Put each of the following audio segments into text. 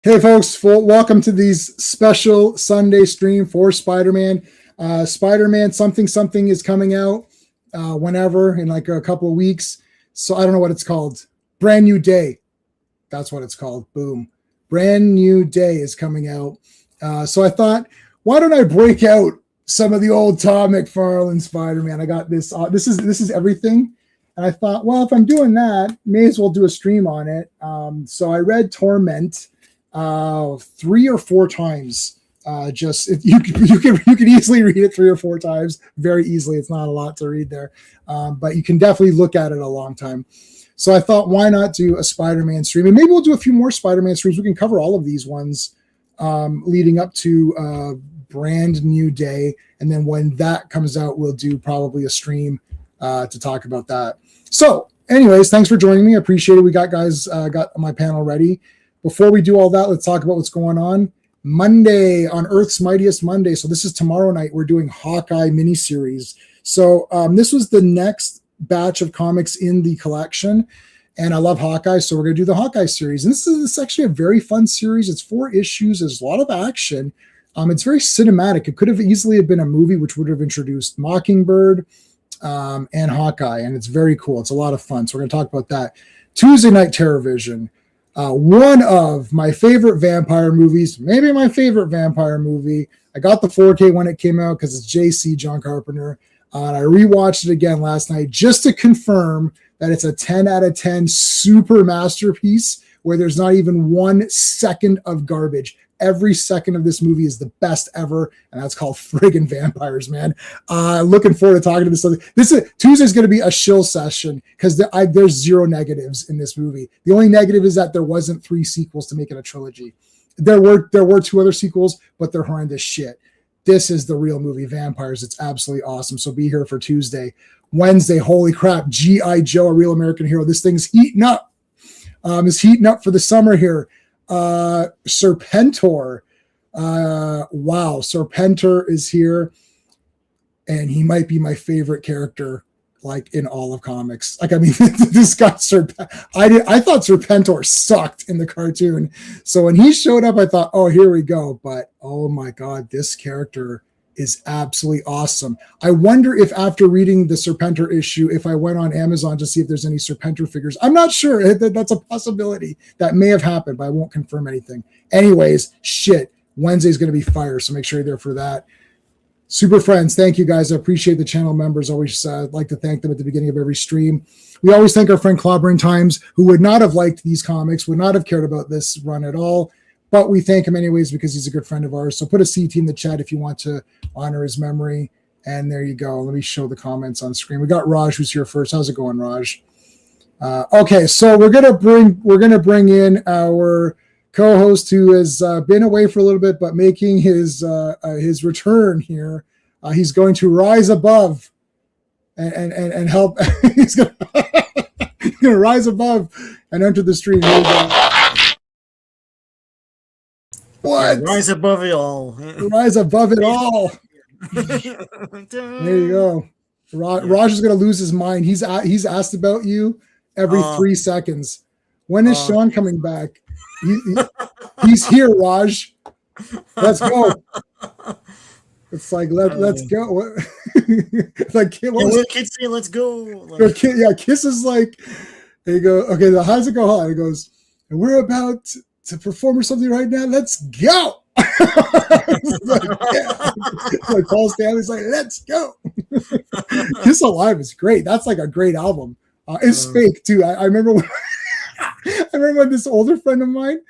Hey folks, welcome to these special Sunday stream for Spider-Man. Spider-Man something is coming out whenever in like a couple of weeks. So I don't know what it's called. Brand New Day. That's what it's called. Boom. Brand New Day is coming out. So I thought, why don't I break out some of the old Todd McFarlane Spider-Man? I got this. This is everything. And I thought, well, if I'm doing that, may as well do a stream on it. So I read Torment 3 or 4 times. You can easily read it 3 or 4 times very easily. It's not a lot to read there, but you can definitely look at it a long time. So I thought, why not do a Spider-Man stream? And maybe we'll do a few more Spider-Man streams. We can cover all of these ones leading up to Brand New Day, and then when that comes out, we'll do probably a stream to talk about that. So anyways, thanks for joining me. I appreciate it. We got my panel ready. Before we do all that, let's talk about what's going on. Monday, on Earth's Mightiest Monday. So this is tomorrow night. We're doing Hawkeye miniseries. So this was the next batch of comics in the collection. And I love Hawkeye, so we're going to do the Hawkeye series. And this is actually a very fun series. It's 4 issues. There's a lot of action. It's very cinematic. It could have easily have been a movie, which would have introduced Mockingbird and Hawkeye. And it's very cool. It's a lot of fun. So we're going to talk about that. Tuesday night, Terrorvision. One of my favorite vampire movies, maybe my favorite vampire movie. I got the 4K when it came out because it's JC, John Carpenter. And I rewatched it again last night just to confirm that it's a 10 out of 10 super masterpiece where there's not even 1 second of garbage. Every second of this movie is the best ever, and that's called friggin' vampires, man. Looking forward to talking to this. Tuesday's going to be a shill session because there's 0 negatives in this movie. The only negative is that there wasn't 3 sequels to make it a trilogy. There were 2 other sequels, but they're horrendous shit. This is the real movie, Vampires. It's absolutely awesome. So be here for Tuesday. Wednesday, holy crap, G.I. Joe, a real American hero. This thing's heating up. It's heating up for the summer here. Serpentor. Wow, Serpentor is here, and he might be my favorite character, like in all of comics. Like, I mean, this guy I thought Serpentor sucked in the cartoon, so when he showed up, I thought, oh, here we go. But oh my god, this character is absolutely awesome. I wonder if after reading the Serpentor issue, if I went on Amazon to see if there's any Serpentor figures. I'm not sure. That's a possibility. That may have happened, but I won't confirm anything. Anyways, shit. Wednesday's going to be fire, so make sure you're there for that. Super friends, thank you guys. I appreciate the channel members. Always like to thank them at the beginning of every stream. We always thank our friend Clobbering Times, who would not have liked these comics, would not have cared about this run at all. But we thank him anyways because he's a good friend of ours. So put a CT in the chat if you want to honor his memory. And there you go. Let me show the comments on screen. We got Raj who's here first. How's it going, Raj? Okay, so we're gonna bring in our co-host who has been away for a little bit, but making his return here. He's going to rise above and help. He's gonna rise above and enter the stream. What? Yeah, rise above it all. Rise above it all. There you go. Raj is going to lose his mind. He's asked about you every 3 seconds. When is Sean coming back? He's here, Raj. Let's go. It's like let's go. Like kids say let's go. Like, Kiss is like. There you go. Okay, how does it go? It goes. And we're about to perform or something right now. Let's go. Like Paul Stanley's like, let's go. Kiss Alive is great. That's like a great album. It's fake too. I remember when this older friend of mine,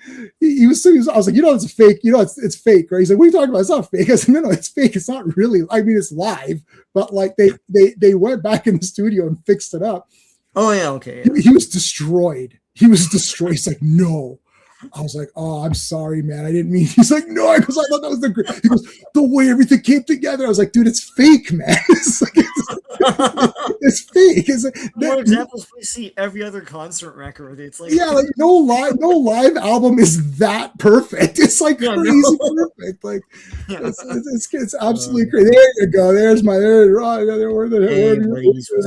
he was I was like, it's a fake. It's fake, right? He's like, what are you talking about? It's not fake. I said, no, it's fake. It's not really. I mean, it's live, but like they went back in the studio and fixed it up. Oh yeah, okay. He was destroyed. He's like, no. I was like, oh, I'm sorry, man. I didn't mean. He's like, no. I thought that was he goes, the way everything came together. I was like, dude, it's fake, man. It's fake. More examples we see every other concert record. It's like, yeah, like no live album is that perfect. It's like crazy perfect. Like it's absolutely crazy. There you go. There's my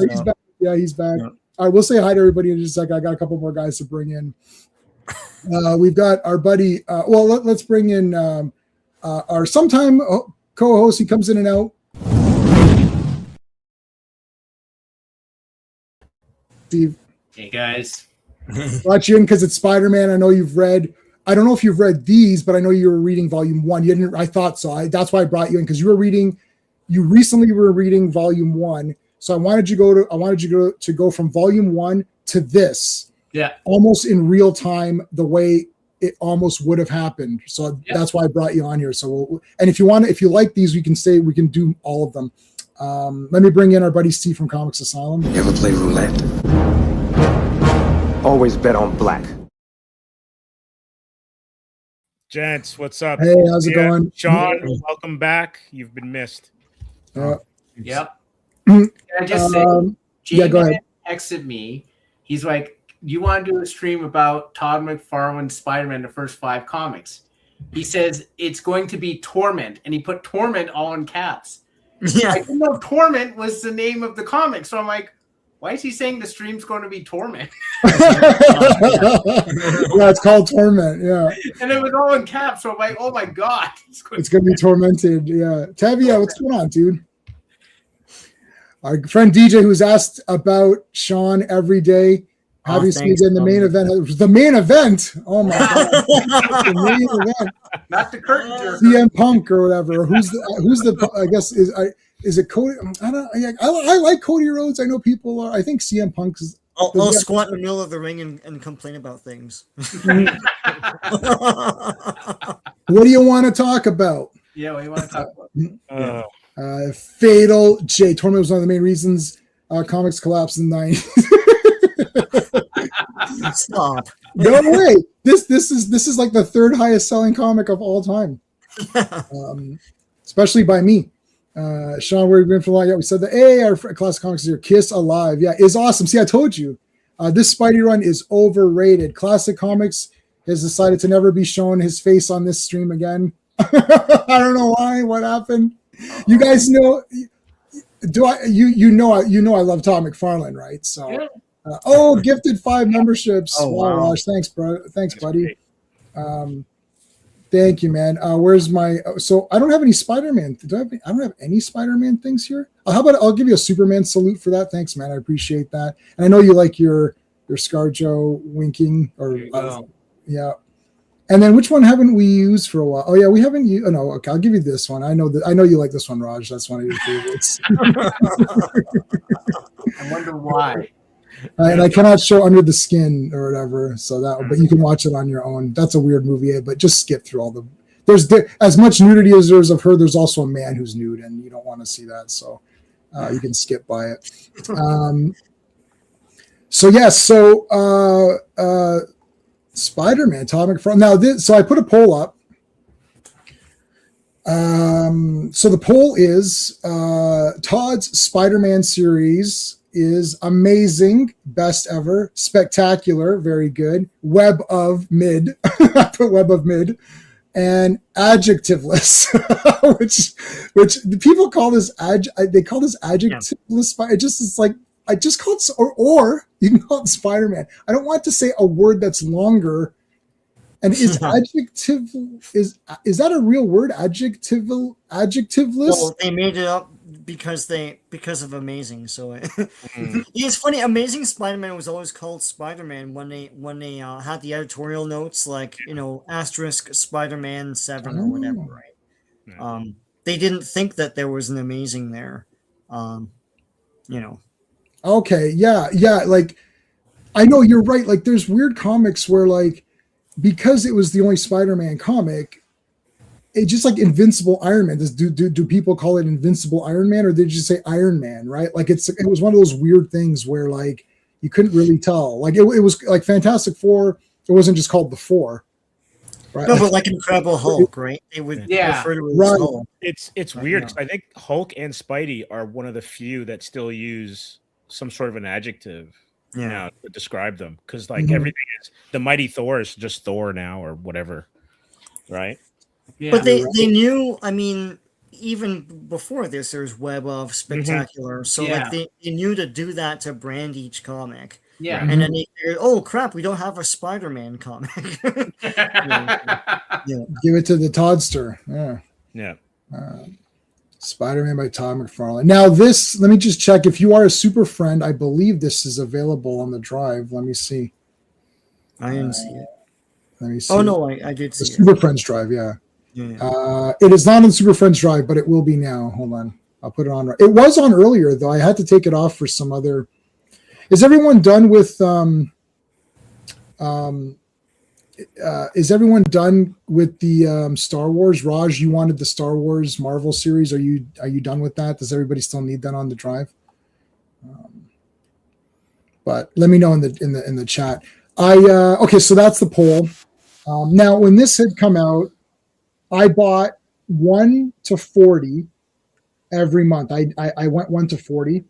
he's back. Yeah, he's back. Yeah. All right, we'll say hi to everybody in just a sec. I got a couple more guys to bring in. We've got our buddy. Let's bring in our sometime co-host. He comes in and out. Steve. Hey guys. Brought you in because it's Spider-Man. I know you've read. I don't know if you've read these, but I know you were reading volume 1. You didn't. I thought so. That's why I brought you in, because you were reading. You recently were reading volume 1. So I wanted you to go from volume 1 to this. Yeah. Almost in real time, the way it almost would have happened. So that's why I brought you on here. So and if you like these, we can do all of them. Let me bring in our buddy Steve from Comics Asylum. You ever play roulette? Always bet on black. Gents, what's up? Hey, how's it going? Sean, welcome back. You've been missed. Yep. Can I just say, yeah, go ahead. texted me. He's like, you want to do a stream about Todd McFarlane's Spider-Man, the first 5 comics? He says it's going to be Torment, and he put Torment all in caps. Yeah. I didn't know Torment was the name of the comic, so I'm like, why is he saying the stream's going to be Torment? Yeah, it's called Torment. Yeah, And it was all in caps, so I'm like, oh my god, it's gonna be tormented. Yeah, Tavia, what's going on, dude? Our friend DJ, who's asked about Sean every day. Obviously, in the main event. The main event. Oh my god, the main event. not the curtain jerker. CM Punk or whatever. Who's the? I guess is it Cody? I like Cody Rhodes. I know people are. I think CM Punk is. I'll squat in the middle of the ring and complain about things. What do you want to talk about? Yeah, what do you want to talk about? Fatal J. Torment was one of the main reasons comics collapsed in the 90s. Stop. No way. This is like the 3rd highest selling comic of all time. Especially by me. Sean, we've been for a while. Yeah, we said that. Hey, our classic comics is here. Kiss Alive. Yeah, is awesome. See, I told you. This Spidey run is overrated. Classic Comics has decided to never be shown his face on this stream again. I don't know why. What happened? You guys know? You know I love Todd McFarlane, right? So, gifted 5 memberships. Oh, wow. Gosh, thanks, bro. Thanks, buddy. Thank you, man. Where's my? So I don't have any Spider-Man. I don't have any Spider-Man things here. How about I'll give you a Superman salute for that. Thanks, man. I appreciate that. And I know you like your ScarJo winking or yeah. And then which one haven't we used for a while? Oh yeah, we haven't used. Oh no, okay. I'll give you this one. I know you like this one, Raj. That's one of your favorites. I wonder why. And I cannot show Under the Skin or whatever, but you can watch it on your own. That's a weird movie, but just skip through all the. There's as much nudity as there's of her. There's also a man who's nude, and you don't want to see that, so you can skip by it. Spider-Man, Todd McFarlane. Now, so I put a poll up. So the poll is Todd's Spider-Man series is amazing, best ever, spectacular, very good, web of mid, I put web of mid, and adjectiveless, which people call this adjectiveless. I just call it, or you can call it Spider-Man. I don't want to say a word that's longer. And is adjective is that a real word? Adjectiveless? Well, they made it up because of Amazing. So it's funny. Amazing Spider-Man was always called Spider-Man when they had the editorial notes, like asterisk Spider-Man 7 or whatever, right? Yeah. They didn't think that there was an Amazing there. Okay, yeah. Like, I know you're right. Like, there's weird comics where, like, because it was the only Spider-Man comic, it just like Invincible Iron Man. Do people call it Invincible Iron Man, or did you just say Iron Man? Right? Like, it was one of those weird things where like you couldn't really tell. Like, it was like Fantastic Four. It wasn't just called the Four. Right? No, but like Incredible Hulk, right? They would refer to it as Hulk. It's weird because I think Hulk and Spidey are one of the few that still use some sort of an adjective now to describe them, because like everything is the Mighty Thor is just Thor now or whatever, right? Yeah. But they knew. I mean, even before this, there's Web of Spectacular, so like they knew to do that to brand each comic. Yeah. And then they figured, oh crap, we don't have a Spider-Man comic. Give it to the Toddster. Yeah. Spider-Man by Todd McFarlane. Now this, let me just check. If you are a super friend, I believe this is available on the drive. Let me see. I didn't see it. Let me see. Oh no, I did The see it. Super Friends drive, yeah. Yeah. It is not on the Super Friends drive, but it will be now. Hold on. I'll put it on. It was on earlier, though. I had to take it off for some other. Is everyone done with is everyone done with the Star Wars? Raj, you wanted the Star Wars Marvel series. Are you done with that? Does everybody still need that on the drive? But let me know in the chat. Okay, so that's the poll. Now, when this had come out, I bought 1 to 40 every month. I went 1 to 40,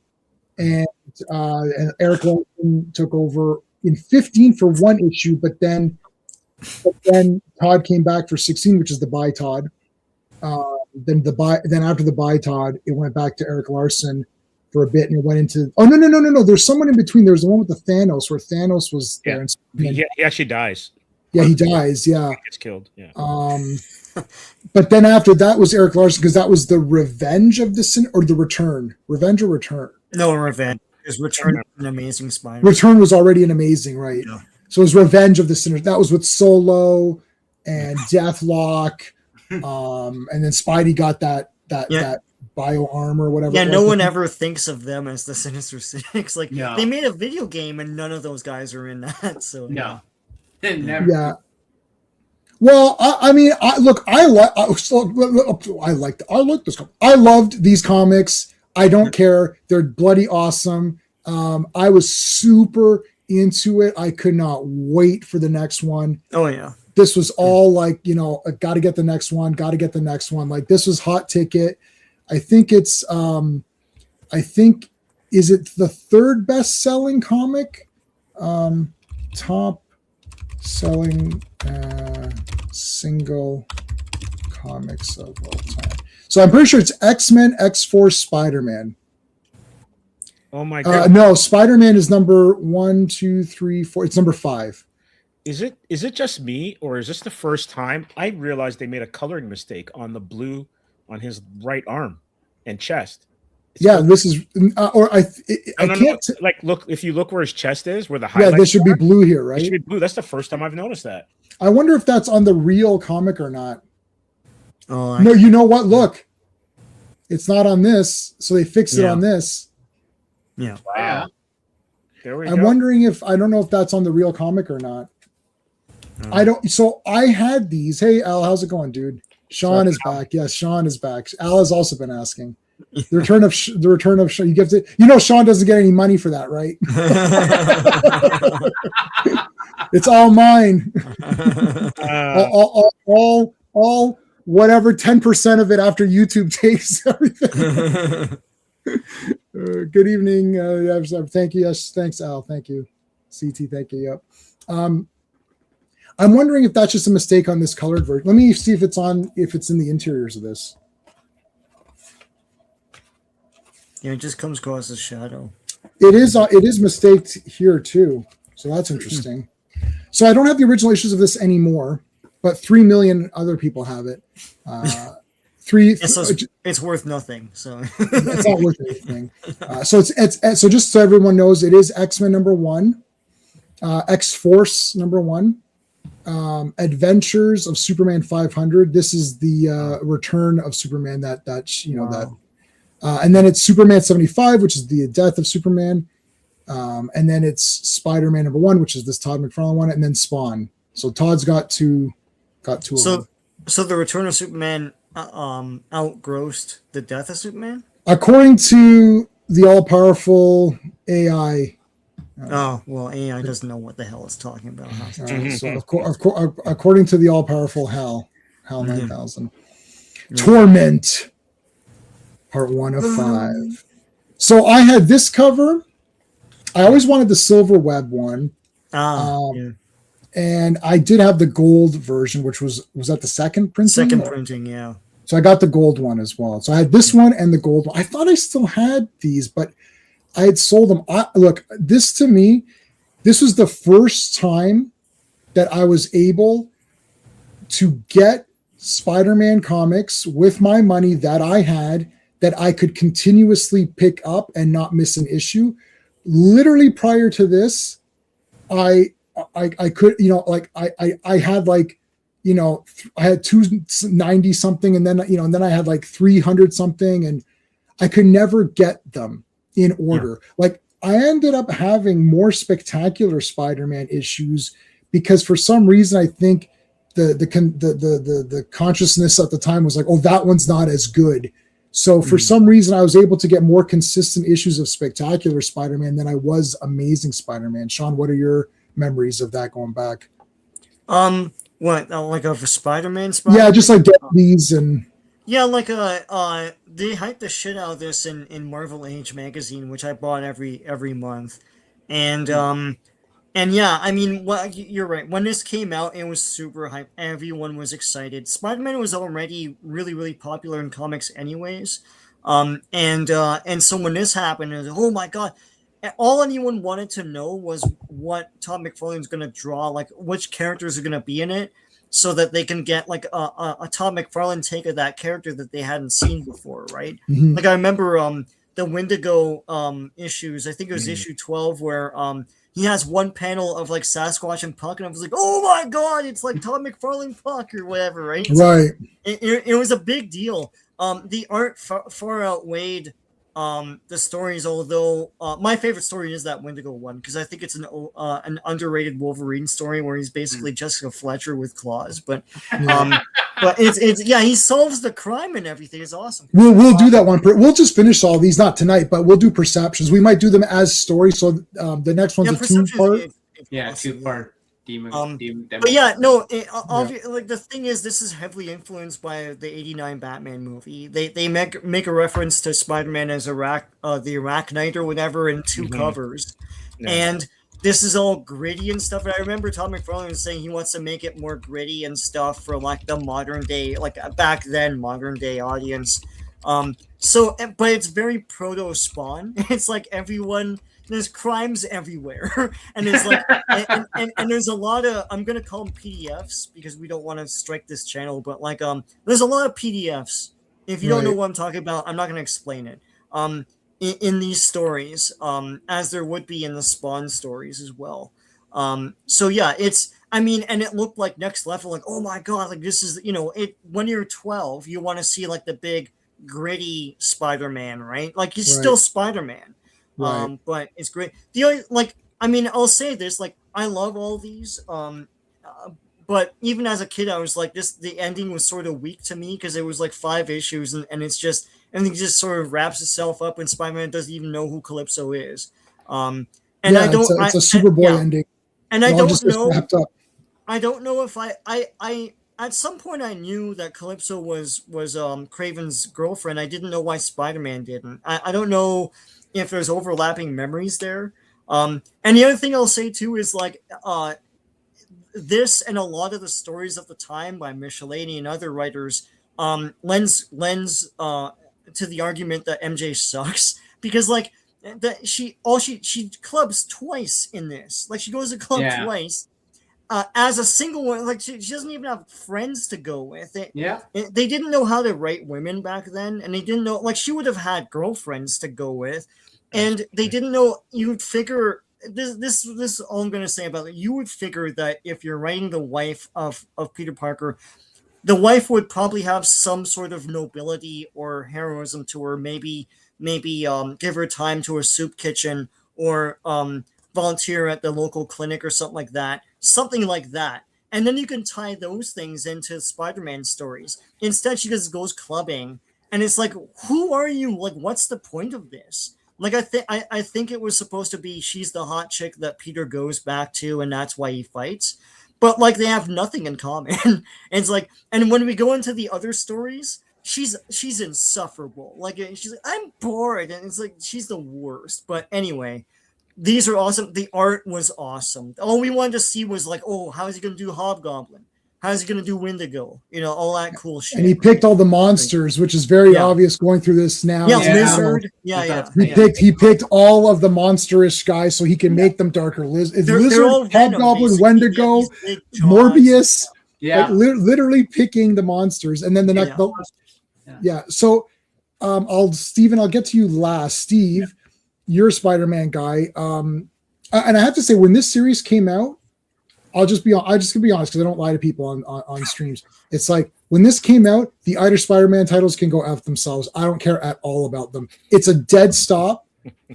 and Eric Larson took over in 15 for one issue, but then Todd came back for 16, which is the buy Todd. Then after the buy Todd, it went back to Eric Larson for a bit, and it went into no. There's someone in between. There's the one with the Thanos, where Thanos was there. And He actually dies. Yeah, he dies. Yeah, He gets killed. Yeah. But then after that was Eric Larson, because that was the Revenge of the Sin or the Return. Revenge or Return? No, Revenge. Because Return is an Amazing Spider-Man. Return was already an amazing, right? Yeah. So it was Revenge of the Sinner. That was with Solo and Deathlock, and then Spidey got that bio armor or whatever. Yeah, no one ever thinks of them as the Sinister Six. Like they made a video game and none of those guys are in that. So no, never. Yeah. Well, I mean, I like this. I loved these comics. I don't care. They're bloody awesome. I was super into it. I could not wait for the next one. Oh yeah. This was all like, got to get the next one. Like this was hot ticket. I think it's, is it the third best selling comic? Top selling single comics of all time. So I'm pretty sure it's X-Men, X-Force, Spider-Man. Oh my god! No, Spider-Man is number 1, 2, 3, 4. It's number 5. Is it just me, or is this the first time I realized they made a coloring mistake on the blue on his right arm and chest? This is, I can't. Like, look, if you look where his chest is, where the highlights. Yeah, this should be blue here, right? It should be blue. That's the first time I've noticed that. I wonder if that's on the real comic or not. Oh no, you know what? Look, it's not on this, so they fixed it on this. Yeah. Wow. There we go. I'm wondering if I don't know if that's on the real comic or not. I don't. So I had these. Hey, Al, how's it going, dude? Sean is back. Yes, Sean is back. Al has also been asking. The return of Sean. You give it. Sean doesn't get any money for that, right? It's all mine. All whatever 10% of it after YouTube takes everything. Good evening. Thank you. Yes, thanks, Al. Thank you. CT, thank you. Yep. I'm wondering if that's just a mistake on this colored version. Let me see if it's in the interiors of this. Yeah, it just comes across as shadow. It is mistaked here too. So that's interesting. So I don't have the original issues of this anymore, but 3 million other people have it. It's worth nothing. So it's not worth anything. So so just so everyone knows, it is X-Men number 1, X-Force number 1, Adventures of Superman 500. This is the return of Superman. And then it's Superman 75, which is the death of Superman. And then it's Spider-Man number 1, which is this Todd McFarlane one, and then Spawn. So Todd's got two of them. So the return of Superman outgrossed the death of Superman? According to the all-powerful AI. AI doesn't know what the hell it's talking about. So according to the all-powerful Hal 9000. Torment, part 1 of 5. So I had this cover. I always wanted the Silver Web one. And I did have the gold version, which was that the second printing? Second printing, yeah. So I got the gold one as well. So I had this one and the gold one. I thought I still had these, but I had sold them. Look, this to me this was the first time that I was able to get Spider-Man comics with my money that I had, that I could continuously pick up and not miss an issue. Literally prior to this, I could, I had like, I had 290 something, and then, and then I had like 300 something, and I could never get them in order. Yeah. Like, I ended up having more spectacular Spider-Man issues because for some reason I think the consciousness at the time was like, oh, that one's not as good. So for some reason I was able to get more consistent issues of Spectacular Spider-Man than I was Amazing Spider-Man. Sean, what are your memories of that going back? What, like of a Spider-Man? Yeah, just like get these and yeah, like they hyped the shit out of this in Marvel Age magazine, which I bought every month, and yeah, I mean, you're right. When this came out, it was super hype. Everyone was excited. Spider-Man was already really, really popular in comics, anyways. And so when this happened, it was, oh my god! All anyone wanted to know was what Todd McFarlane is going to draw, like which characters are going to be in it, so that they can get like a Todd McFarlane take of that character that they hadn't seen before, right? Mm-hmm. Like I remember the Wendigo issues. I think it was issue 12 where he has one panel of like Sasquatch and Puck, and I was like, oh my god, it's like Todd McFarlane Puck or whatever, right? Right. It was a big deal. The art far outweighed the stories, although my favorite story is that Wendigo one, because I think it's an underrated Wolverine story where he's basically Jessica Fletcher with claws. But but it's yeah, he solves the crime and everything. It's awesome. We'll do that one. We'll just finish all these, not tonight, but we'll do Perceptions. We might do them as stories. So the next one's a 2-part. Yeah, 2-part. Demon, but yeah, no. Like the thing is, this is heavily influenced by the '89 Batman movie. They make a reference to Spider-Man as the Arachnite or whatever in 2 covers, and this is all gritty and stuff. And I remember Todd McFarlane was saying he wants to make it more gritty and stuff for like the modern day, like back then modern day audience. So, but it's very proto Spawn. It's like everyone. There's crimes everywhere, and there's like, and there's a lot of, I'm gonna call them PDFs because we don't want to strike this channel, but like, there's a lot of PDFs. If you don't know what I'm talking about, I'm not gonna explain it. In these stories, as there would be in the Spawn stories as well. So yeah, I mean, and it looked like next level, like, oh my god, like this is, when you're 12, you want to see like the big gritty Spider-Man, right? Like he's still Spider-Man. Right. But it's great. The only, like, I mean, I'll say this, like, I love all these. But even as a kid, I was like, the ending was sort of weak to me because it was like 5 issues, and it's just everything just sort of wraps itself up, and Spider-Man doesn't even know who Calypso is. And I don't. It's a Superboy ending. And I don't know. I don't know if I at some point I knew that Calypso was Kraven's girlfriend. I didn't know why Spider-Man didn't. I don't know if there's overlapping memories there. And the other thing I'll say too is like this and a lot of the stories of the time by Michelini and other writers lends to the argument that MJ sucks, because like that she clubs twice in this. Like she goes to club twice. As a single one, like she doesn't even have friends to go with. They didn't know how to write women back then, and they didn't know, like, she would have had girlfriends to go with, and they didn't know. You would figure this is all I'm going to say about it. You would figure that if you're writing the wife of Peter Parker, the wife would probably have some sort of nobility or heroism to her. Maybe give her time to a soup kitchen, or volunteer at the local clinic or something like that. Something like that. And then you can tie those things into Spider-Man stories. Instead, she just goes clubbing. And it's like, who are you? Like, what's the point of this? Like, I think it was supposed to be she's the hot chick that Peter goes back to, and that's why he fights. But, like, they have nothing in common. And it's like, and when we go into the other stories, she's insufferable. Like, she's like, I'm bored. And it's like, she's the worst. But anyway, these are awesome. The art was awesome. All we wanted to see was like, oh, how is he going to do Hobgoblin? How's he gonna do Wendigo? You know, all that cool shit. And he picked all the monsters, which is very obvious going through this now. Yeah, Yeah. lizard. Yeah. He picked all of the monsterish guys so he can make them darker. Lizard, all venom, Hobgoblin, basically. Wendigo, Yeah, these big jaws. Morbius. Yeah. Like literally picking the monsters, and then the next. Yeah. So, Steven, I'll get to you last. Steve, you're a Spider-Man guy, and I have to say, when this series came out, I'm just gonna be honest because I don't lie to people on streams. It's like when this came out, the other Spider-Man titles can go F themselves. I don't care at all about them. It's a dead stop.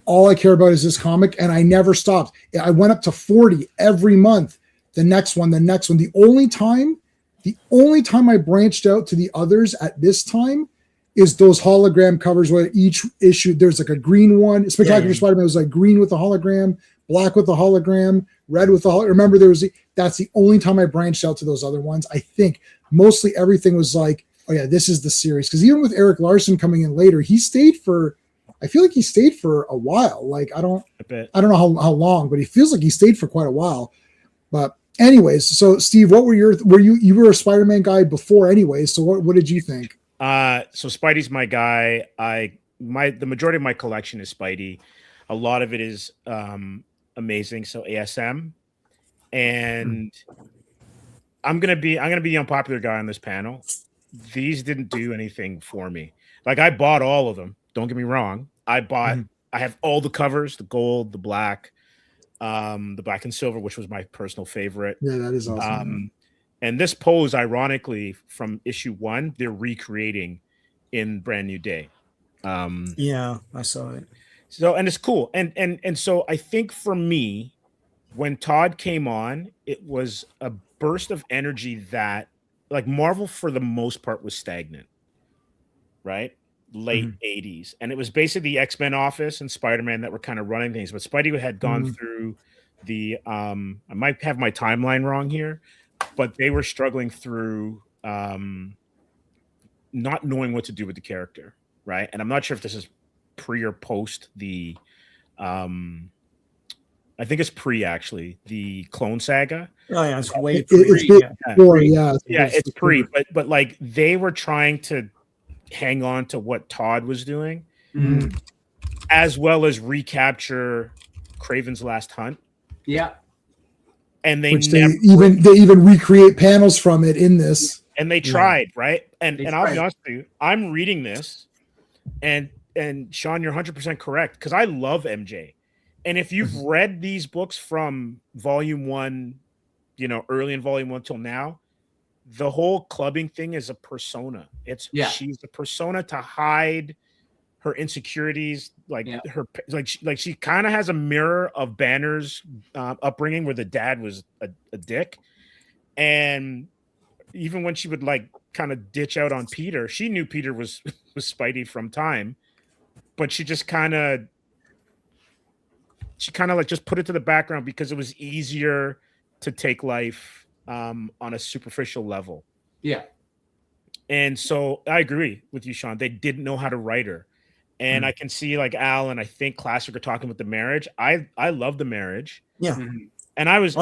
All I care about is this comic, and I never stopped. I went up to 40 every month. The next one. The only time I branched out to the others at this time is those hologram covers where each issue there's like a green one. Spectacular Spider-Man was like green with a hologram, black with a hologram, red with a hologram. Remember, that's the only time I branched out to those other ones. I think mostly everything was like, oh yeah, this is the series. Because even with Eric Larson coming in later, I feel like he stayed for a while. Like I don't know how long, but he feels like he stayed for quite a while. But anyways, so Steve, what were you were a Spider-Man guy before anyways, so what did you think? So Spidey's my guy. The majority of my collection is Spidey. A lot of it is amazing. So ASM, and I'm gonna be the unpopular guy on this panel. These didn't do anything for me. Like I bought all of them. Don't get me wrong. I have all the covers, the gold, the black and silver, which was my personal favorite. Yeah, that is awesome. And this pose, ironically, from issue 1, they're recreating in Brand New Day. Yeah, I saw it. So, and it's cool. And so I think for me, when Todd came on, it was a burst of energy that, like, Marvel for the most part was stagnant, right? Late 80s. And it was basically the X-Men office and Spider-Man that were kind of running things. But Spidey had gone through I might have my timeline wrong here, but they were struggling through not knowing what to do with the character, right? And I'm not sure if this is pre or post the I think it's pre actually the Clone Saga. Oh yeah, it's way pre. It's pre. But like they were trying to hang on to what Todd was doing, as well as recapture Kraven's Last Hunt. Yeah. And they even recreate panels from it in this. And they tried, right? And I'll be honest with you, I'm reading this, and Sean, you're 100% correct, because I love MJ. And if you've read these books from volume 1, early in volume 1 till now, the whole clubbing thing is a persona. She's a persona to hide her insecurities, she kind of has a mirror of Banner's upbringing, where the dad was a dick, and even when she would kind of ditch out on Peter, she knew Peter was Spidey from time, but she kind of just put it to the background because it was easier to take life on a superficial level. Yeah. And so I agree with you, Sean. They didn't know how to write her. And I can see Al and I think Classic are talking about the marriage. I love the marriage. Yeah. And I was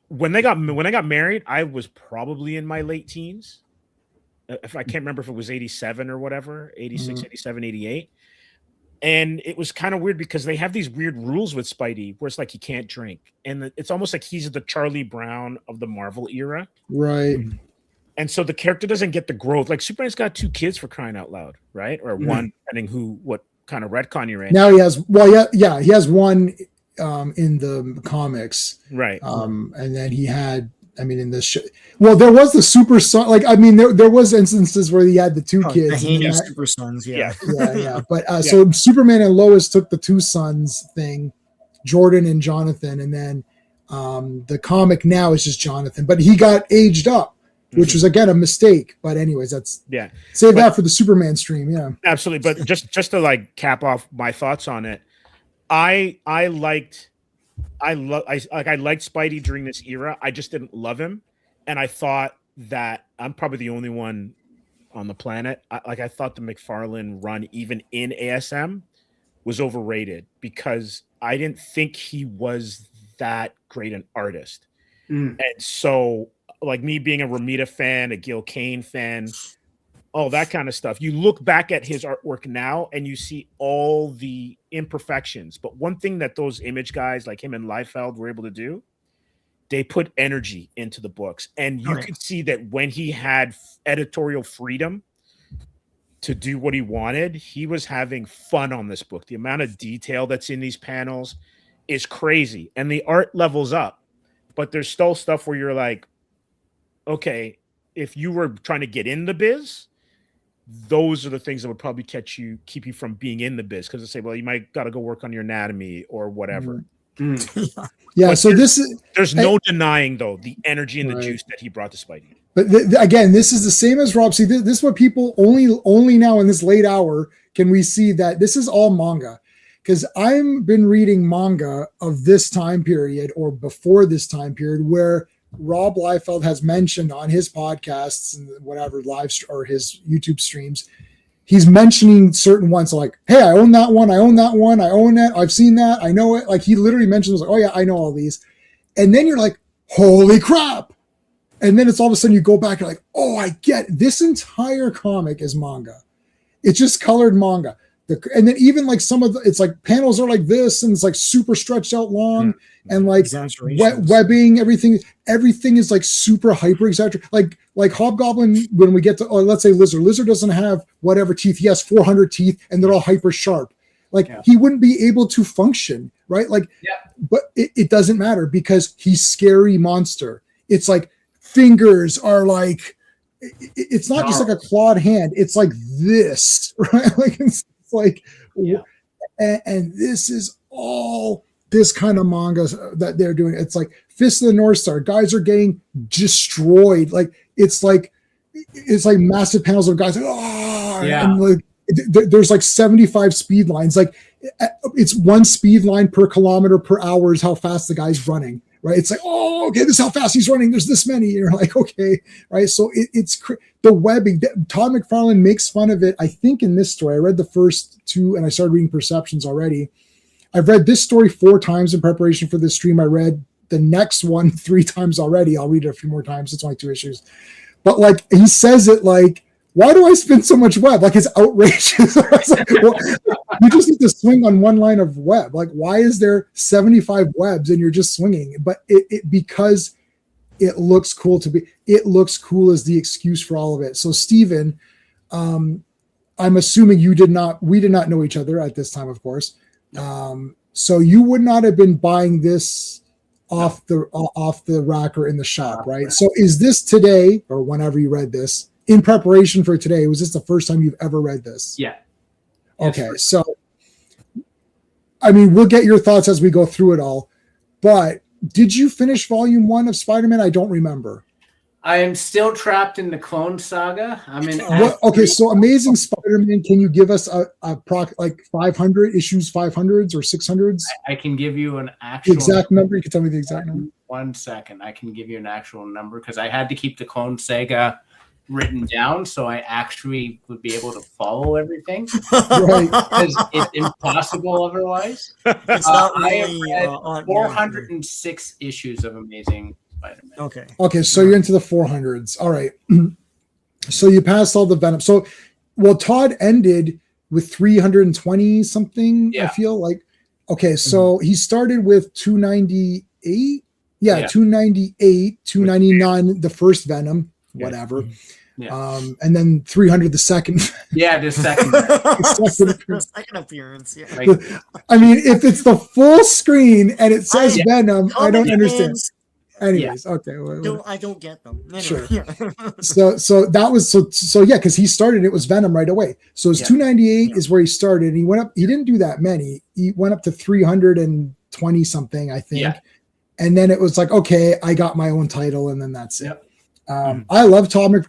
when they got married, I was probably in my late teens. If I can't remember if it was 87 or whatever, 86, 87, 88. And it was kind of weird because they have these weird rules with Spidey where it's like he can't drink. And it's almost like he's the Charlie Brown of the Marvel era. Right. And so the character doesn't get the growth. Like Superman's got 2 kids for crying out loud, right? Or one, depending what kind of retcon you're in. Now he has, he has one in the comics. Right. And then he had, in the show, there was the super son, there was instances where he had the 2 kids. The super sons, yeah. But so Superman and Lois took the 2 sons thing, Jordan and Jonathan, and then the comic now is just Jonathan, but he got aged up, which was again a mistake. But anyways, that's save that for the Superman stream. Yeah, absolutely. But just to cap off my thoughts on it, I liked Spidey during this era. I just didn't love him, and I thought that I'm probably the only one on the planet. I thought the McFarlane run, even in ASM, was overrated because I didn't think he was that great an artist, and so like me being a Romita fan, a Gil Kane fan, all that kind of stuff. You look back at his artwork now and you see all the imperfections. But one thing that those Image guys like him and Liefeld were able to do, they put energy into the books. And you could see that when he had editorial freedom to do what he wanted, he was having fun on this book. The amount of detail that's in these panels is crazy. And the art levels up. But there's still stuff where you're like, okay, if you were trying to get in the biz, those are the things that would probably keep you from being in the biz, because they say, well, you might got to go work on your anatomy or whatever. Yeah. But So there's no denying though the energy and the juice that he brought to Spidey. But again, this is the same as Rob. See, this is what people only now in this late hour can we see that this is all manga, because I've been reading manga of this time period or before this time period where Rob Liefeld has mentioned on his podcasts and whatever or his YouTube streams, he's mentioning certain ones like, hey, I own that one. I own that one. I own that. I've seen that. I know it. Like he literally mentions like, oh yeah, I know all these. And then you're like, holy crap. And then it's all of a sudden you go back and like, oh, I get it. This entire comic is manga. It's just colored manga. And then even like some of it's like panels are like this and it's like super stretched out long and like webbing, everything is like super hyper exaggerated. Like Hobgoblin, when we get to, let's say Lizard doesn't have whatever teeth. He has 400 teeth and they're all hyper sharp. Like he wouldn't be able to function, right? Like, but it doesn't matter because he's scary monster. It's like fingers are like, it's not just like a clawed hand. It's like this, right? Like it's like, and this is all this kind of manga that they're doing. It's like Fist of the North Star. Guys are getting destroyed. Like it's like massive panels of guys. Like, and like there's like 75 speed lines. Like it's one speed line per kilometer per hour is how fast the guy's running. Right. It's like, oh, okay, this is how fast he's running. There's this many. You're like, okay. Right. So it's the webbing. Todd McFarlane makes fun of it. I think in this story, I read the first two and I started reading Perceptions already. I've read this story 4 times in preparation for this stream. I read the next one 3 times already. I'll read it a few more times. It's only 2 issues. But like he says it like, why do I spend so much web? Like it's outrageous. Like, well, you just need to swing on one line of web. Like why is there 75 webs and you're just swinging? But it because it looks cool it looks cool as the excuse for all of it. So Steven, I'm assuming we did not know each other at this time, of course. So you would not have been buying this off the rack or in the shop, right? So is this today or whenever you read this? In preparation for today, was this the first time you've ever read this? Yeah. Okay, so I mean, we'll get your thoughts as we go through it all. But did you finish volume 1 of Spider-Man? I don't remember. I am still trapped in the Clone Saga. I'm in. Okay, so Amazing Spider-Man. Can you give us a like 500 issues, 500s or 600s? I can give you an actual exact number. You can tell me the exact number. 1 second. I can give you an actual number because I had to keep the Clone Saga written down so I actually would be able to follow everything. Right. Because it's impossible otherwise. It's not I have read 406 issues of Amazing Spider-Man. Okay, so you're into the 400s. All right. So you passed all the Venom. So, well, Todd ended with 320 something, I feel like. Okay, so he started with 298. Yeah, 298, 299, the first Venom, whatever. Yeah. And then 300 the second. Yeah, the second. The second appearance. Yeah. I mean, if it's the full screen and it says Venom, I don't understand. Anyways, okay. I don't get them. Anyway, sure. So that was so yeah, because he started it was Venom right away. So it's 298 is where he started. And he went up. He didn't do that many. He went up to 320 something, I think. Yeah. And then it was like, okay, I got my own title, and then that's it. I love Todd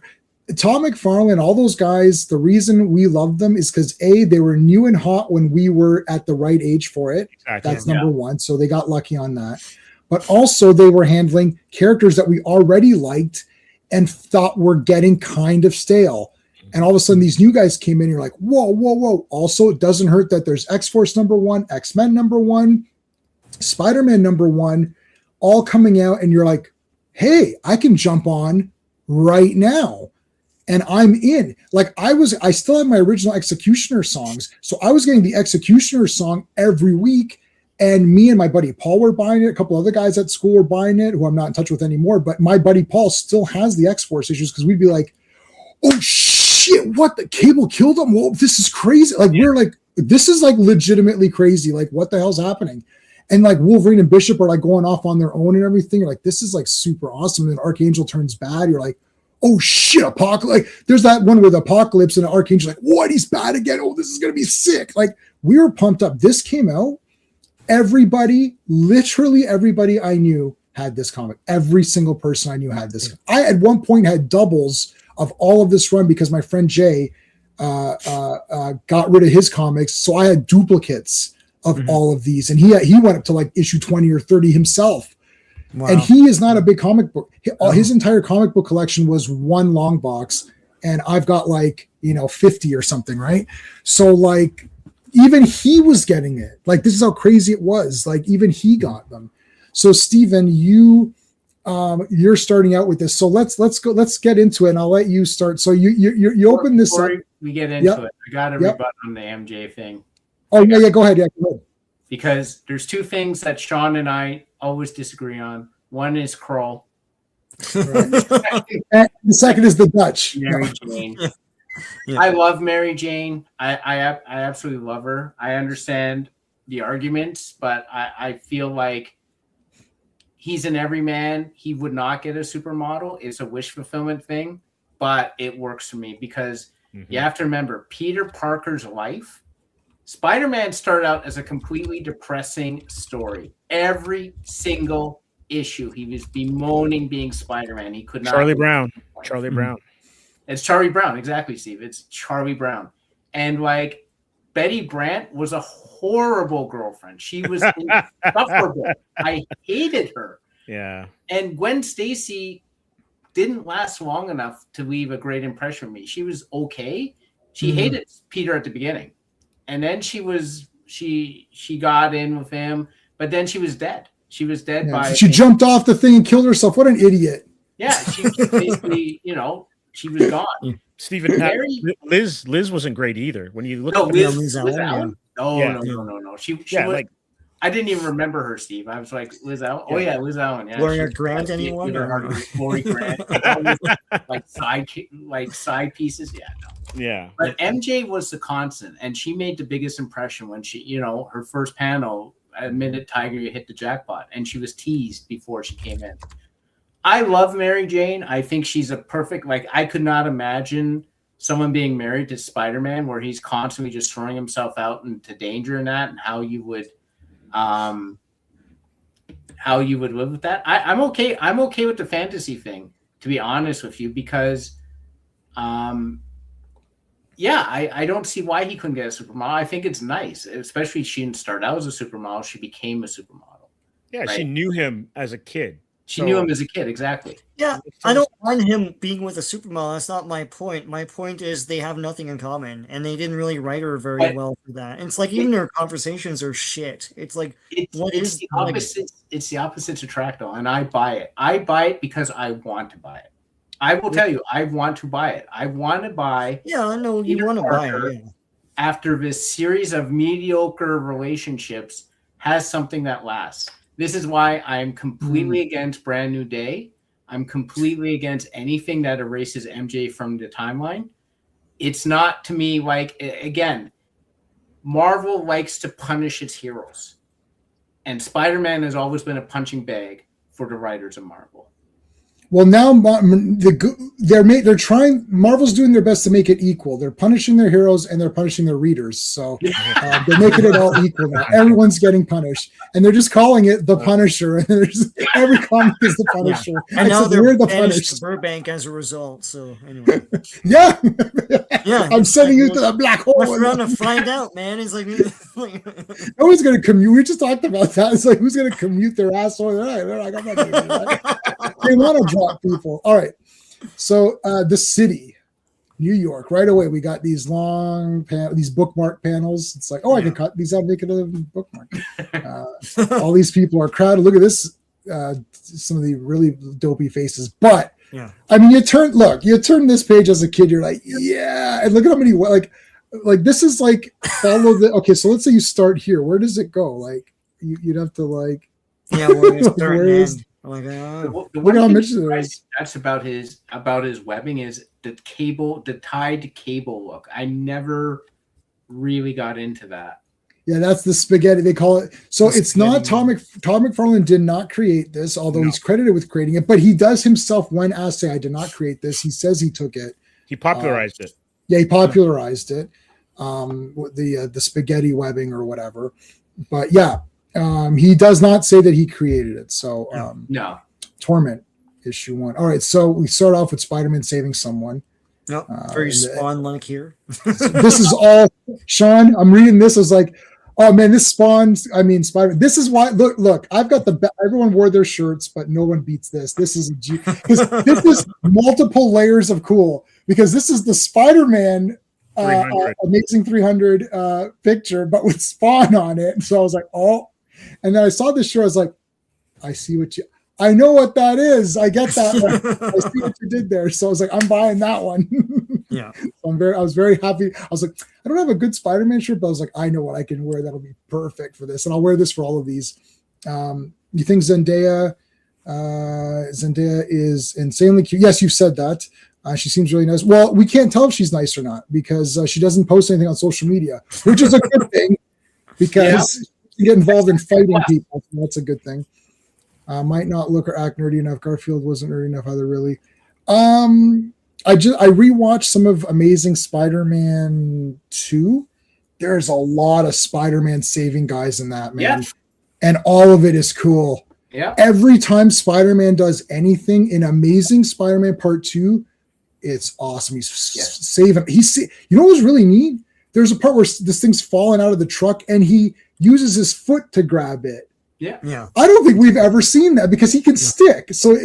McFarlane, all those guys. The reason we loved them is because they were new and hot when we were at the right age for it. Exactly. That's number one. So they got lucky on that. But also they were handling characters that we already liked and thought were getting kind of stale. And all of a sudden these new guys came in and you're like, whoa. Also, it doesn't hurt that there's X-Force #1, X-Men #1, Spider-Man #1, all coming out. And you're like, hey, I can jump on right now. And I'm in. Like I still have my original Executioner songs. So I was getting the Executioner song every week. And me and my buddy Paul were buying it. A couple other guys at school were buying it who I'm not in touch with anymore. But my buddy Paul still has the X-Force issues because we'd be like, oh shit, what? The Cable killed him? Whoa, this is crazy. Like we're like, this is like legitimately crazy. Like what the hell's happening? And like Wolverine and Bishop are like going off on their own and everything. You're like, this is like super awesome. And then Archangel turns bad. You're like, oh shit, Apocalypse. Like there's that one with Apocalypse and Archangel like, what? He's bad again. Oh, this is going to be sick. Like we were pumped up. This came out. Everybody, literally everybody I knew had this comic. Every single person I knew had this. I at one point had doubles of all of this run because my friend Jay got rid of his comics. So I had duplicates of all of these. And he went up to like issue 20 or 30 himself. Wow. And he is not a big comic book. His entire comic book collection was one long box. And I've got like, 50 or something, right? So like, even he was getting it. Like, this is how crazy it was. Like, even he got them. So Steven, you're starting out with this. So let's get into it and I'll let you start. So you open this up. We get into it. I got to rebut on the MJ thing. Oh yeah. Go ahead. Yeah, go ahead. Because there's two things that Sean and I always disagree on. One is Kroll. Right. And the second is the Dutch. Mary Jane. Yeah. I love Mary Jane. I absolutely love her. I understand the arguments, but I feel like he's an everyman. He would not get a supermodel. It's a wish fulfillment thing, but it works for me because you have to remember Peter Parker's life. Spider-Man started out as a completely depressing story. Every single issue, he was bemoaning being Spider-Man. He could not. Charlie Brown. It's Charlie Brown, exactly, Steve. It's Charlie Brown. And like Betty Brant was a horrible girlfriend. She was insufferable. I hated her. Yeah. And Gwen Stacy didn't last long enough to leave a great impression on me. She was okay. She hated Peter at the beginning. And then she got in with him, but then she was dead. She was dead by she jumped off the thing and killed herself. What an idiot. Yeah, she basically, she was gone. Stephen, Liz wasn't great either. When you look at Liz Allen. No. She was like, I didn't even remember her, Steve. I was like, Liz Allen. Oh yeah, Liz Allen. Yeah, Gloria Grant, anyone? Gloria Grant, like side pieces. Yeah, no. Yeah. But MJ was the constant, and she made the biggest impression when she, her first panel, admitted Tiger, you hit the jackpot, and she was teased before she came in. I love Mary Jane. I think she's a perfect, I could not imagine someone being married to Spider-Man where he's constantly just throwing himself out into danger in that, and how you would live with that. I'm okay. I'm okay with the fantasy thing, to be honest with you, because I don't see why he couldn't get a supermodel. I think it's nice, especially she didn't start out as a supermodel. She became a supermodel. Yeah, right? She knew him as a kid. She knew him as a kid, exactly. Yeah, I don't mind him being with a supermodel. That's not my point. My point is they have nothing in common, and they didn't really write her very well for that. And it's like even their conversations are shit. It's like it's the opposite. It's the opposite to Tractol, and I buy it. I buy it because I want to buy it. I will tell you, I want to buy it. I want to buy. Yeah, I know you want to buy it. Yeah. After this series of mediocre relationships, has something that lasts. This is why I'm completely against Brand New Day. I'm completely against anything that erases MJ from the timeline. It's not, to me, again, Marvel likes to punish its heroes. And Spider-Man has always been a punching bag for the writers of Marvel. Well, now they're trying. Marvel's doing their best to make it equal. They're punishing their heroes and they're punishing their readers. So they're making it all equal now. Everyone's getting punished, and they're just calling it the Punisher. And every comic is the Punisher. Yeah. And now we're the Punished. Burbank as a result. So anyway, yeah. I'm sending you like, to the black hole. What's around to find out, man? It's like no one's going to commute. We just talked about that. It's like who's going to commute their asshole? They're like, I'm not going to do that. They want to drop people. All right. So the city, New York, right away, we got these long these bookmark panels. It's like, I can cut these out and make it a bookmark. All these people are crowded. Look at this some of the really dopey faces. But Yeah. I mean, you turn this page as a kid, you're like, yeah, and look at how many like this is like follow the. Okay, so let's say you start here. Where does it go? Like you'd have to like. Yeah, where is start and where is- end? Like, The Look one how thing much there is. that's about his webbing is the tied cable look. I never really got into that. Yeah, that's the spaghetti they call it. So The it's not Todd McFarlane did not create this, although he's credited with creating it. But he does himself, when asked, say, "I did not create this." He says he took it. He popularized it. Yeah, he popularized it. The spaghetti webbing or whatever. But yeah, he does not say that he created it. So No. Torment issue 1. All right, so we start off with Spider-Man saving someone. no, very Spawn-like here. This is all Sean. I'm reading this. I was like, oh man, this spawns. I mean, Spider. This is why. Look. I've got everyone wore their shirts, but no one beats this. This is because this is multiple layers of cool. Because this is the Spider-Man 300. Amazing 300 picture, but with Spawn on it. So I was like, oh. And then I saw this shirt. I was like, I know what that is. I get that. I see what you did there. So I was like, I'm buying that one. Yeah. So I was very happy. I was like, I don't have a good Spider-Man shirt, but I was like, I know what I can wear that'll be perfect for this, and I'll wear this for all of these. You think Zendaya is insanely cute? Yes, you've said that. She seems really nice. Well, we can't tell if she's nice or not because she doesn't post anything on social media, which is a good thing because you get involved in fighting people. So that's a good thing. Might not look or act nerdy enough. Garfield wasn't nerdy enough either, really. I rewatched some of Amazing Spider-Man 2. There's a lot of Spider-Man saving guys in that, man. Yeah. And all of it is cool. Yeah. Every time Spider-Man does anything in Amazing Spider-Man Part 2, it's awesome. He's saving. You know what was really neat? There's a part where this thing's falling out of the truck and he uses his foot to grab it. Yeah. Yeah. I don't think we've ever seen that because he can stick. So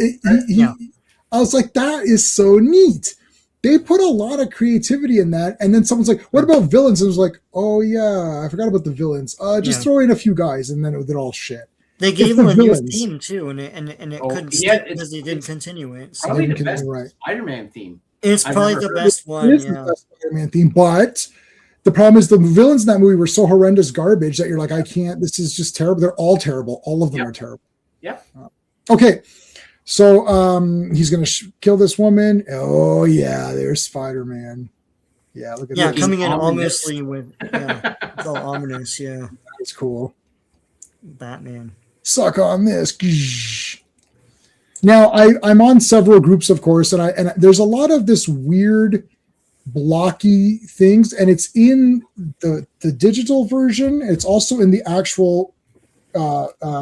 I was like, that is so neat. They put a lot of creativity in that. And then someone's like, what about villains? And it was like, oh yeah, I forgot about the villains. Just throw in a few guys. And then they're all shit. They gave him a new theme too, and it couldn't stick it's because they didn't continue it. So. Probably the best Spider-Man theme. It's probably the best one. It is the best Spider-Man theme, but the problem is the villains in that movie were so horrendous garbage that you're like, I can't. This is just terrible. They're all terrible. All of them are terrible. Yeah. Okay, so he's gonna kill this woman. Oh yeah, there's Spider-Man. Yeah, look at that. Yeah, coming in ominously with it's all ominous. Yeah, it's cool. Batman. Suck on this. Now I'm on several groups, of course, and there's a lot of this weird blocky things, and it's in the digital version. It's also in the actual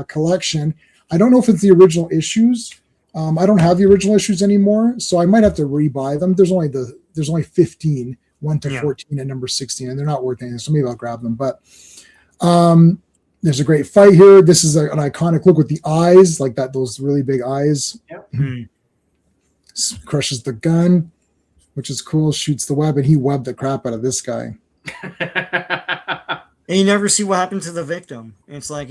collection. I don't know if it's the original issues. I don't have the original issues anymore, so I might have to rebuy them. There's only 15, 1 to 14, and number 16, and they're not worth anything. So maybe I'll grab them. But there's a great fight here. This is an iconic look with the eyes, like that. Those really big eyes. Yep. Crushes the gun, which is cool. Shoots the web, and he webbed the crap out of this guy. And you never see what happened to the victim. It's like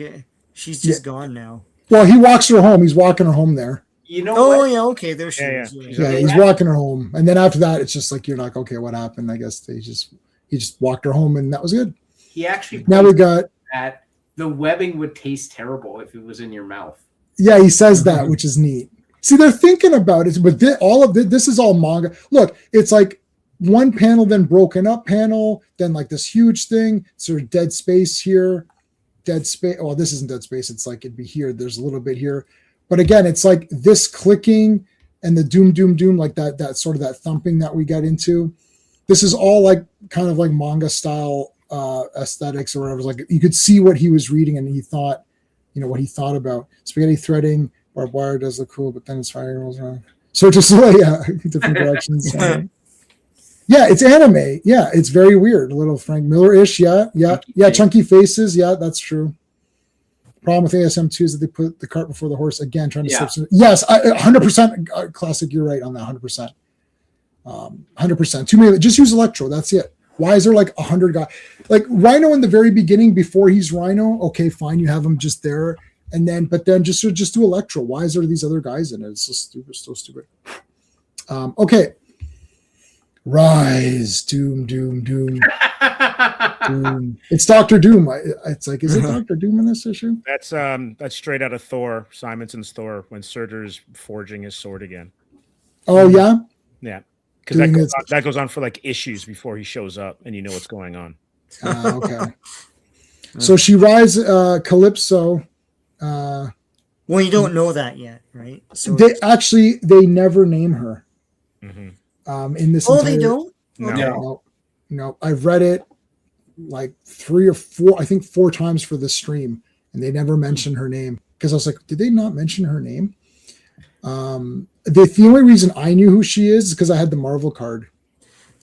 she's just gone now. Well, he walks her home. He's walking her home there. You know what? Yeah, okay. There she is. Yeah, he's walking her home. And then after that, it's just like, you're like, okay, what happened? I guess he just walked her home, and that was good. He actually now we got that the webbing would taste terrible if it was in your mouth. Yeah, he says that, which is neat. See, they're thinking about it, but all of this is all manga. Look, it's like one panel, then broken up panel, then like this huge thing. Sort of dead space here. Dead space. Well, this isn't dead space. It's like it'd be here. There's a little bit here. But again, it's like this clicking and the doom, doom, doom, like that sort of that thumping that we got into. This is all like kind of like manga style aesthetics or whatever. Like you could see what he was reading and he thought, what he thought about. Spaghetti threading, barbed wire does look cool, but then it's fire rolls around. So just different directions. Yeah, it's anime. Yeah, it's very weird. A little Frank Miller-ish. Yeah. Chunky faces. Yeah, that's true. Problem with ASM2 is that they put the cart before the horse again, trying to slip. Yes, 100% classic. You're right on that. 100%. 100%. Too many. Just use Electro. That's it. Why is there like 100 guys? Like Rhino in the very beginning, before he's Rhino, okay, fine, you have him just there. And then, but then just do Electro. Why is there these other guys in it? It's so stupid. Okay. Rise, Doom. Doom. It's Doctor Doom. It's like, is it Doctor Doom in this issue? That's straight out of Thor, Simonson's Thor, when Surtur's forging his sword again. Oh yeah, yeah, because that goes on for like issues before he shows up, and you know what's going on. Okay. So she rides Calypso. Well, you don't know that yet, right? So they never name her. Mm-hmm. In this. They don't. No. I've read it like 3 or 4, I think 4 times for the stream, and they never mention her name because I was like, did they not mention her name? The only reason I knew who she is because I had the Marvel card.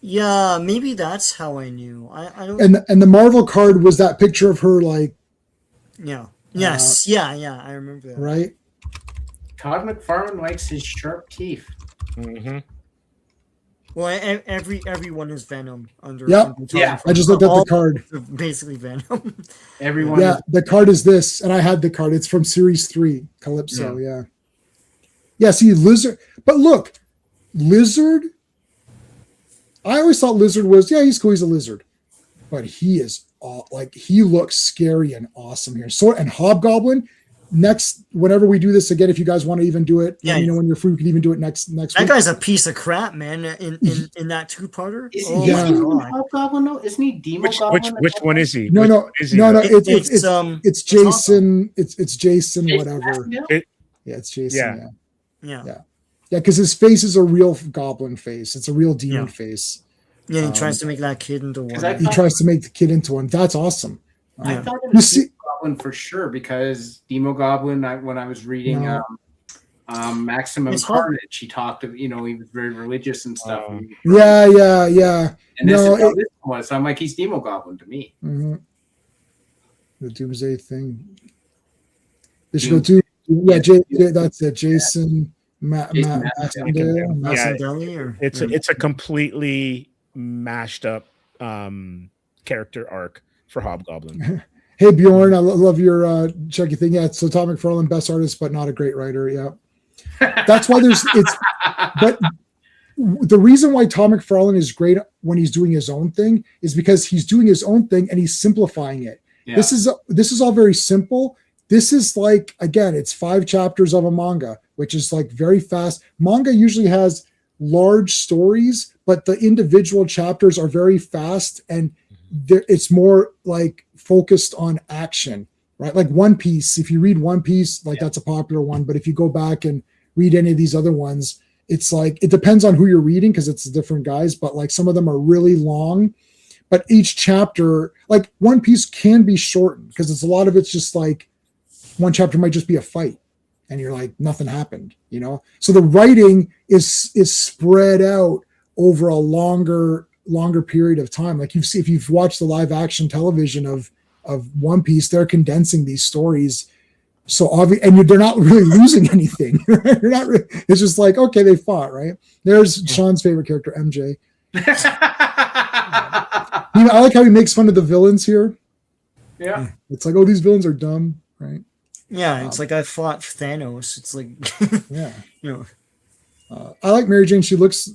Yeah, maybe that's how I knew. I don't. And the Marvel card was that picture of her, like. Yeah. Yes. Yeah. I remember that. Right. Todd McFarlane likes his sharp teeth. Mm-hmm. Well, everyone is Venom under. Yep. Yeah. I just looked at the card. Basically Venom. Everyone. Yeah, the card is this, and I had the card. It's from Series 3, Calypso. Yeah. See, Lizard. But look, Lizard. I always thought Lizard was he's cool. He's a lizard, but he is he looks scary and awesome here. So and Hobgoblin. Next, whenever we do this again, if you guys want to even do it, when you're free, we can even do it next that week. guy's a piece of crap, man. In that 2-parter. Isn't he Hobgoblin though? Isn't he Demo Goblin? Which one is he? No. It's Jason. Awesome. It's Jason. Whatever. It's Jason. Yeah. Because his face is a real goblin face. It's a real demon face. Yeah, he tries to make that kid into one. He tries to make the kid into one. That's awesome. I thought it was Demo Goblin for sure because Demo Goblin. When I was reading Maximum Carnage, he talked of he was very religious and stuff. Yeah. And this is how this was. So I'm like, he's Demo Goblin to me. Mm-hmm. The Doomsday thing. They should go to that's it. Jason. It's a completely mashed up character arc for Hobgoblin. Hey Bjorn, I love your Chucky thing. Yeah, so Todd McFarlane, best artist, but not a great writer. Yeah, that's why But the reason why Todd McFarlane is great when he's doing his own thing is because he's doing his own thing and he's simplifying it. Yeah. This is all very simple. This is like, again, it's 5 chapters of a manga, which is like very fast. Manga usually has large stories, but the individual chapters are very fast and it's more like focused on action, right? Like One Piece. If you read One Piece, that's a popular one. But if you go back and read any of these other ones, it's like, it depends on who you're reading because it's different guys, but like some of them are really long. But each chapter, like One Piece can be shortened because it's a lot of it's just like one chapter might just be a fight and you're like, nothing happened, So the writing is spread out over a longer period of time. Like if you've watched the live action television of One Piece, they're condensing these stories. So obvious, and they're not really losing anything. You're not really, it's just like, okay, they fought, right? There's Sean's favorite character, MJ. I like how he makes fun of the villains here. Yeah. It's like, oh, these villains are dumb, right? Yeah, it's like I fought Thanos. It's like, I like Mary Jane. She looks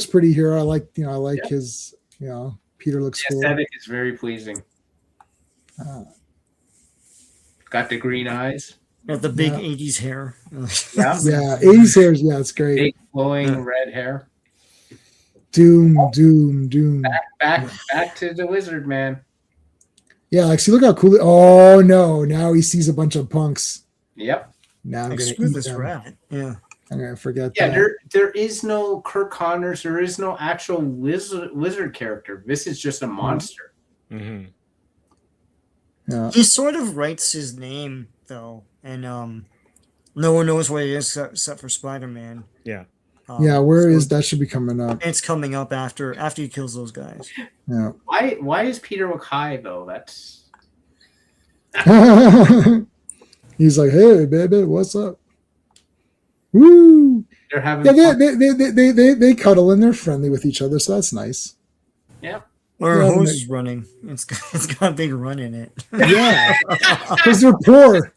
pretty here. I like his, Peter looks cool. The aesthetic is very pleasing. Got the green eyes. Got the big 80s hair. Yeah. 80s hair. Yeah, it's great. Big flowing red hair. Doom. Back to the lizard man. Yeah, like see, look how cool. Oh no! Now he sees a bunch of punks. Yep. Now I'm gonna eat this them. rat. Yeah. I'm gonna forget. Yeah, that. there is no Kirk Connors. There is no actual lizard character. This is just a monster. Mm-hmm. Yeah. He sort of writes his name though, and no one knows what it is except for Spider-Man. Yeah. Where is that? Should be coming up. It's coming up after he kills those guys. Yeah. Why is Peter McKay though? That's He's like, hey baby, what's up? Woo! They're having they cuddle and they're friendly with each other, so that's nice. Yeah. Or hose is running. It's got a big run in it. Yeah, because they're poor.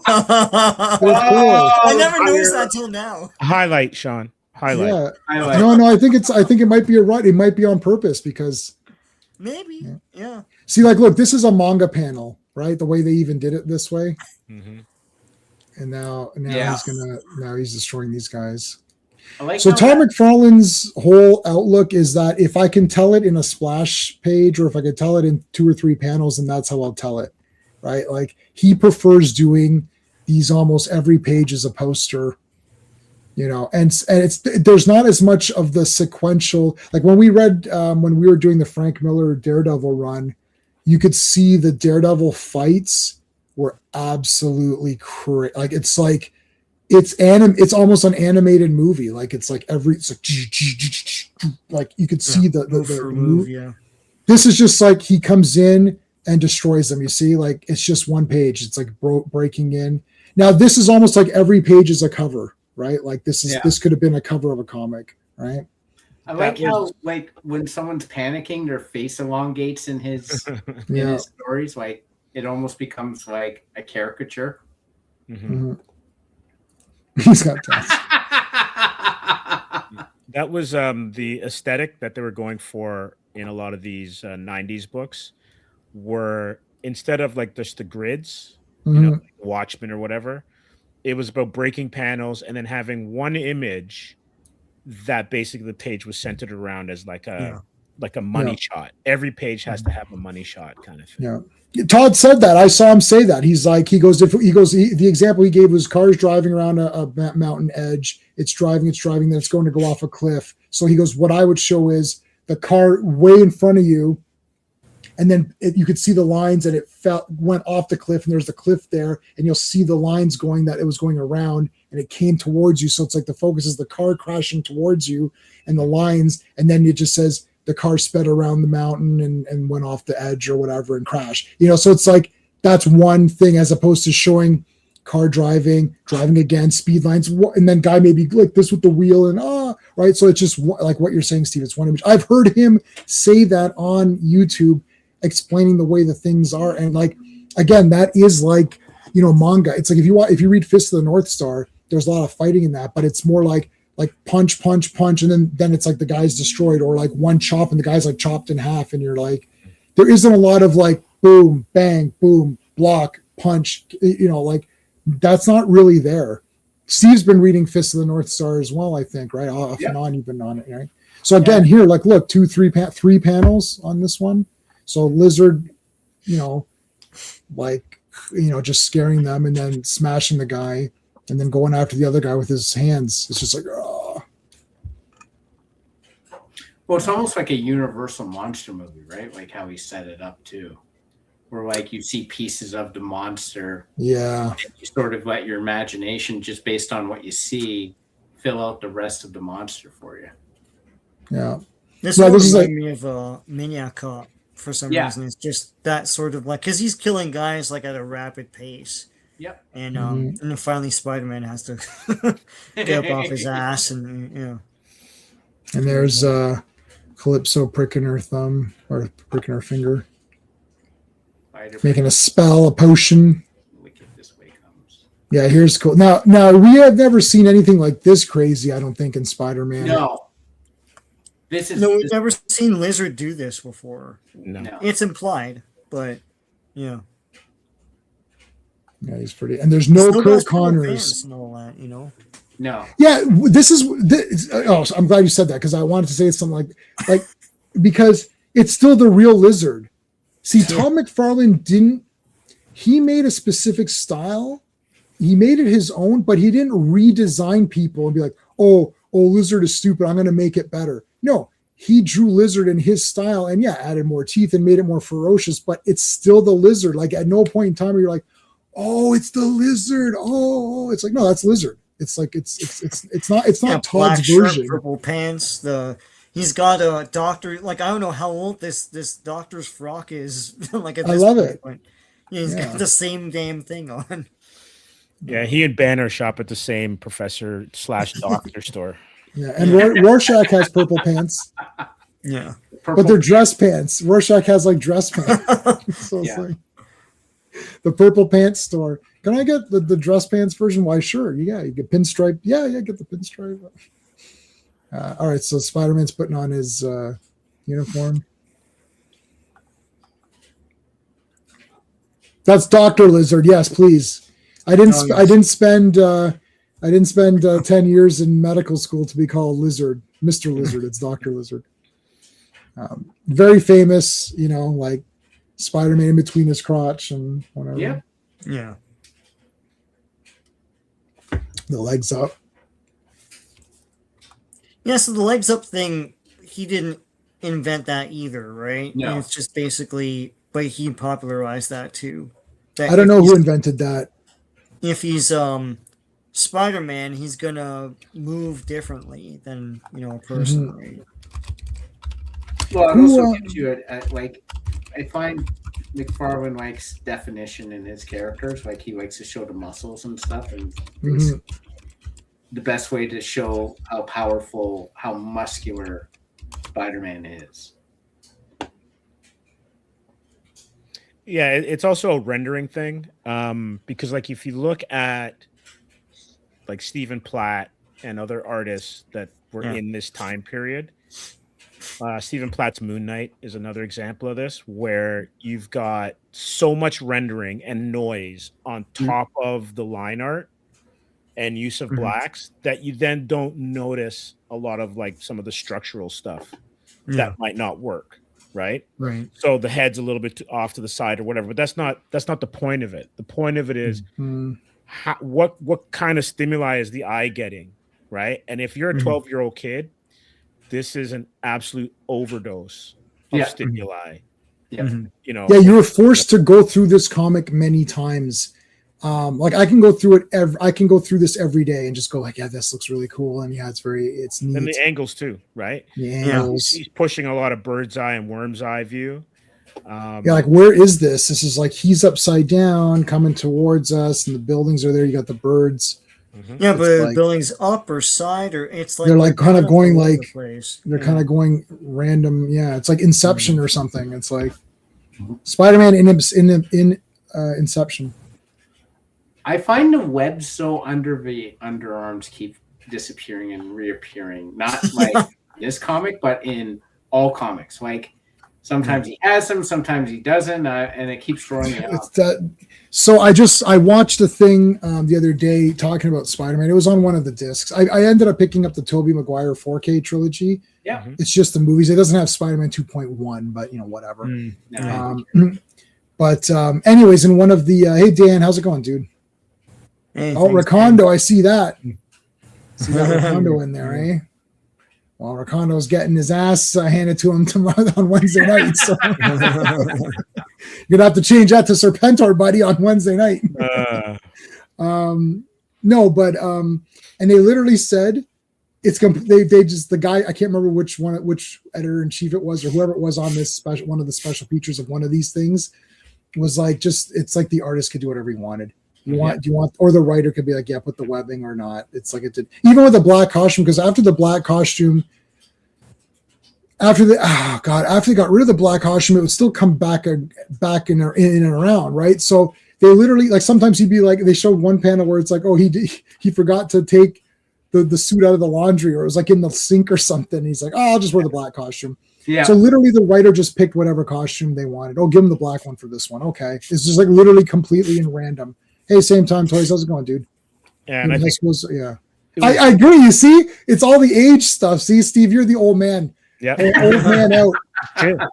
I never noticed that till now. Highlight, Sean. Highlight. Yeah. Highlight. No, I think it might be a rut. It might be on purpose because Maybe. Yeah. see, like, look, this is a manga panel, right? The way they even did it this way. Mm-hmm. And now Yeah. he's destroying these guys. I like So how Todd that- McFarlane's whole outlook is that if I can tell it in a splash page or if I could tell it in 2 or 3 panels, then that's how I'll tell it, right? Like he prefers doing these almost every page as a poster, and there's not as much of the sequential. Like when we read when we were doing the Frank Miller Daredevil run, you could see the Daredevil fights were absolutely crazy. Like it's it's almost an animated movie. Like it's like like you could see the move. Yeah. This is just like he comes in and destroys them. You see, like it's just one page. It's like breaking in. Now this is almost like every page is a cover, right? Like this could have been a cover of a comic, right? I like how like when someone's panicking, their face elongates in his in his stories. Like it almost becomes like a caricature. Mm-hmm. He's got tats. That was the aesthetic that they were going for in a lot of these 90s books, were instead of like just the grids, like Watchmen or whatever, it was about breaking panels and then having one image that basically the page was centered around as like a money shot. Every page has to have a money shot kind of thing. Yeah. Todd said that. I saw him say that. He's like, the example he gave was cars driving around a mountain edge. It's driving, then it's going to go off a cliff. So he goes, what I would show is the car way in front of you, and then you could see the lines, and it went off the cliff, and there's the cliff there, and you'll see the lines going that it was going around, and it came towards you. So it's like the focus is the car crashing towards you, and the lines, and then it just says the car sped around the mountain and went off the edge or whatever and crashed. So it's like that's one thing as opposed to showing car driving again, speed lines, and then guy maybe like this with the wheel and right. So it's just like what you're saying, Steve. It's one image. I've heard him say that on YouTube, explaining the way the things are, and like again, that is like manga. It's like if you read Fist of the North Star, there's a lot of fighting in that, but it's more like punch, and then it's like the guy's destroyed, or like one chop and the guy's like chopped in half, and you're like, there isn't a lot of like boom, bang, boom, block, punch, like that's not really there. Steve's been reading Fist of the North Star as well, I think, right? Off and on, you've been on it, right? So again, here, like, look, 2, 3 panels on this one. So Lizard, just scaring them and then smashing the guy, and then going after the other guy with his hands. It's just like, oh. Well, it's almost like a Universal monster movie, right? Like how he set it up too, where like you see pieces of the monster. Yeah. And you sort of let your imagination, just based on what you see, fill out the rest of the monster for you. Yeah. This is like me of Maniac Cop for some reason. It's just that sort of like, because he's killing guys like at a rapid pace. Yep. And and then finally Spider-Man has to get up off his ass, and And there's Calypso pricking her thumb or pricking her finger, making a spell, a potion. Wicked this way comes. Yeah, here's cool. Now we have never seen anything like this crazy, I don't think, in Spider-Man. No. We've never seen Lizard do this before. No. It's implied, but yeah, he's pretty. And there's no Kurt Connors. And all that, No. Yeah, this. Oh, so I'm glad you said that, because I wanted to say something like because it's still the real Lizard. See, Todd McFarlane he made a specific style. He made it his own, but he didn't redesign people and be like, oh, Lizard is stupid, I'm going to make it better. No, he drew Lizard in his style and added more teeth and made it more ferocious, but it's still the Lizard. Like at no point in time are you like, oh, it's the Lizard. Oh, it's like, no, that's Lizard. It's like it's not Todd's version. Shirt, purple pants. He's got a doctor. Like I don't know how old this doctor's frock is. Like at this I love it. Point. He's got the same damn thing on. Yeah, he and Banner shop at the same professor/doctor store. Yeah, and Rorschach has purple pants. Yeah, but they're dress pants. Rorschach has like dress pants. So it's like, The purple pants store. Can I get the dress pants version? Why, sure. Yeah, you get pinstripe. Yeah, get the pinstripe. All right, so Spider-Man's putting on his uniform. That's Dr. Lizard. Yes, please. I didn't spend 10 years in medical school to be called Lizard, Mr. Lizard. It's Dr. Lizard. Very famous, like Spider-Man in between his crotch and whatever. Yeah. Yeah. The legs up. Yeah, so the legs up thing, he didn't invent that either, right? No. It's just basically, but he popularized that too. That I don't know who invented that. If he's Spider-Man, he's gonna move differently than a person, right? Well, it also gives you I find McFarlane likes definition in his characters. Like he likes to show the muscles and stuff, and the best way to show how powerful, how muscular Spider-Man is. Yeah, it's also a rendering thing, because like if you look at like Stephen Platt and other artists that were in this time period, Stephen Platt's Moon Knight is another example of this, where you've got so much rendering and noise on top of the line art and use of blacks that you then don't notice a lot of like some of the structural stuff that might not work. Right. So the head's a little bit off to the side or whatever, but that's not the point of it. The point of it is what kind of stimuli is the eye getting, right? And if you're a 12-year-old kid, this is an absolute overdose of stimuli. Yeah, you were forced to go through this comic many times. Like I can go through it I can go through this every day and just go like, yeah, this looks really cool, and it's neat. And the angles too, right? The angles. He's pushing a lot of bird's eye and worm's eye view. Like where is this? This is like he's upside down coming towards us, and the buildings are there. You got the birds. Yeah, but the building's up or side, or it's like they're like kind of going like they're kind of going random. Yeah, it's like Inception or something. It's like Spider-Man in Inception. I find the webs so under the underarms keep disappearing and reappearing. Not like this comic, but in all comics. Like sometimes he has them, sometimes he doesn't, and it keeps throwing me off. So I watched a thing the other day talking about Spider-Man. It was on one of the discs. I ended up picking up the Tobey Maguire 4K trilogy. Yeah, it's just the movies. It doesn't have Spider-Man 2.1, but whatever. But anyways, in one of the hey Dan, how's it going, dude? Hey, Rakondo, I see that. See that Rakondo in there, eh? Well, Rakondo's getting his ass handed to him tomorrow on Wednesday night. So you're gonna have to change that to Serpentor, buddy, on Wednesday night. No, but and they literally said it's they just the guy, I can't remember which editor in chief it was or whoever it was on this special one of the special features of one of these things was like it's like the artist could do whatever he wanted. Do you want, or the writer could be like, yeah, put the webbing or not. It's like it did, even with the black costume, because after the black costume, after they got rid of the black costume, it would still come back in and around, right? So they literally, like, sometimes he'd be like, they showed one panel where it's like, oh, he forgot to take the suit out of the laundry, or it was like in the sink or something. He's like, oh, I'll just wear the black costume. Yeah. So literally the writer just picked whatever costume they wanted. Oh, give him the black one for this one. Okay. It's just like literally completely in random. Hey, same time, Toys. How's it going, dude? Yeah, and I agree. You see, it's all the age stuff. See, Steve, you're the old man. Yeah, old man out.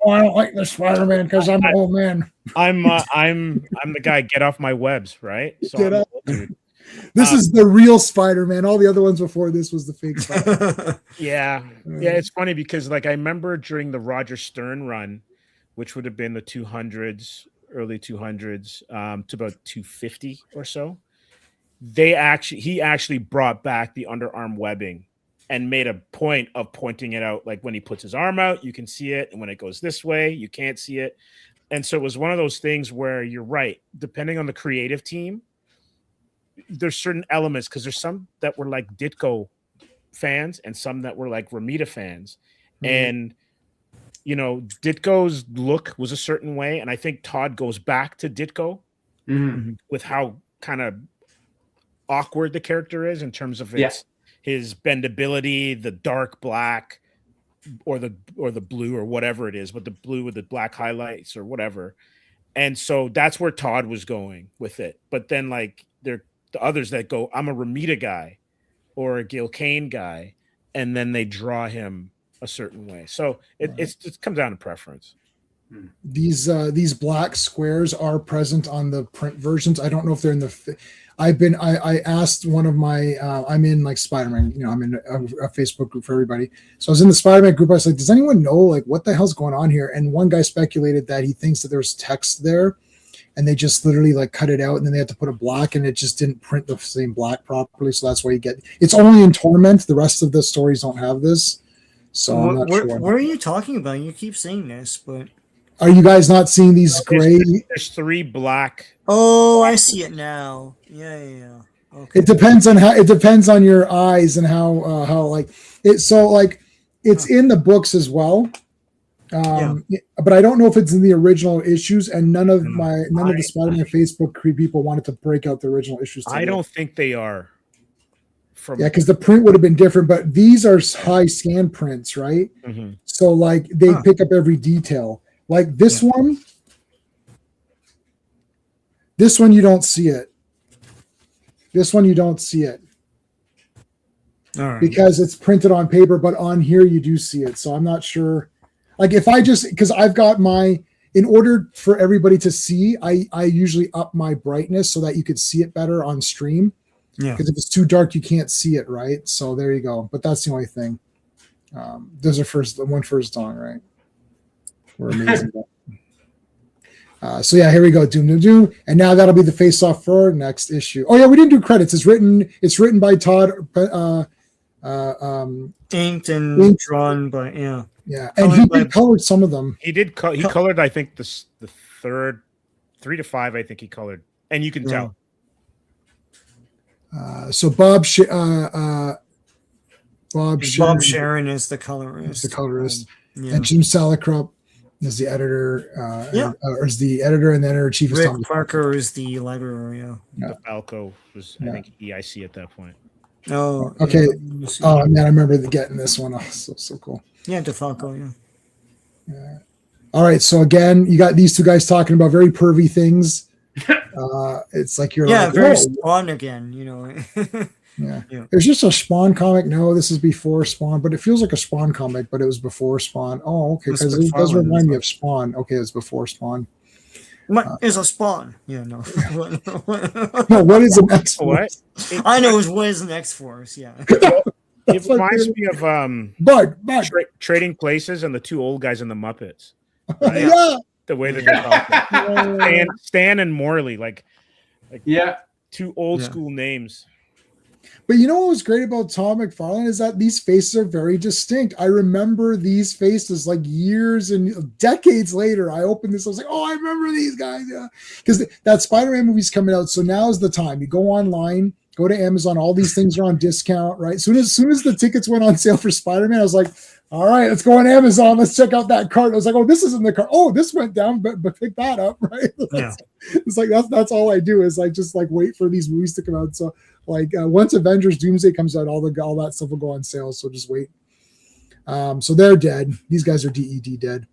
Oh, I don't like the Spider-Man because I'm an old man. I'm the guy. Get off my webs, right? So get up. This is the real Spider-Man. All the other ones before this was the fake Spider-Man. Yeah. It's funny because, like, I remember during the Roger Stern run, which would have been the 200s. Early 200s to about 250 or so, he actually brought back the underarm webbing and made a point of pointing it out. Like when he puts his arm out, you can see it, and when it goes this way, you can't see it. And so it was one of those things where you're right, depending on the creative team, there's certain elements, because there's some that were like Ditko fans and some that were like Romita fans, and Ditko's look was a certain way, and I think Todd goes back to Ditko with how kind of awkward the character is in terms of his bendability, the dark black or the blue or whatever it is, but the blue with the black highlights or whatever. And so that's where Todd was going with it. But then like there the others that go, I'm a Ramita guy or a Gil Kane guy, and then they draw him a certain way. So it comes down to preference. These black squares are present on the print versions. I don't know if they're in the. I asked one of my. I'm in like Spider-Man. You know, I'm in a Facebook group for everybody. So I was in the Spider-Man group. I was like, does anyone know like what the hell's going on here? And one guy speculated that he thinks that there's text there, and they just literally like cut it out, and then they had to put a black, and it just didn't print the same black properly. So that's why you get. It's only in Torment. The rest of the stories don't have this. So I'm not sure. What are you talking about? You keep saying this, but. Are you guys not seeing these gray? There's 3 black. Oh, I see it now. Yeah. Okay. It depends on your eyes and how like it. So like it's in the books as well. But I don't know if it's in the original issues, and none of the Spider-Man Facebook people wanted to break out the original issues. I don't think they are. Because the print would have been different, but these are high scan prints, right? Mm-hmm. So like they pick up every detail. Like this one you don't see it. This one you don't see it. All right. Because it's printed on paper, but on here you do see it. So I'm not sure. Like if I just, because I've got in order for everybody to see, I usually up my brightness so that you could see it better on stream. Yeah. Because if it's too dark, you can't see it, right? So there you go. But that's the only thing. Those are one first song, right? We're amazing. So yeah, here we go. Doom. And now that'll be the face-off for next issue. Oh yeah, we didn't do credits. It's written by Todd. Inked and drawn by Yeah, and he did colored some of them. He did. He colored. I think the third 3 to 5. I think he colored, and you can tell. So Bob Sharon is the colorist. And Jim Salicrup is the editor. Is the editor and the editor-in-chief is Rick Tom Parker is the librarian. Falco was, I think, EIC at that point. Oh, okay. Yeah. Oh man, I remember getting this one. Oh, so cool. Yeah, DeFalco. Yeah. All right. So again, you got these two guys talking about very pervy things. It's like you're like, very Spawn again. You know. Yeah. It's just a Spawn comic. No, this is before Spawn, but it feels like a Spawn comic, but it was before Spawn. Oh, okay. Because it does remind me of Spawn. Okay, it's before Spawn. What is a Spawn? Yeah, no. No, what is an X-Force? I know what is an X-Force. Yeah. It reminds me of Bug. Trading Places and the 2 old guys in the Muppets. Right? Yeah. The way that they talk. Stan and Morley, like 2 old school names. But you know what was great about Todd McFarlane is that these faces are very distinct. I remember these faces like years and decades later. I opened this, I was like, oh, I remember these guys. Yeah. Because that Spider-Man movie's coming out. So now is the time. You go online, go to Amazon, all these things are on discount, right? Soon as the tickets went on sale for Spider-Man, I was like, all right, let's go on Amazon. Let's check out that cart. I was like, oh, this isn't the cart. Oh, this went down, but pick that up, right? It's like that's all I do is like just like wait for these movies to come out. So like once Avengers Doomsday comes out, all that stuff will go on sale. So just wait. So they're dead. These guys are DED dead.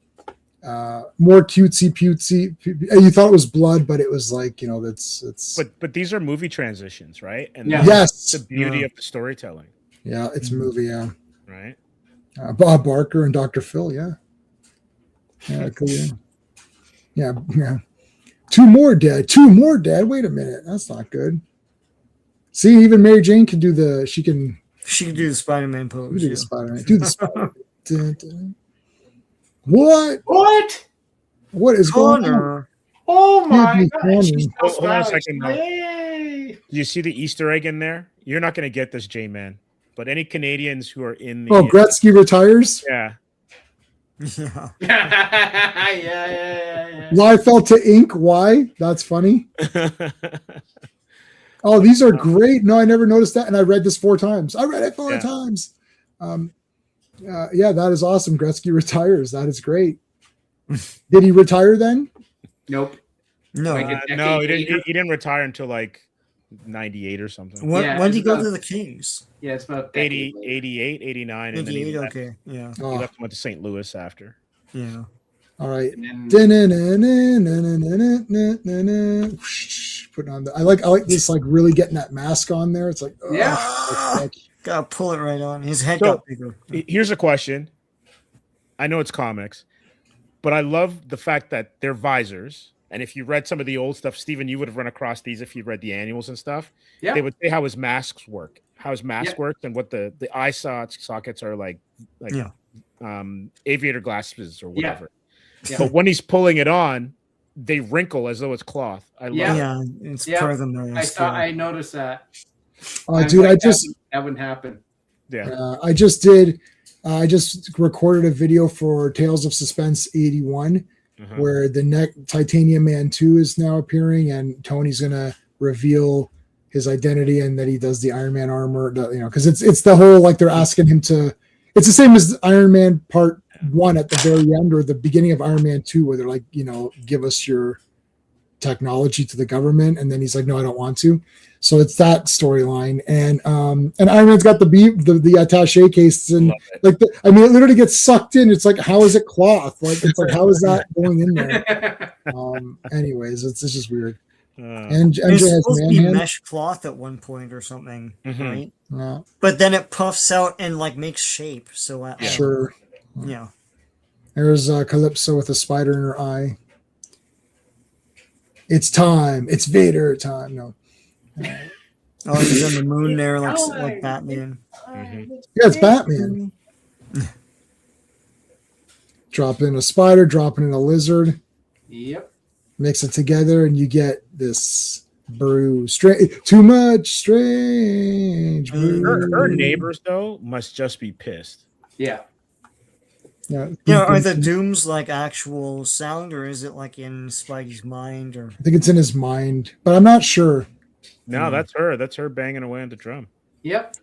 More cutesy. You thought it was blood, but it was like, you know, it's. But these are movie transitions, right? And yes, the beauty of the storytelling. Yeah, it's a movie. Yeah. Right. Bob Barker and Dr. Phil. Yeah. Cool. Yeah. 2 more dead. Wait a minute, that's not good. See, even Mary Jane can do she can do the Spider-Man pose. Do the Spider-Man. Do the Spider-Man. What is going on? Oh my God. Hold on a second. Do you see the Easter egg in there? You're not going to get this, J-Man. But any Canadians who are in the Gretzky retires? Yeah. Yeah. Liefeld to ink. Why? That's funny. Oh, these are great. No, I never noticed that. And I read this 4 times. I read it 4 times. That is awesome. Gretzky retires. That is great. Did he retire then? Nope. No. Like a decade No, he later. didn't retire until like 98 or something. When, Yeah, when did he it's go about- to the Kings? Yeah, it's about a 80, decade later. 88, 89, and then he 88. left, Okay. Yeah. he Oh, left and went to St. Louis after. Yeah. all right. And then, Putting on the, I like this, like really getting that mask on there. It's like, Yeah. like, Gotta pull it right on. His head So- got bigger. Here's a question. I know it's comics, but I love the fact that they're visors. And if you read some of the old stuff, Steven, you would have run across these if you read the annuals and stuff. yeah. They would say how his masks work, how his mask Yeah. works, and what the eye sockets are like Yeah. aviator glasses or Yeah. whatever. Yeah. But when he's pulling it on, they wrinkle as though it's cloth. I love Yeah. it. Yeah. It's Yeah. part of the mask. I noticed that. dude, like, that wouldn't happen. Yeah. I just recorded a video for Tales of Suspense 81 Uh-huh. where the Titanium Man 2 is now appearing, and Tony's gonna reveal his identity and that he does the Iron Man armor, because it's the whole, like, they're asking him to, it's the same as Iron Man Part 1 at the very end, or the beginning of Iron Man 2, where they're like, give us your technology to the government, and then he's like, no, I don't want to. So it's that storyline, and Iron Man's got the attaché case, and Love it. like it literally gets sucked in. It's like, how is it cloth? Like, it's like, how is that going in there? Anyways, it's just weird. And It's MJ has supposed to be man mesh cloth at one point or something, Mhm. right? hand. But then it puffs out and like makes shape. So Sure. Yeah. There's Calypso with a spider in her eye. It's time. It's Vader time. No. Oh, he's on the moon there, like Batman. Mhm. Yeah, it's Batman. Dropping in a spider, dropping in a lizard, Yep. mix it together, and you get this brew. Too much strange brew. Her neighbors though must just be pissed. Yeah. Yeah, Are the dooms like actual sound, or is it like in Spidey's mind? Or I think it's in his mind, but I'm not sure. No, that's her. That's her banging away on the drum. Yep.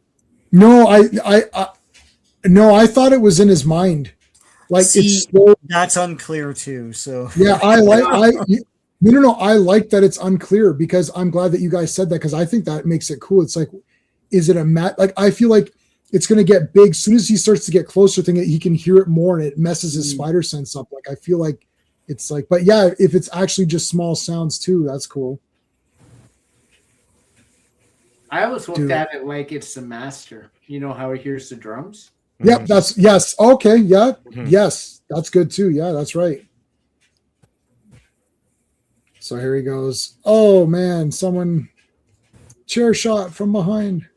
No, I thought it was in his mind. Like, See, it's so, that's unclear too. So yeah, I like that it's unclear, because I'm glad that you guys said that, because I think that makes it cool. It's like, is it a like, I feel like it's going to get big as soon as he starts to get closer, thinking he can hear it more, and it messes his spider sense up. Like, I feel like it's like, but yeah, if it's actually just small sounds too, that's cool. I always looked Dude. at it like it's the master. You know how he hears the drums? Yep, that's yes. Okay, yeah, Mhm. yes, that's good too. Yeah, that's right. So here he goes. Oh man, someone chair shot from behind.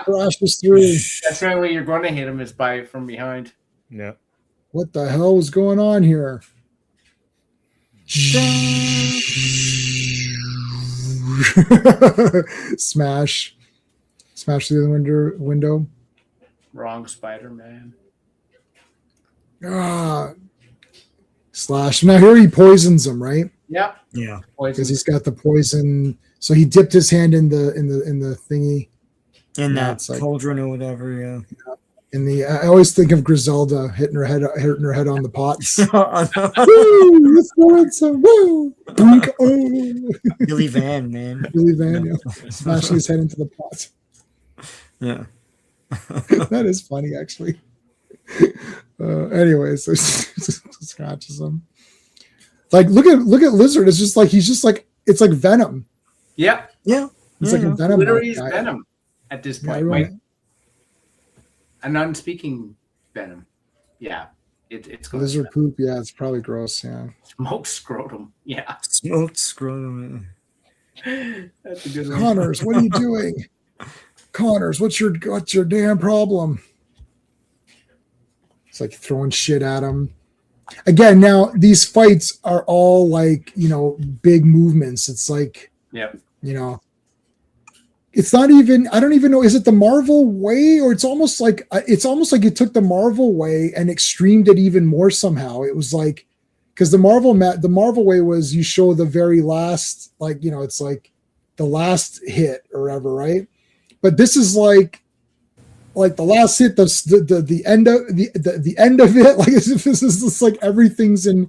Crashes through. That's the only way you're going to hit him is by from behind. Yeah. What the hell is going on here? Smash through the window. Wrong Spider-Man. Slash. Now here he poisons him, right? Yep. yeah, Because he's got the poison. So he dipped his hand in the thingy. in Yeah, that it's like- cauldron or whatever. Yeah. I always think of Griselda hitting her head on the pots. Oh, no. Woo! Let's go in some woo! Boink, oh. Billy Van, man. Billy Van, yeah. Smashing his head into the pot. Yeah. That is funny, actually. Anyway, so scratches him. Like, look at Lizard. It's just like it's like Venom. Yep. Yeah. It's Yeah, like a yeah. Venom. Literally is guy. Venom at this Yeah, point. right. Like a non-speaking Venom. Yeah. It's going Lizard poop. Yeah, it's probably gross. Yeah. smoke scrotum. Yeah. Smoked scrotum. That's a good one. Connors, what are you doing? Connors, what's your damn problem? It's like throwing shit at him. Again, now these fights are all like, big movements. It's like, Yep. it's not even, I don't even know, is it the Marvel way, or it's almost like you took the Marvel way and extremed it even more somehow. It was like, because the Marvel way was you show the very last, like, it's like the last hit or whatever, right? But this is like the last hit, the end of the end of it. Like, this is just like everything's in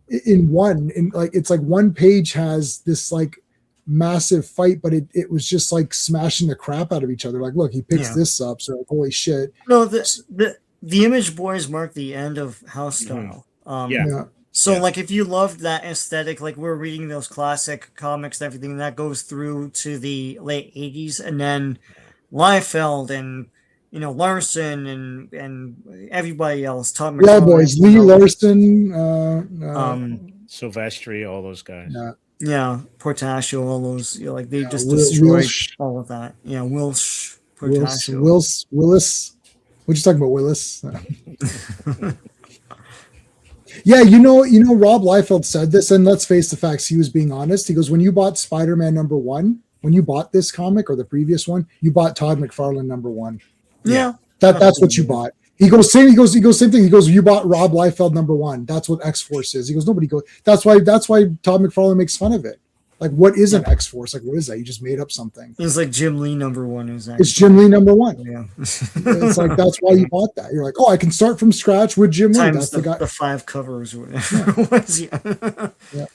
in one, in like it's like one page has this like massive fight, but it was just like smashing the crap out of each other. Like, look, he picks this up, so like, holy shit. No, the Image Boys mark the end of house style. So like if you loved that aesthetic, like we're reading those classic comics, everything that goes through to the late 80s, and then Liefeld and Larson and everybody else, Todd McFarlane, boys, Lee Larson, Silvestri, all those guys. Yeah, Portasio, all those, like they just destroyed all of that. Yeah, Wilsh, Portasio. Willis. What you talking about, Willis? Yeah, Rob Liefeld said this, and let's face the facts. He was being honest. He goes, when you bought Spider-Man #1, when you bought this comic or the previous one, you bought Todd McFarlane #1. Yeah, that's what you bought. He goes same thing. He goes, you bought Rob Liefeld #1. That's what X-Force is. He goes, nobody goes. That's why Todd McFarlane makes fun of it. Like, what is an X-Force? Like, what is that? You just made up something. It's like Jim Lee #1 is. It's Jim Lee #1. Yeah, it's like that's why you bought that. You're like, oh, I can start from scratch with Jim Lee. Times That's the guy. The 5 covers or whatever it was. Yeah.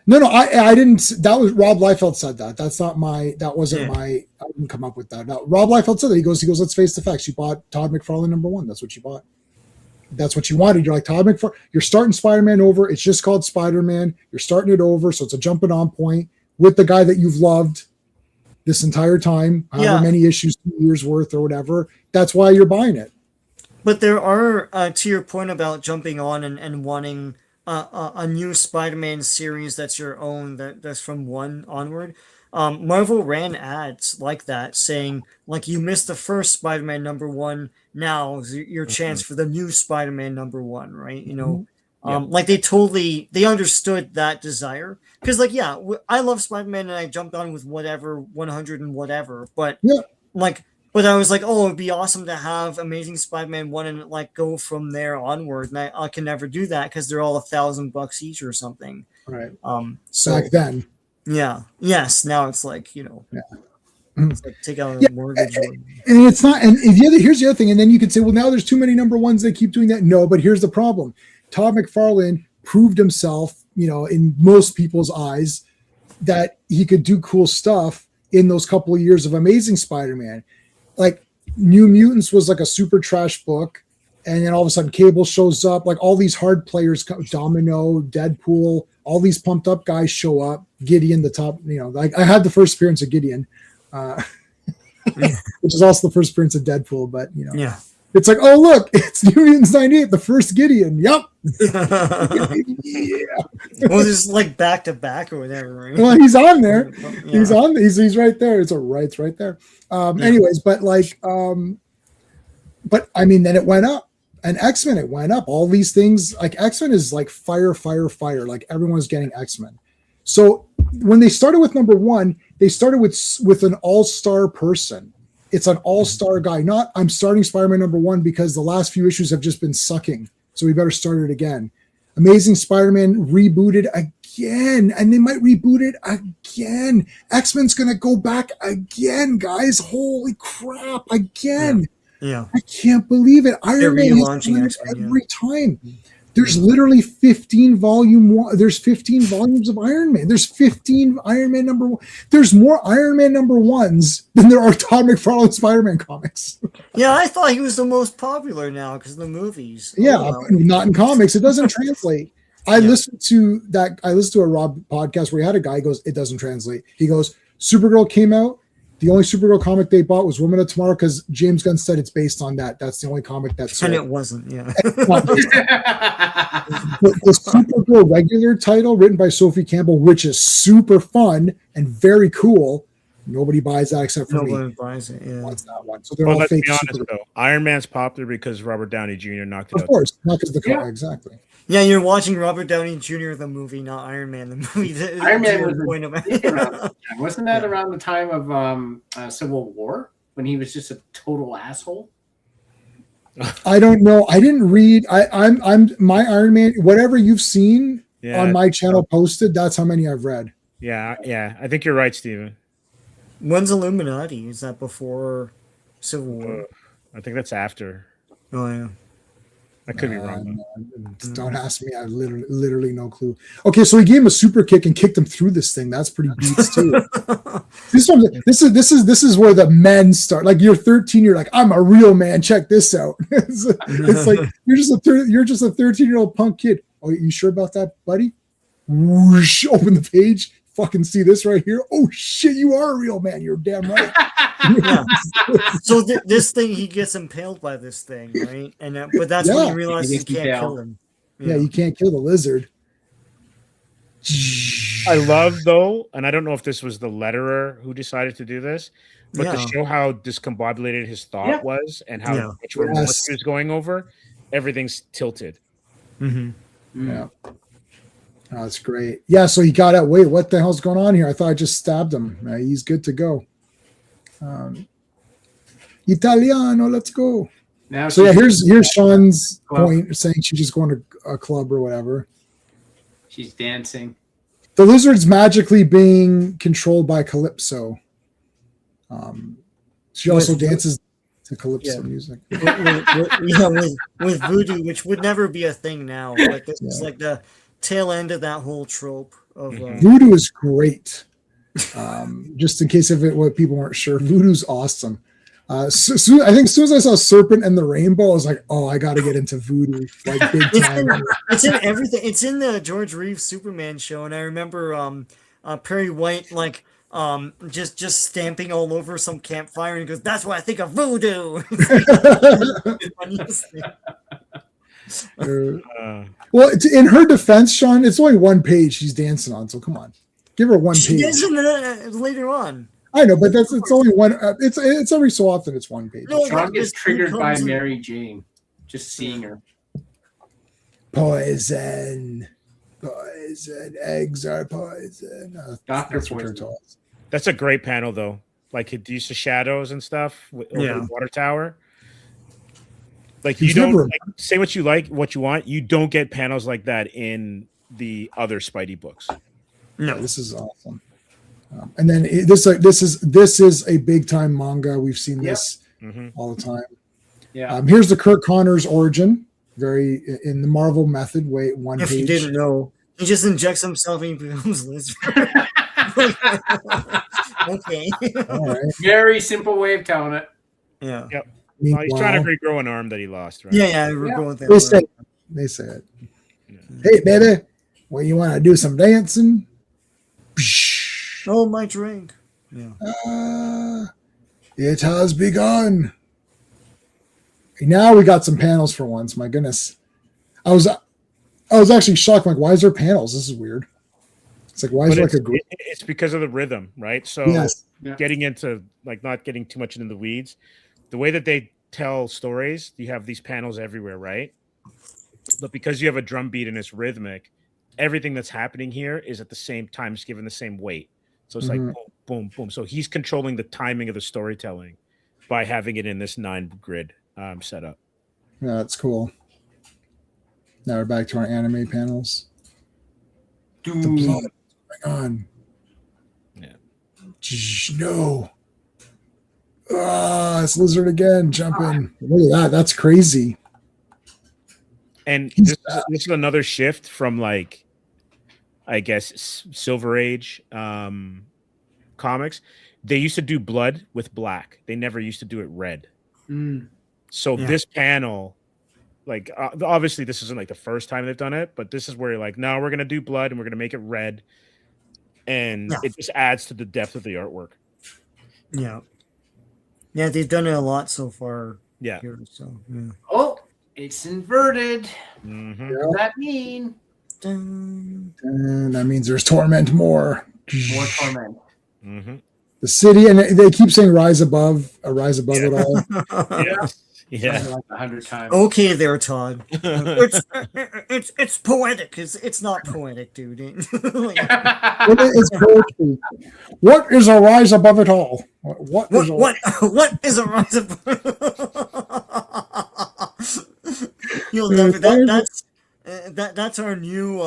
No, I didn't. That was Rob Liefeld said that. That's not my. That wasn't my. I didn't come up with that. No, Rob Liefeld said that. He goes. Let's face the facts. You bought Todd McFarlane #1. That's what you bought. That's what you wanted. You're like Todd McFarlane. You're starting Spider-Man over. It's just called Spider-Man. You're starting it over, so it's a jumping on point with the guy that you've loved this entire time, however many issues, 2 years worth or whatever. That's why you're buying it. But there are, to your point about jumping on and wanting a new Spider-Man series that's your own, that's from 1 onward. Marvel ran ads like that saying, like, you missed the first Spider-Man #1, now is your chance for the new Spider-Man #1, right? Like they understood that desire. Because, like, I love Spider-Man and I jumped on with whatever, 100 and whatever. But, but I was like, oh, it'd be awesome to have Amazing Spider-Man 1 and, like, go from there onward. And I can never do that because they're all $1,000 each or something. Right. So, back then. Yeah. Yes. Now it's like, it's like take out a mortgage. And it's not. And here's the other thing. And then you could say, well, now there's too many #1s. They keep doing that. No, but here's the problem. Todd McFarlane proved himself, in most people's eyes, that he could do cool stuff in those couple of years of Amazing Spider-Man. Like, New Mutants was like a super trash book. And then all of a sudden Cable shows up, like all these hard players, Domino, Deadpool, all these pumped up guys show up. Gideon, the top, like I had the first appearance of Gideon, which is also the first appearance of Deadpool, but it's like, oh look, it's New Mutants 98, the first Gideon. Yep. Well, just like back to back or whatever. Right? Well, he's on there. He's on. He's right there. It's right there. Anyways, but I mean, then it went up. And X-Men, it went up. All these things, like X-Men is like fire. Like everyone's getting X-Men. So when they started with #1, they started with an all-star person. It's an all-star guy. Not I'm starting Spider-Man #1 because the last few issues have just been sucking. So we better start it again. Amazing Spider-Man rebooted again, and they might reboot it again. X-Men's gonna go back again, guys. Holy crap, again. Yeah. I can't believe it. Iron Man is every time. There's literally 15 there's 15 volumes of Iron Man. There's 15 Iron Man #1. There's more Iron Man #1s than there are Todd McFarlane Spider-Man comics. Yeah, I thought he was the most popular now because of the movies. Not in comics. It doesn't translate. I listened to a Rob podcast where he had a guy who goes, it doesn't translate. He goes, Supergirl came out. The only Supergirl comic they bought was Woman of Tomorrow because James Gunn said it's based on that. That's the only comic that's. And it wasn't, yeah. The Supergirl regular title, written by Sophie Campbell, which is super fun and very cool. Nobody buys that except for me. Nobody buys it, yeah. Wants that one. So they're all fake. Let's be honest, though. Iron Man's popular because Robert Downey Jr. knocked it out. Of course, not because the car, exactly. Yeah, you're watching Robert Downey Jr. the movie, not Iron Man the movie. Iron Man wasn't that around the time of Civil War when he was just a total asshole? I don't know. I didn't read. I'm my Iron Man. Whatever you've seen on my channel posted, that's how many I've read. Yeah. I think you're right, Steven. When's Illuminati? Is that before Civil War? I think that's after. Oh yeah. I could be wrong. Don't ask me. I literally no clue. Okay, so he gave him a super kick and kicked him through this thing. That's pretty beats too. This is where the men start. Like you're 13, you're like, I'm a real man. Check this out. It's like you're just a 13-year-old punk kid. Oh, you sure about that, buddy? Whoosh, open the page. Fucking see this right here. Oh shit, you are a real man. You're damn right. Yeah. So this thing, he gets impaled by this thing, right? And but that's when you realize you can't kill him. Yeah, you can't kill the lizard. I love though, and I don't know if this was the letterer who decided to do this, but to show how discombobulated his thought was and how much remorse he was going over, everything's tilted. Yeah. Oh, that's great. Yeah, so he got out. Wait, what the hell's going on here? I thought I just stabbed him. He's good to go. Italiano, let's go. Now so yeah, here's Sean's point, saying she's just going to a club or whatever. She's dancing. The lizard's magically being controlled by Calypso. She also dances to Calypso music. With voodoo, which would never be a thing now. But this is like the tail end of that whole trope of voodoo is great. Just in case of it, what people weren't sure, voodoo's awesome. I think as soon as I saw Serpent and the Rainbow, I was like, "Oh, I got to get into voodoo like big time." It's in everything. It's in the George Reeves Superman show, and I remember Perry White like just stamping all over some campfire, and he goes, "That's why I think of voodoo." Well, in her defense, Sean, it's only one page she's dancing on, so come on, give her one page. She does it later on. I know, but it's only one. It's every so often it's one page. No, Sean gets triggered by Mary Jane, just seeing her. Poison, eggs are poison. Dr. Poison. That's a great panel, though. Like it use of shadows and stuff over the water tower. Like you don't say what you like, what you want. You don't get panels like that in the other Spidey books. No, this is awesome. And then this is a big time manga. We've seen this all the time. Yeah. Here's the Kirk Connors origin, very in the Marvel method. Wait, one if page. You didn't know, he just injects himself and he becomes lizard. Okay. All right. Very simple way of telling it. Yeah. Yep. Well, he's trying to regrow an arm that he lost, right? Yeah. We're going with that. They say it. Yeah. Hey, baby, well, you want to do some dancing? Oh, my drink. Yeah. It has begun. Now we got some panels for once. My goodness, I was actually shocked. I'm like, why is there panels? This is weird. It's like, why is there like a group? It's because of the rhythm, right? So getting into like not getting too much into the weeds, the way that they tell stories, you have these panels everywhere, right? But because you have a drum beat and it's rhythmic, everything that's happening here is at the same time, it's given the same weight. So it's like boom, boom, boom. So he's controlling the timing of the storytelling by having it in this 9 grid setup. Yeah, that's cool. Now we're back to our anime panels. The plot is going on. Yeah. No. It's Lizard again, jumping. Look at that. That's crazy. And this is another shift from like, I guess, Silver Age comics. They used to do blood with black. They never used to do it red. So this panel, like, obviously this isn't like the first time they've done it, but this is where you're like, no, we're going to do blood and we're going to make it red. And it just adds to the depth of the artwork. Yeah. Yeah, they've done it a lot so far. Yeah. Here, so, Oh, it's inverted. What does that mean? And that means there's torment more. More torment. The city, and they keep saying rise above it all. Yeah. Like 100 times. Okay, there, Todd. It's poetic. It's not poetic, dude. It's poetry. What is a rise above it all? What is a rise above? You'll never. That's our new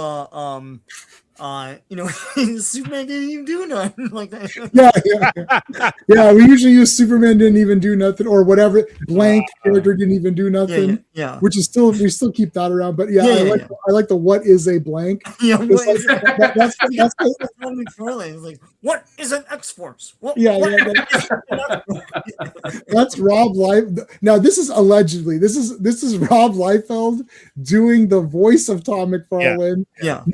Superman didn't even do nothing like that. Yeah. We usually use Superman didn't even do nothing or whatever. Blank character didn't even do nothing. Yeah. Which is we still keep that around. But I like the what is a blank. Yeah, what Like, is that's Todd McFarlane is like, what is an X-Force? That's Rob Life. Now this is allegedly this is Rob Liefeld doing the voice of Todd McFarlane,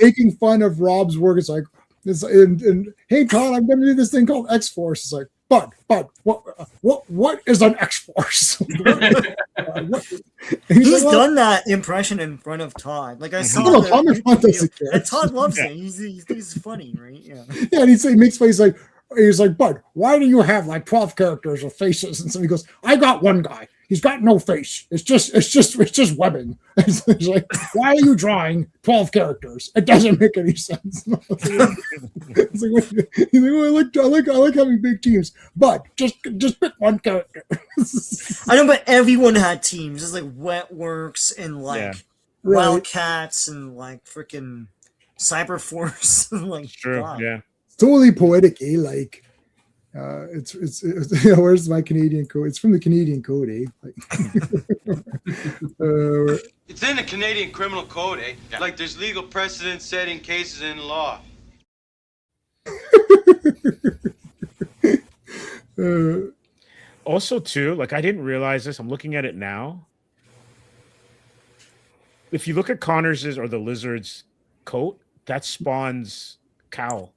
making fun of Rob's work. It's like and hey Todd, I'm going to do this thing called X-Force. It's like, Bud, what is an X-Force? He's done that impression in front of Todd. Like I saw and Todd loves it. He's funny, right? Yeah. Yeah, and he makes fun. He's like, Bud, why do you have like 12 characters with faces? And so he goes, I got one guy. He's got no face. It's just webbing. It's like, why are you drawing 12 characters? It doesn't make any sense. It's like, I like having big teams, but just pick one character. I know, but everyone had teams. It's like Wetworks and like Wildcats and like freaking Cyberforce. Like, true, God. yeah. Totally poetic, eh? Like, it's where's my Canadian code? It's from the Canadian code, eh? Like, it's in the Canadian Criminal Code, eh? Yeah. Like there's legal precedent setting cases in law. Also, too, like I didn't realize this. I'm looking at it now. If you look at Connors's or the Lizard's coat, that spawns cowl.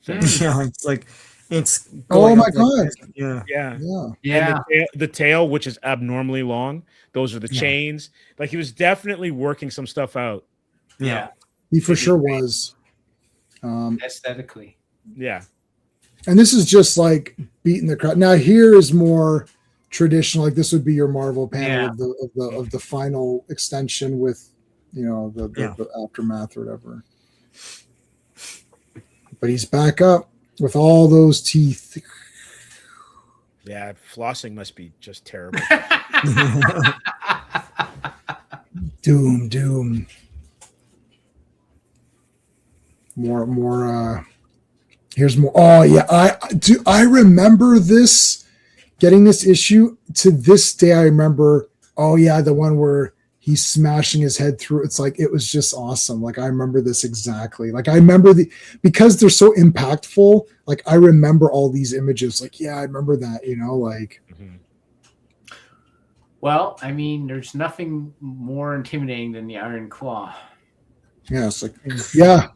Yeah, it's like it's. Oh my God! Yeah. Yeah. The tail, which is abnormally long. Those are the chains. Like he was definitely working some stuff out. Yeah. He for sure was. Aesthetically. Yeah. And this is just like beating the crowd. Now here is more traditional. Like this would be your Marvel panel of the final extension with, the aftermath or whatever. But he's back up with all those teeth. Yeah, flossing must be just terrible. Doom. More. Here's more. Oh yeah, I remember this. Getting this issue to this day. I remember. Oh yeah, the one where he's smashing his head through. It's like, it was just awesome. Like, I remember this exactly. Like, I remember because they're so impactful. Like, I remember all these images. Like, yeah, I remember that, like. Mm-hmm. Well, I mean, there's nothing more intimidating than the Iron Claw. Yeah, it's like, yeah.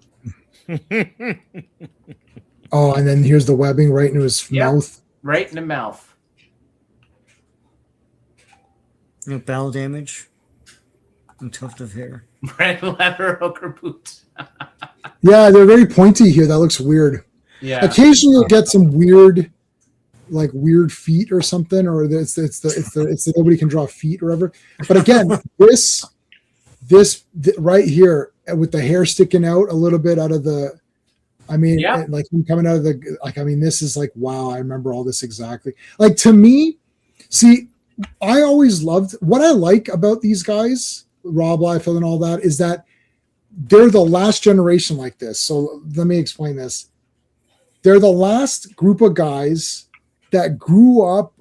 Oh, and then here's the webbing right into his mouth. Right in the mouth. Battle damage. And tuft of hair. Red leather hooker boots. Yeah, they're very pointy here. That looks weird. Yeah. Occasionally you'll get some weird feet or something, or it's the nobody can draw feet or whatever. But again, this right here with the hair sticking out a little bit out of the, like him coming out of the, this is like, wow, I remember all this exactly. Like, to me, see, I always loved what I like about these guys, Rob Liefeld and all that, is that they're the last generation like this. So let me explain this. They're the last group of guys that grew up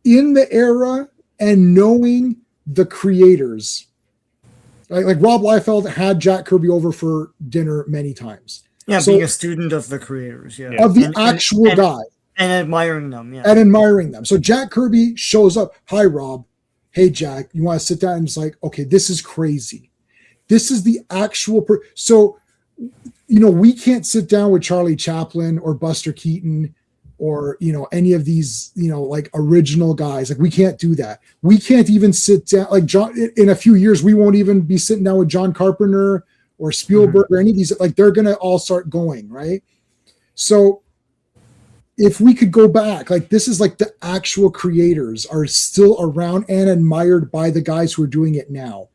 in the era and knowing the creators. Like Rob Liefeld had Jack Kirby over for dinner many times. Yeah, so, being a student of the creators, of the actual guy. And admiring them, And admiring them. So Jack Kirby shows up. Hi, Rob. Hey, Jack. You want to sit down? And it's like, okay, this is crazy. This is the actual. So, we can't sit down with Charlie Chaplin or Buster Keaton or, any of these, like original guys. Like, we can't do that. We can't even sit down. Like, John, in a few years, we won't even be sitting down with John Carpenter or Spielberg or any of these. Like, they're going to all start going, right? So, if we could go back, like, this is like the actual creators are still around and admired by the guys who are doing it now.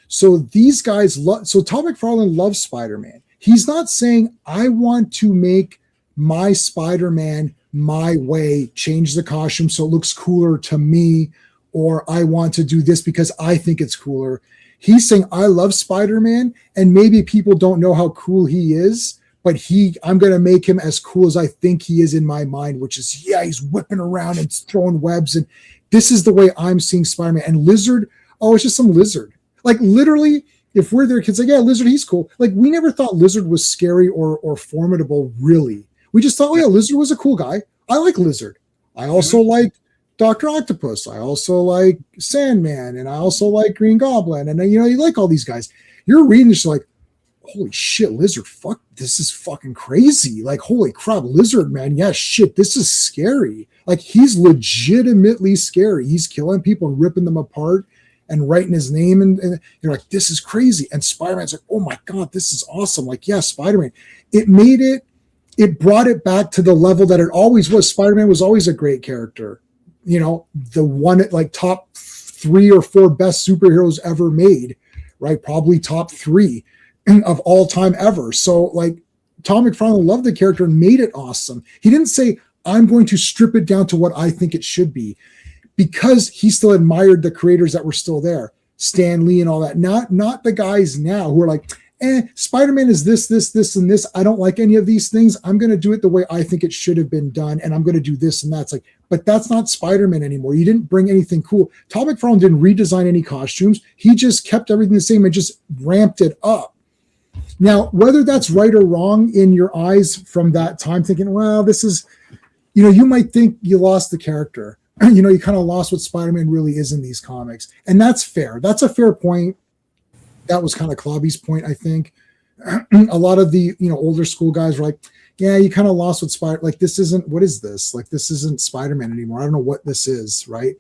So these guys so Todd McFarlane loves Spider-Man. He's not saying, I want to make my Spider-Man my way, change the costume so it looks cooler to me, or I want to do this because I think it's cooler. He's saying, I love Spider-Man, and maybe people don't know how cool he is, but I'm going to make him as cool as I think he is in my mind, which is, yeah, he's whipping around and throwing webs. And this is the way I'm seeing Spider-Man. And Lizard, oh, it's just some lizard. Like, literally, if we're there, kids like, yeah, Lizard, he's cool. Like, we never thought Lizard was scary or formidable, really. We just thought, oh, yeah, Lizard was a cool guy. I like Lizard. I also like Dr. Octopus. I also like Sandman, and I also like Green Goblin. And, you know, you like all these guys. You're reading this like, holy shit, Lizard, fuck, this is fucking crazy. Like, holy crap, Lizard, man, yeah, shit, this is scary. Like, he's legitimately scary. He's killing people and ripping them apart and writing his name, and you're like, this is crazy. And Spider-Man's like, oh my God, this is awesome. Like, yeah, Spider-Man. It brought it back to the level that it always was. Spider-Man was always a great character. You know, the one like top 3 or 4 best superheroes ever made, right? Probably top 3 of all time ever. So like Todd McFarlane loved the character and made it awesome. He didn't say, I'm going to strip it down to what I think it should be, because he still admired the creators that were still there, Stan Lee and all that. Not the guys now who are like, Spider-Man is this, and this. I don't like any of these things. I'm going to do it the way I think it should have been done, and I'm going to do this and that. It's like, but that's not Spider-Man anymore. You didn't bring anything cool. Todd McFarlane didn't redesign any costumes. He just kept everything the same and just ramped it up. Now, whether that's right or wrong in your eyes from that time, thinking, well, this is, you know, you might think you lost the character. You know, you kind of lost what Spider-Man really is in these comics. And that's fair. That's a fair point. That was kind of Klobby's point, I think. A lot of the, you know, older school guys were like, yeah, you kind of lost what like, this isn't, what is this? Like, this isn't Spider-Man anymore. I don't know what this is, right?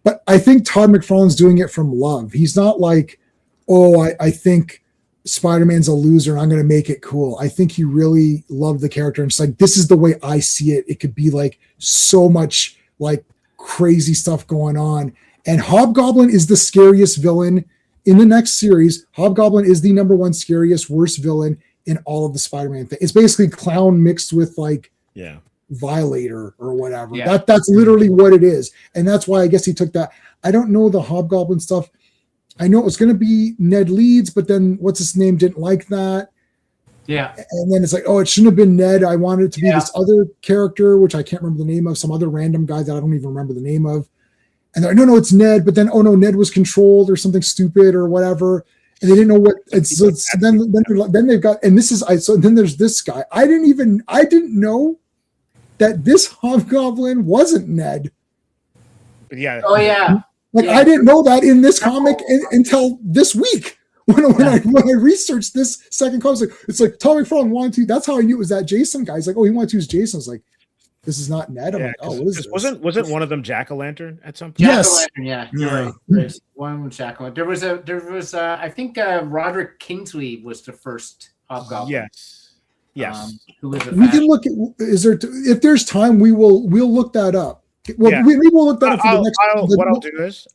But I think Todd McFarlane's doing it from love. He's not like, oh, I think Spider-Man's a loser and I'm going to make it cool. I think he really loved the character. And it's like, this is the way I see it. It could be like so much like crazy stuff going on. And Hobgoblin is the scariest villain in the next series. Hobgoblin is the number 1 scariest, worst villain in all of the Spider-Man thing. It's basically clown mixed with like Violator or whatever. Yeah. That's literally what it is. And that's why I guess he took that. I don't know the Hobgoblin stuff. I know it was going to be Ned Leeds, but then what's his name didn't like that. Yeah. And then it's like, oh, it shouldn't have been Ned. I wanted it to be this other character, which I can't remember the name of, some other random guy that I don't even remember the name of. And they're like, no, it's Ned. But then, oh no, Ned was controlled or something stupid or whatever. And they didn't know what it's. So then they've got, and this is, so then there's this guy. I didn't know that this Hobgoblin wasn't Ned. Yeah. Oh yeah. Like, I didn't know that in this comic until this week when I researched this second comic. It's like Todd McFarlane wanted to. That's how I knew it was that Jason guy. He's like, oh, he wanted to use Jason. I was like, this is not Ned. I'm like, oh, what is this? Wasn't one of them Jack-o'-lantern at some point? Yes. Yeah, you're right. There's one with Jack-o'-lantern. There was I think Roderick Kingsley was the first Hobgoblin. Yes. Who was we can look at, if there's time, we'll look that up. Well, we will look that up for the next. What I'll do is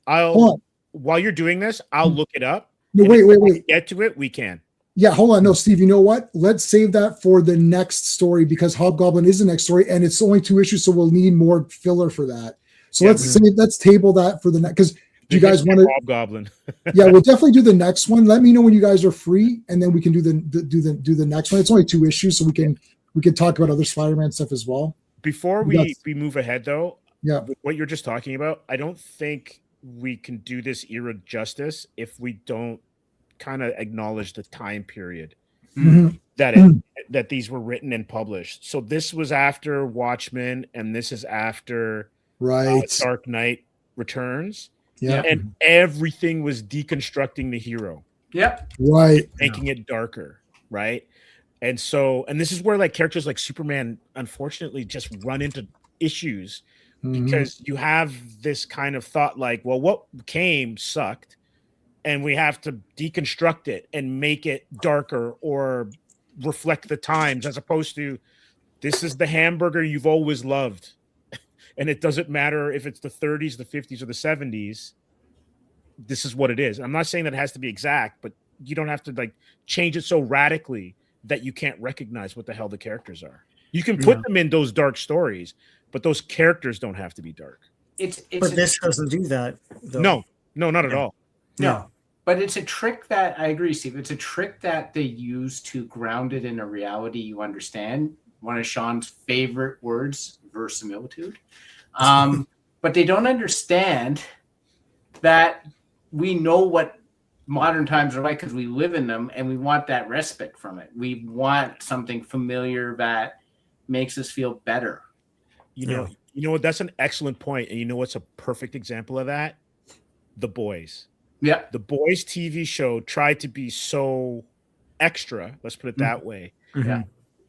while you're doing this, I'll look it up. No, wait. We get to it, we can. Yeah, hold on. No, Steve, you know what? Let's save that for the next story because Hobgoblin is the next story, and it's only 2 issues, so we'll need more filler for that. So let's table that for the next. Because do you guys want to Hobgoblin? Yeah, we'll definitely do the next one. Let me know when you guys are free, and then we can do the next one. It's only 2 issues, so we can talk about other Spider-Man stuff as well. Before we move ahead, though. Yeah, what you're just talking about, I don't think we can do this era justice if we don't kind of acknowledge the time period that these were written and published. So this was after Watchmen, and this is after Dark Knight Returns. Yeah, and everything was deconstructing the hero. Yep, right, making it darker, right? And this is where like characters like Superman, unfortunately, just run into issues. Because you have this kind of thought like, well, what came sucked, and we have to deconstruct it and make it darker or reflect the times, as opposed to this is the hamburger you've always loved. And it doesn't matter if it's the 30s, the 50s, or the 70s. This is what it is. I'm not saying that it has to be exact, but you don't have to like change it so radically that you can't recognize what the hell the characters are. You can put them in those dark stories, but those characters don't have to be dark. But this doesn't do that, though. No, not at all. No. But it's a trick that I agree, Steve. It's a trick that they use to ground it in a reality you understand. One of Sean's favorite words, verisimilitude. But they don't understand that we know what modern times are like because we live in them, and we want that respite from it. We want something familiar that makes us feel better. You know what? That's an excellent point. And you know what's a perfect example of that? The Boys. Yeah. The Boys TV show tried to be so extra, let's put it that way,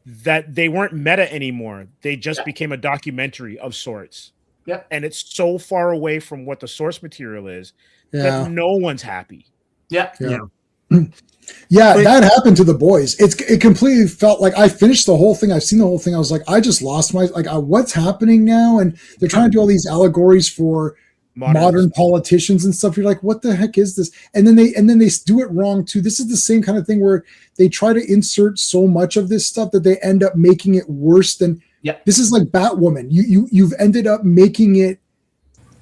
that they weren't meta anymore. They just became a documentary of sorts. Yeah. And it's so far away from what the source material is that no one's happy. Yeah. That happened to The Boys. It completely felt like I finished the whole thing. I've seen the whole thing. I was like, I just lost my what's happening now? And they're trying to do all these allegories for modern politicians and stuff. You're like, what the heck is this? And then they do it wrong too. This is the same kind of thing where they try to insert so much of this stuff that they end up making it worse than. Yeah. This is like Batwoman. You've ended up making it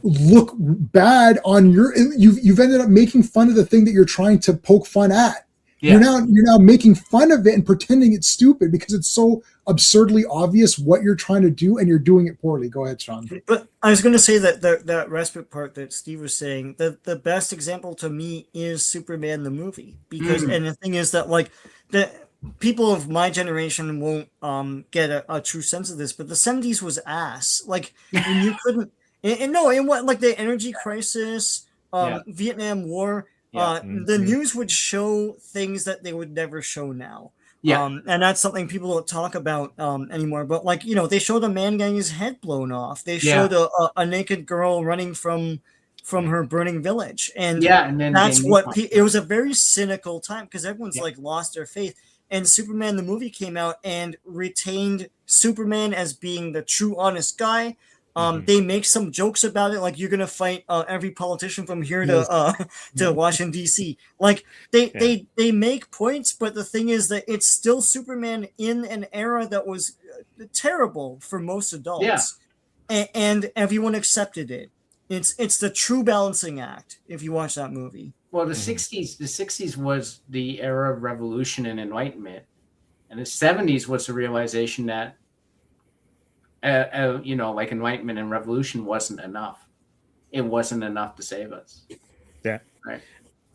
look bad on your. You've ended up making fun of the thing that you're trying to poke fun at. Yeah. You're now making fun of it and pretending it's stupid because it's so absurdly obvious what you're trying to do, and you're doing it poorly. Go ahead, Sean. But I was going to say that respite part that Steve was saying, the best example to me is Superman the movie, because and the thing is that like the people of my generation won't get a true sense of this, but the 70s was ass. Like when you couldn't and what like the energy crisis, Vietnam War. The news would show things that they would never show now. And that's something people don't talk about anymore. But like, they showed a man getting his head blown off. They showed a naked girl running from her burning village. And then that's what it was a very cynical time because everyone's like lost their faith. And Superman the movie came out and retained Superman as being the true honest guy. They make some jokes about it, like you're gonna fight every politician from here to Washington D.C. Like they make points, but the thing is that it's still Superman in an era that was terrible for most adults, and everyone accepted it. It's the true balancing act if you watch that movie. Well, the '60s was the era of revolution and enlightenment, and the '70s was the realization that. Like enlightenment and revolution wasn't enough. It wasn't enough to save us. Yeah. Right.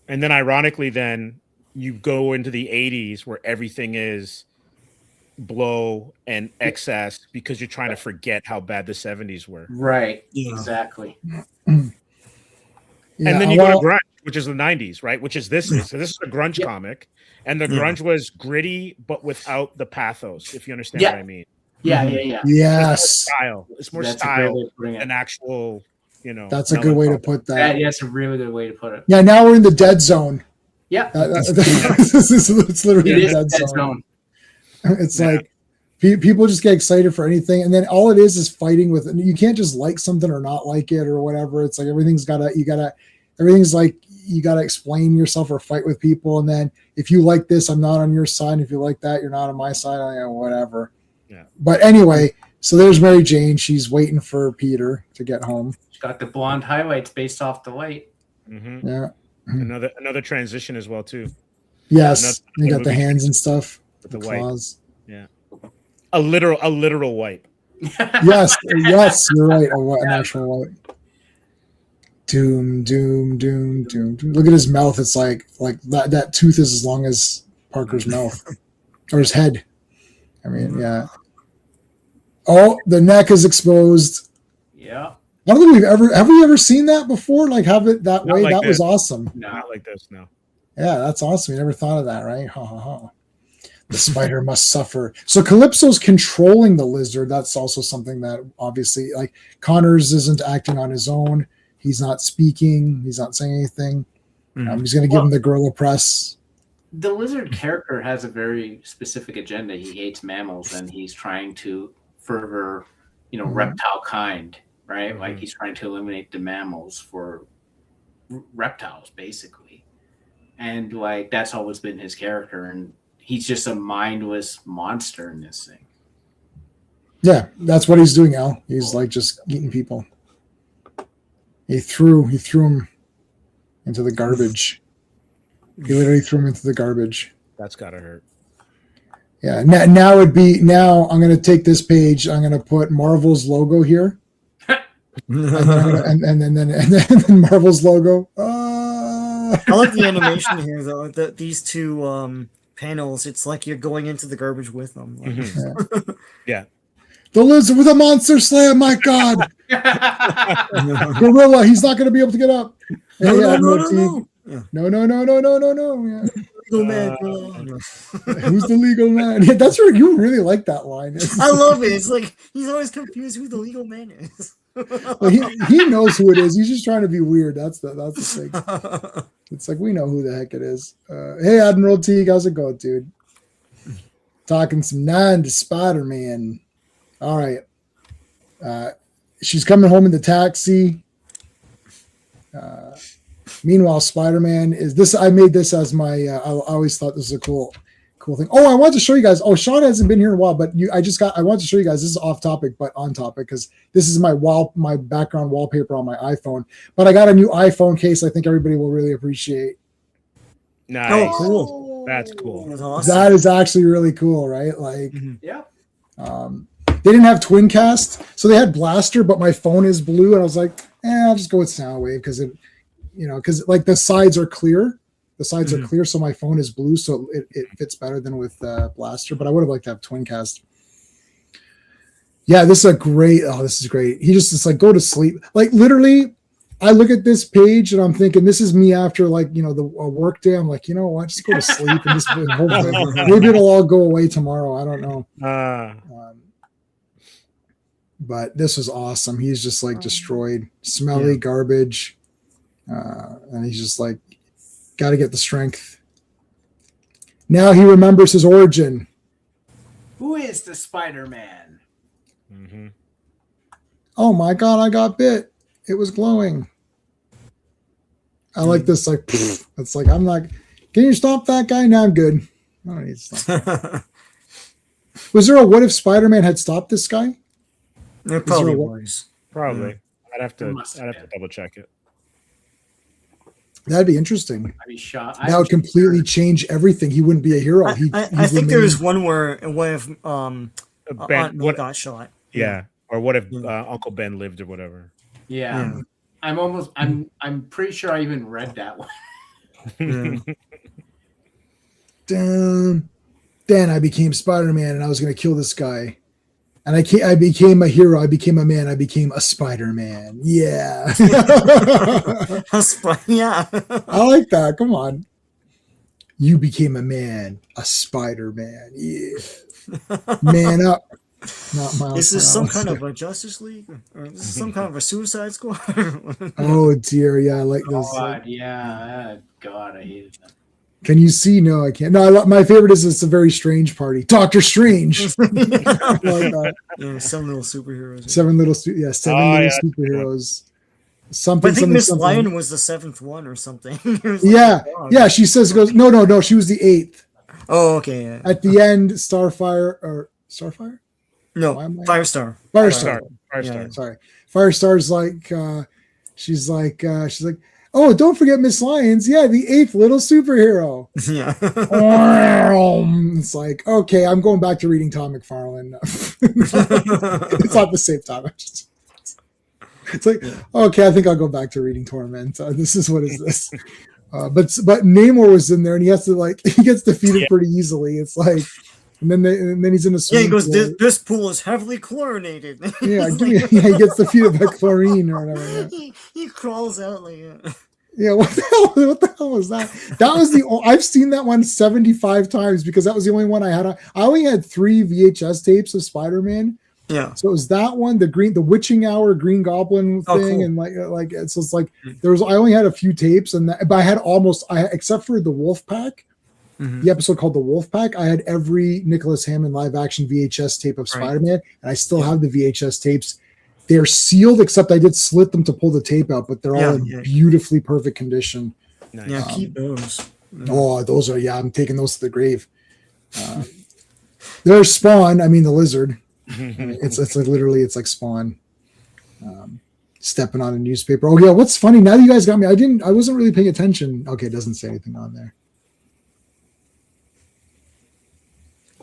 And then ironically, then you go into the 80s where everything is blow and excess because you're trying to forget how bad the 70s were. Right. Yeah. Exactly. And then you go to grunge, which is the 90s, right? Which is this is. So this is a grunge comic. And the grunge was gritty, but without the pathos, if you understand what I mean. Yeah. Yes. It's more style than actual, That's a good way to put that. It's a really good way to put it. Yeah, now we're in the dead zone. Yeah. It's literally the dead zone. It's like people just get excited for anything, and then all it is fighting with it. You can't just like something or not like it or whatever. It's like everything's like you gotta explain yourself or fight with people, and then if you like this, I'm not on your side. If you like that, you're not on my side. Whatever. Yeah. But anyway, so there's Mary Jane. She's waiting for Peter to get home. She's got the blonde highlights based off the light. Mm-hmm. Yeah. Another transition as well too. Yes, you got the hands and stuff. With the claws. Yeah. A literal wipe. Yes, you're right. An actual wipe. Doom. Look at his mouth. It's like that tooth is as long as Parker's mouth or his head. I mean, yeah. Oh, the neck is exposed. Yeah. I don't think have we ever seen that before? Like have it that way? That was awesome. No, not like this, no. Yeah, that's awesome. You never thought of that, right? Ha ha ha. The spider must suffer. So Calypso's controlling the lizard. That's also something that obviously, like, Connors isn't acting on his own. He's not speaking. He's not saying anything. He's going to give him the gorilla press. The lizard character has a very specific agenda. He hates mammals, and he's trying to further, reptile kind, right? Mm-hmm. Like he's trying to eliminate the mammals for reptiles, basically. And like that's always been his character, and he's just a mindless monster in this thing. Yeah, that's what he's doing, Al. He's like just eating people. He threw him into the garbage. He literally threw him into the garbage. That's gotta hurt. Yeah. Now I'm going to take this page. I'm going to put Marvel's logo here. and then Marvel's logo. I like the animation here, though. These two panels, it's like you're going into the garbage with them. Yeah. The lizard with a monster slam. My God, Gorilla. He's not going to be able to get up. No. Yeah. Legal man. Who's the legal man? Yeah, that's right. You really like that line. I love it. It's like he's always confused who the legal man is. Well, he knows who it is. He's just trying to be weird. That's the thing. It's like we know who the heck it is. Hey, Admiral Teague, how's it going, dude? Talking some 9 to Spider-Man. All right. She's coming home in the taxi. Meanwhile, Spider-Man is this. I made this as my. I always thought this was a cool thing. Oh, I wanted to show you guys. Oh, Sean hasn't been here in a while, but I wanted to show you guys. This is off topic, but on topic because this is my background wallpaper on my iPhone. But I got a new iPhone case. I think everybody will really appreciate. Nice. Oh, cool. That's cool. That's awesome. That is actually really cool, right? Like, Yeah. They didn't have Twincast, so they had Blaster, but my phone is blue, and I was like, I'll just go with Soundwave because because like the sides are clear. The sides are clear, so my phone is blue, so it fits better than with Blaster. But I would have liked to have Twincast. Yeah, this is great. Oh, this is great. He just is like, go to sleep. Like literally, I look at this page and I'm thinking, this is me after like the work day. I'm like, you know what? Just go to sleep and just maybe it'll all go away tomorrow. I don't know. But this was awesome. He's just like destroyed, smelly garbage, and he's just like, got to get the strength. Now he remembers his origin. Who is the Spider-Man? Mm-hmm. Oh my God, I got bit. It was glowing. I like this. Like, it's like, I'm not, can you stop that guy? No, I'm good. I don't need to stop. Was there a what if Spider-Man had stopped this guy? It probably was. Probably. Yeah. I'd have to double check it. That'd be interesting. I'd be shocked. That would completely change everything. He wouldn't be a hero. I think there was one where what if Aunt May got shot? Yeah. Or what if Uncle Ben lived or whatever? Yeah. I'm pretty sure I even read that one. Then I became Spider-Man and I was going to kill this guy. And I became a hero. I became a man. I became a Spider-Man. Yeah. Yeah. I like that. Come on. You became a man, a Spider-Man. Yeah. Man up. Not Miles Is this some Morales. kind of a Justice League? Or is this some kind of a Suicide Squad? Oh, dear. Yeah, I like those. God, yeah. God, I hated that. Can you see? No, I can't. No, my favorite is It's a Very Strange Party. Doctor Strange. I like that. Yeah, some little superheroes. Seven little superheroes. Something. But I think Miss something. Lion was the 7th one or something. Yeah. She says, goes, no. She was the 8th. Oh, okay. Yeah. At the end, Starfire. No, Firestar. Firestar. Yeah. Sorry. Firestar's like, she's like, oh, don't forget Miss Lyons. Yeah, the 8th little superhero. Yeah. It's like, okay, I'm going back to reading Todd McFarlane. It's not the same time. It's like, okay, I think I'll go back to reading Torment. This is what is this? But Namor was in there, and he has to he gets defeated pretty easily. It's like, and then he's in a swimming he goes, pool. this pool is heavily chlorinated. He gets defeated by chlorine or whatever. Yeah. He crawls out like Yeah, what the hell was that? That was I've seen that one 75 times because that was the only one I had. I only had 3 VHS tapes of Spider-Man. Yeah. So it was that one, the Witching Hour Green Goblin thing, cool. and it's like I only had a few tapes, but I had except for the Wolf Pack, the episode called The Wolf Pack, I had every Nicholas Hammond live action VHS tape of Spider-Man, and I still have the VHS tapes. They're sealed, except I did slit them to pull the tape out, but they're all in beautifully perfect condition. Nice. Yeah, keep those. Oh, those are, I'm taking those to the grave. There's Spawn, the lizard. It's like literally, it's like Spawn. stepping on a newspaper. Oh yeah, what's funny now that you guys got me? I wasn't really paying attention. Okay, it doesn't say anything on there.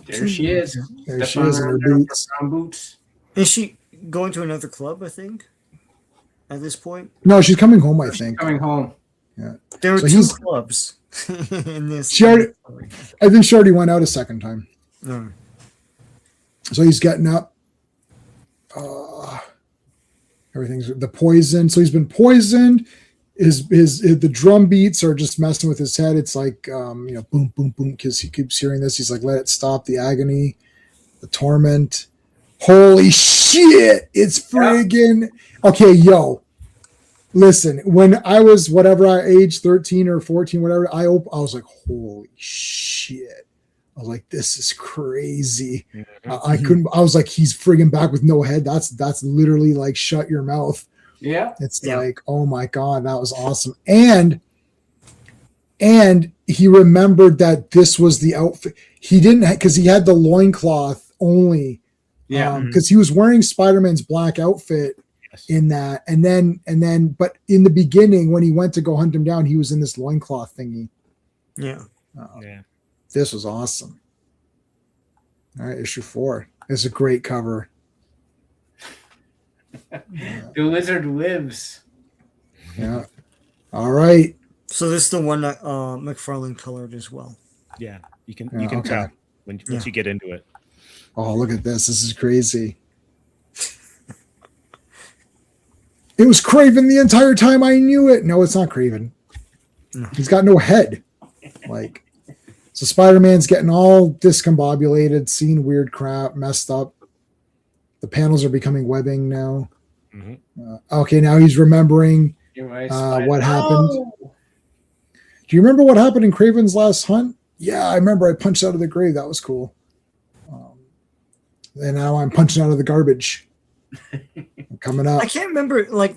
There she is. There she is in her boots. boots. Is she going to another club? I think at this point. No, she's coming home. I think. Coming home. Yeah. There were So two he's- clubs in this. She already- I think she already went out a second time. No. So he's getting up. Everything's the poison. So he's been poisoned. The drum beats are just messing with his head. It's like boom, boom, boom, because he keeps hearing this. He's like, let it stop. The agony, the torment. Holy shit! It's friggin' okay, yo. Listen, when I was age 13 or 14, whatever, I was like, holy shit. I was like, this is crazy. I was like, he's friggin' back with no head. That's literally like shut your mouth. Yeah. It's like, oh my God, that was awesome. And he remembered that this was the outfit. He didn't because he had the loincloth only. Yeah. Because he was wearing Spider-Man's black outfit in that. And then, but in the beginning, when he went to go hunt him down, he was in this loincloth thingy. Yeah. Yeah. This was awesome. All right, issue 4. It's a great cover. The lizard lives. Yeah. All right. So this is the one that McFarlane colored as well. Yeah. You can Yeah, okay. tell once you get into it. Oh, look at this. This is crazy. It was Craven the entire time. I knew it. No, it's not Craven. No. He's got no head. Like, so Spider-Man's getting all discombobulated, seeing weird crap, messed up. The panels are becoming webbing now. Okay, now he's remembering what happened. Do you remember what happened in Craven's last hunt? Yeah, I remember. I punched out of the grave. That was cool. And now I'm punching out of the garbage. Coming up. I can't remember. Like,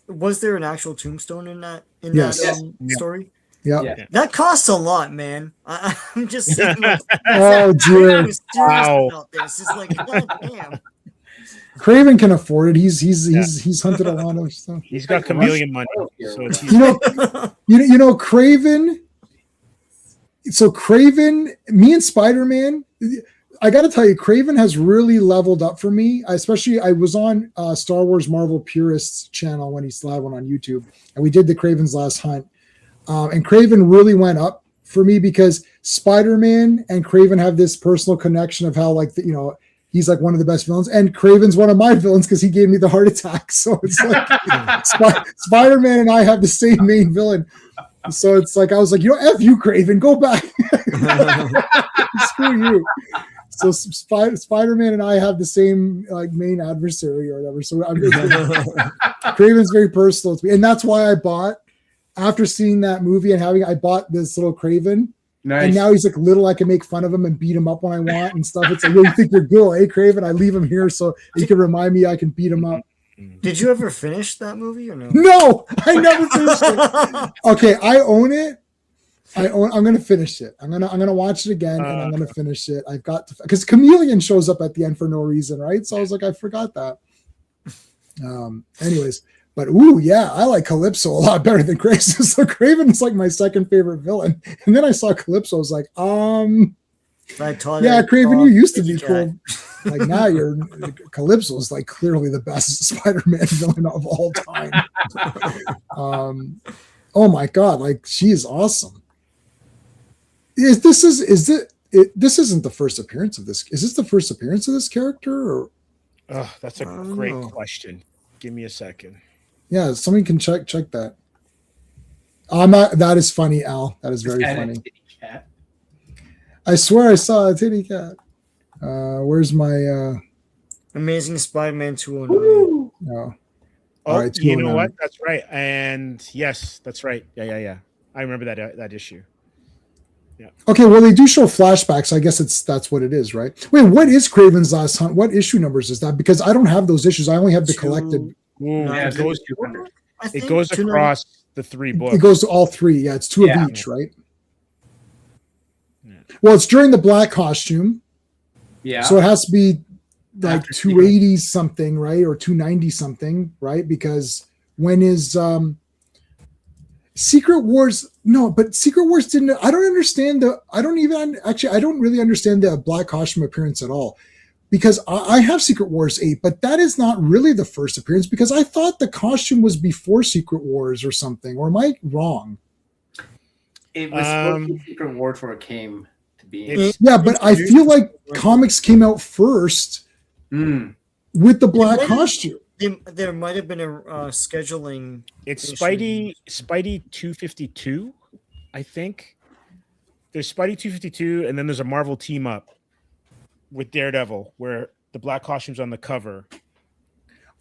was there an actual tombstone in that Yes. story? Yep. Yeah. That costs a lot, man. I'm just saying. Like, Oh, I dear. was serious Wow. about this. It's like, god damn. Craven can afford it. He's hunted a lot of stuff. He's got chameleon money. So it's You know, Craven. So Craven, me and Spider-Man, I got to tell you, Craven has really leveled up for me. Especially, I was on Star Wars Marvel Purists channel when he still had one on YouTube, and we did the Craven's Last Hunt. And Craven really went up for me because Spider-Man and Craven have this personal connection of how, like, he's like one of the best villains, and Craven's one of my villains because he gave me the heart attack. So it's like Spider-Man and I have the same main villain. So it's like I was like, F you, Craven, go back. Screw you. So Spider-Man and I have the same like main adversary or whatever. So Craven's very personal to me, and that's why I bought. After seeing that movie and I bought this little Craven. Nice. And now he's like little. I can make fun of him and beat him up when I want and stuff. It's like, you think you're good, hey Craven? I leave him here so he can remind me I can beat him up. Did you ever finish that movie or no? No, I never finished it. Okay, I own it. I'm gonna finish it. I'm gonna watch it again and I'm gonna finish it. I've got to because Chameleon shows up at the end for no reason, right? So I was like, I forgot that. Anyways. But yeah, I like Calypso a lot better than Craven. So Craven is like my second favorite villain. And then I saw Calypso, I was like, yeah, Craven, you used to be cool. Like now Calypso is like clearly the best Spider-Man villain of all time. Oh my God, like she is awesome. This isn't the first appearance of this. Is this the first appearance of this character? Or? Oh, that's a great question. Give me a second. Yeah, somebody can check that. I'm not. That is funny, Al. That is very funny. I swear I saw a titty cat. Where's my Amazing Spider-Man 209? no. Oh, All right, you know 209. what? That's right. And yes, that's right. Yeah. I remember that issue. Yeah. Okay, well they do show flashbacks. I guess that's what it is, right? Wait, what is Craven's Last Hunt? What issue numbers is that? Because I don't have those issues. I only have the collected. It goes, I think it goes 209. across the 3 books. It goes to all 3. Yeah, it's 2 Yeah. of each, right? Yeah. Well, it's during the black costume. Yeah. So it has to be like After 280 something, right? Or 290 something, right? Because when is Secret Wars? No, but Secret Wars didn't. I don't understand I don't really understand the black costume appearance at all. Because I have Secret Wars 8, but that is not really the first appearance because I thought the costume was before Secret Wars or something. Or am I wrong? It was supposed to be Secret Wars where it came to be. Yeah, but I feel like comics came out first with the black costume. There might have been a scheduling. It's issue. Spidey 252, I think. There's Spidey 252, and then there's a Marvel team up with Daredevil, where the black costume's on the cover.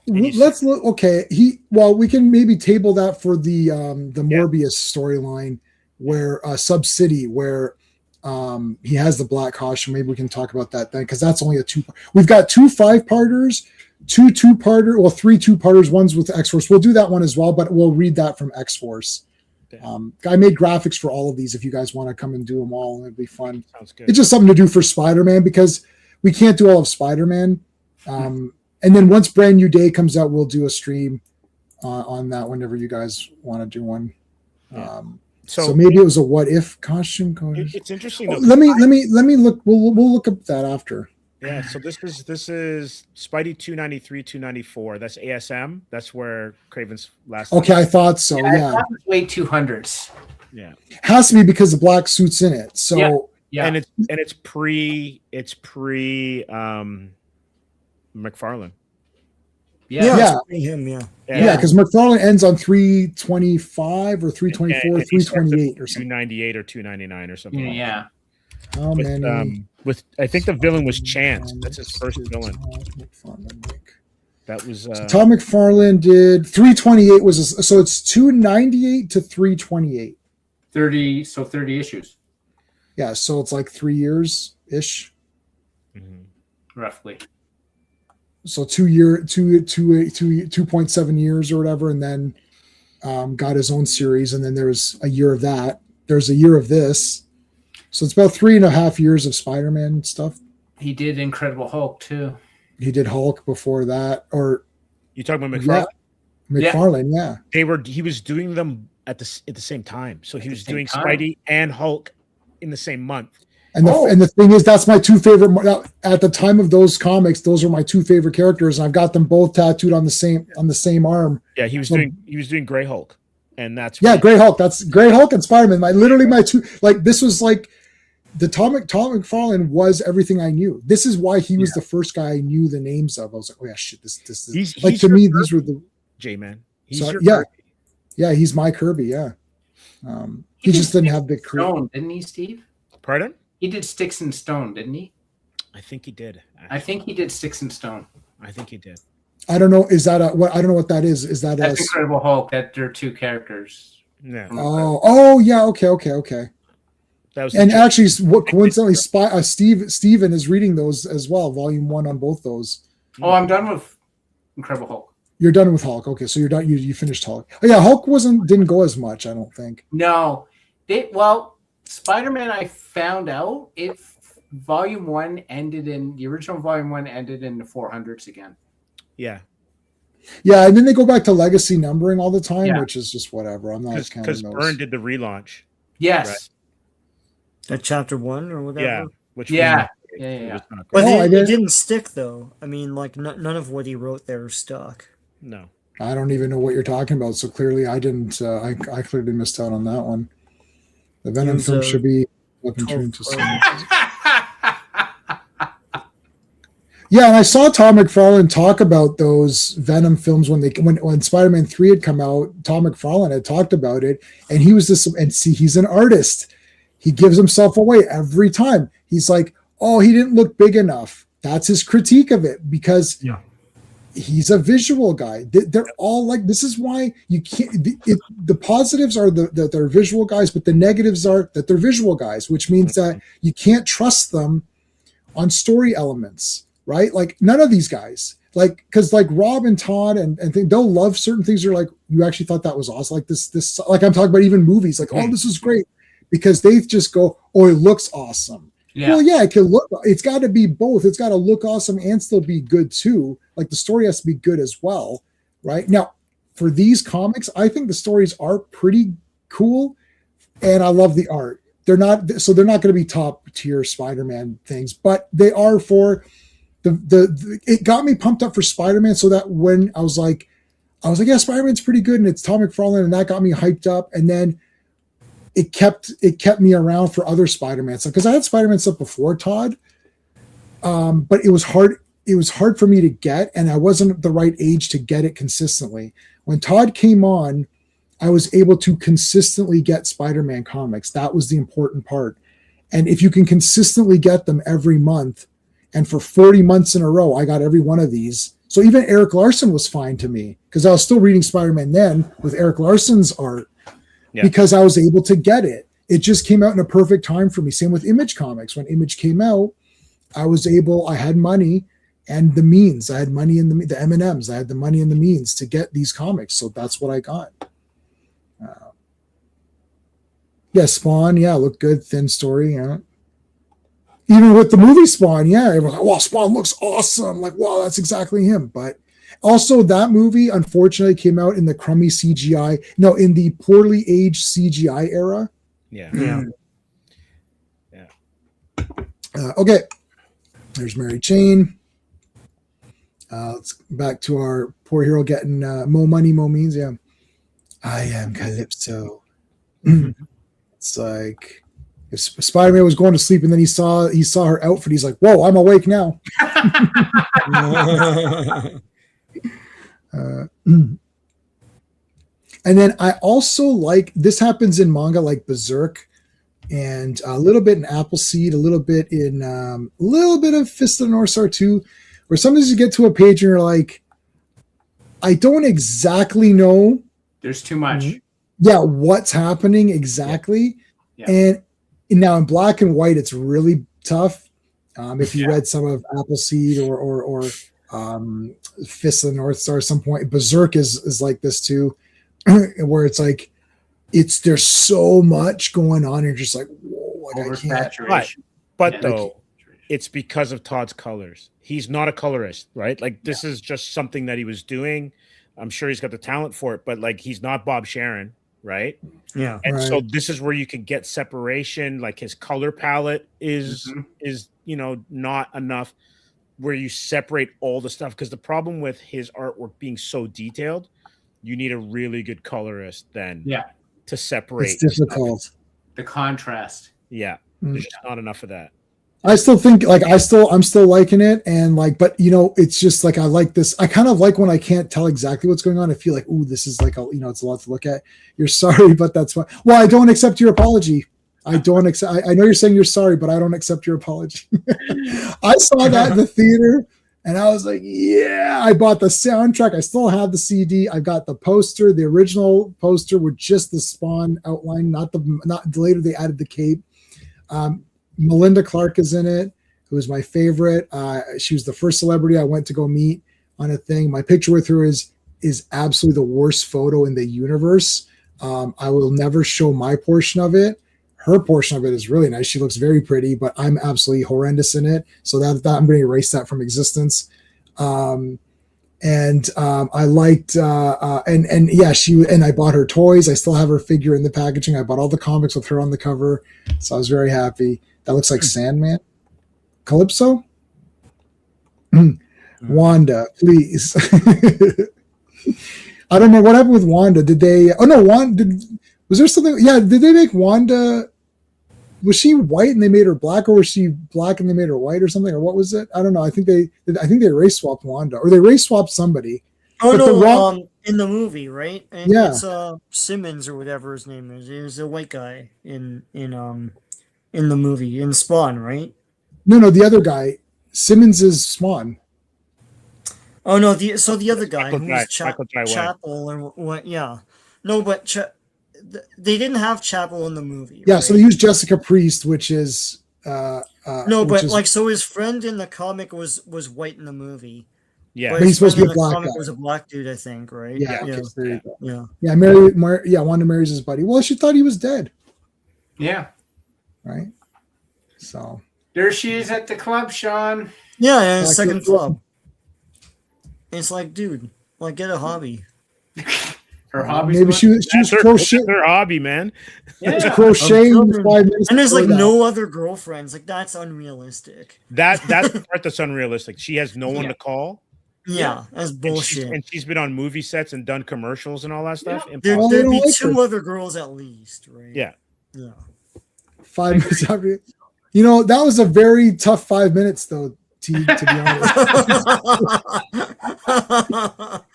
Let's look. Okay, we can maybe table that for the Morbius storyline, where Sub-City, where he has the black costume. Maybe we can talk about that then, because that's only a 2. We've got 2 5-parters, 2 2-parter, well 3 2-parters. One's with X-Force. We'll do that one as well, but we'll read that from X-Force. I made graphics for all of these. If you guys want to come and do them all, it'd be fun. Sounds good. It's just something to do for Spider-Man because we can't do all of Spider-Man. And then once Brand New Day comes out, we'll do a stream on that whenever you guys want to do one. Yeah. So maybe it was a what if costume. It's interesting. Let me look. We'll look up that after. Yeah. So this is Spidey 293, 294. That's ASM. That's where Craven's last. Okay, I thought so. Yeah. I thought it was way 200s. Yeah. Has to be because the black suit's in it. So yeah. And it's pre McFarlane. Yeah. Him, Yeah, because McFarlane ends on 325 or 324, 328 or something. 298 or 299 or something. Yeah. Oh man. With I think the villain was Chance. That's his first villain. That was Todd McFarlane did 328 so it's 298 to 328. 30 issues. Yeah, so it's like 3 years ish. Roughly. So 2.7 years or whatever, and then got his own series, and then there's a year of that. There's a year of this. So it's about 3.5 years of Spider-Man stuff. He did Incredible Hulk too. He did Hulk before that, or you talking about McFarlane? Yeah, McFarlane, yeah. He was doing them at the same time. So he was doing Spidey and Hulk in the same month. And the thing is, that's my 2 favorite. At the time of those comics, those are my 2 favorite characters, and I've got them both tattooed on the same arm. Yeah, he was doing Gray Hulk, and that's Gray Hulk. That's Gray Hulk and Spider-Man. My 2. Like this was like the Todd McFarlane was everything I knew. This is why he was the first guy I knew the names of. I was like, oh yeah, shit. This is like to me. These were the J-Man. Yeah, he's my Kirby. Yeah. He just didn't have the Stone, didn't he, Steve? Pardon? He did Sticks and Stone, didn't he? I think he did. Actually. I think he did Sticks and Stone. I think he did. I don't know. Is that what? I don't know what that is. Is that that's Incredible Hulk? That there are 2 characters. Yeah. Oh, yeah. Okay. That was actually, what coincidentally, Steven is reading those as well. Volume 1 on both those. Oh, I'm done with Incredible Hulk. You're done with Hulk. Okay, so you're done. You finished Hulk. Oh yeah, Hulk didn't go as much. I don't think. No, Spider-Man. I found out Volume 1 ended in the original. Volume 1 ended in the 400s again. Yeah. Yeah, and then they go back to legacy numbering all the time, which is just whatever. I'm not counting those. Because Byrne did the relaunch. Yes. Right. That chapter 1 or whatever. Yeah. Which yeah. But it didn't stick though. I mean, like none of what he wrote there stuck. No. I don't even know what you're talking about. So clearly, I didn't. I clearly missed out on that one. The Venom film should be up and tuned to something. Yeah, and I saw Todd McFarlane talk about those Venom films when Spider-Man 3 had come out. Todd McFarlane had talked about it, and he was he's an artist. He gives himself away every time. He's like, oh, he didn't look big enough. That's his critique of it because he's a visual guy. They're all like, this is why you can't. The positives are that they're visual guys, but the negatives are that they're visual guys, which means that you can't trust them on story elements. Right? Like none of these guys, like, cause like Rob and Todd and they'll love certain things. You're like, you actually thought that was awesome. Like this, like I'm talking about even movies, like, oh, this is great because they just go, oh, it looks awesome. Yeah. Well, yeah, it can look. It's got to be both. It's got to look awesome and still be good too. Like the story has to be good as well, right? Now, for these comics, I think the stories are pretty cool, and I love the art. They're not going to be top tier Spider-Man things, but they are for the. It got me pumped up for Spider-Man, so that when I was like, yeah, Spider-Man's pretty good, and it's Todd McFarlane, and that got me hyped up, and then it kept me around for other Spider-Man stuff because I had Spider-Man stuff before Todd, but it was hard. It was hard for me to get, and I wasn't at the right age to get it consistently. When Todd came on, I was able to consistently get Spider-Man comics. That was the important part. And if you can consistently get them every month, and for 40 months in a row, I got every one of these. So even Eric Larson was fine to me because I was still reading Spider-Man then with Eric Larson's art because I was able to get it. It just came out in a perfect time for me. Same with Image Comics. When Image came out, I had money and the means. I had money in the M&Ms. I had the money and the means to get these comics. So that's what I got. Spawn. Yeah, looked good. Thin story. Yeah. Even with the movie Spawn, yeah, everyone's like, wow, Spawn looks awesome. Like, wow, that's exactly him. But also that movie, unfortunately, came out in the crummy CGI. No, in the poorly aged CGI era. Yeah. Okay. There's Mary Jane. Let's back to our poor hero getting mo money, mo means. Yeah. I am Calypso. It's like if Spider-Man was going to sleep and then he saw her outfit, he's like, whoa, I'm awake now. And then I also like, this happens in manga like Berserk and a little bit in Appleseed, a little bit of Fist of the North Star 2, where sometimes you get to a page and you're like, I don't exactly know. There's too much. Yeah, what's happening exactly. Yeah. And now in black and white, it's really tough. If you read some of Appleseed or Fist of the North Star at some point, Berserk is like this too, where it's like, there's so much going on. And you're just like, whoa, like oversaturation. But though, it's because of Todd's colors. He's not a colorist, right? Like this is just something that he was doing. I'm sure he's got the talent for it, but like he's not Bob Sharon, right? Yeah. And so this is where you can get separation. Like his color palette is not enough where you separate all the stuff. Because the problem with his artwork being so detailed, you need a really good colorist then to separate. It's difficult. The contrast. Yeah. There's just not enough of that. I still think I'm still liking it, and like, but it's just like I like this. I kind of like when I can't tell exactly what's going on. I feel like, ooh, this is like it's a lot to look at. You're sorry, but that's fine. Well, I don't accept your apology. I don't accept. I know you're saying you're sorry, but I don't accept your apology. I saw that in the theater, and I was like, yeah. I bought the soundtrack. I still have the CD. I got the poster, the original poster with just the Spawn outline, not later they added the cape. Melinda Clark is in it, who is my favorite. She was the first celebrity I went to go meet on a thing. My picture with her is absolutely the worst photo in the universe. I will never show my portion of it. Her portion of it is really nice. She looks very pretty, but I'm absolutely horrendous in it. So that I'm going to erase that from existence. I liked and I bought her toys. I still have her figure in the packaging. I bought all the comics with her on the cover, so I was very happy. That looks like Sandman. Calypso? Wanda, please. I don't know what happened with Wanda. Did they? Oh no, was there something? Yeah, did they make Wanda? Was she white and they made her black, or was she black and they made her white, or something, or what was it? I don't know. I think they race swapped Wanda, or they race swapped somebody. Oh no, in the movie, right? And yeah, it's Simmons or whatever his name is. He was a white guy in the movie in Spawn, right? No, the other guy, Simmons is Spawn. Oh no, the other guy who's Chapel or what? Yeah, no, but they didn't have Chapel in the movie. Yeah, right? so they used Jessica Priest, which is no, but so his friend in the comic was white in the movie. Yeah, but he's supposed to be a black guy. Was a black dude, I think, right? Yeah, yeah. Wanda marries his buddy. Well, she thought he was dead. Yeah. Right. So There she is at the club, Sean. Yeah, and second club. It's like, dude, like get a hobby. Her hobby. Maybe she was crocheting. Her hobby, man. Yeah. Crocheting 5 minutes. And there's like before that. no other girlfriends. Like that's unrealistic. That's the part that's unrealistic. She has no one to call. Yeah, that's bullshit. And she's been on movie sets and done commercials and all that stuff. Yeah. Impossible. There'd be like two her. other girls at least, right? Yeah. Yeah. 5 minutes after. You know, that was a very tough 5 minutes, though, to be honest.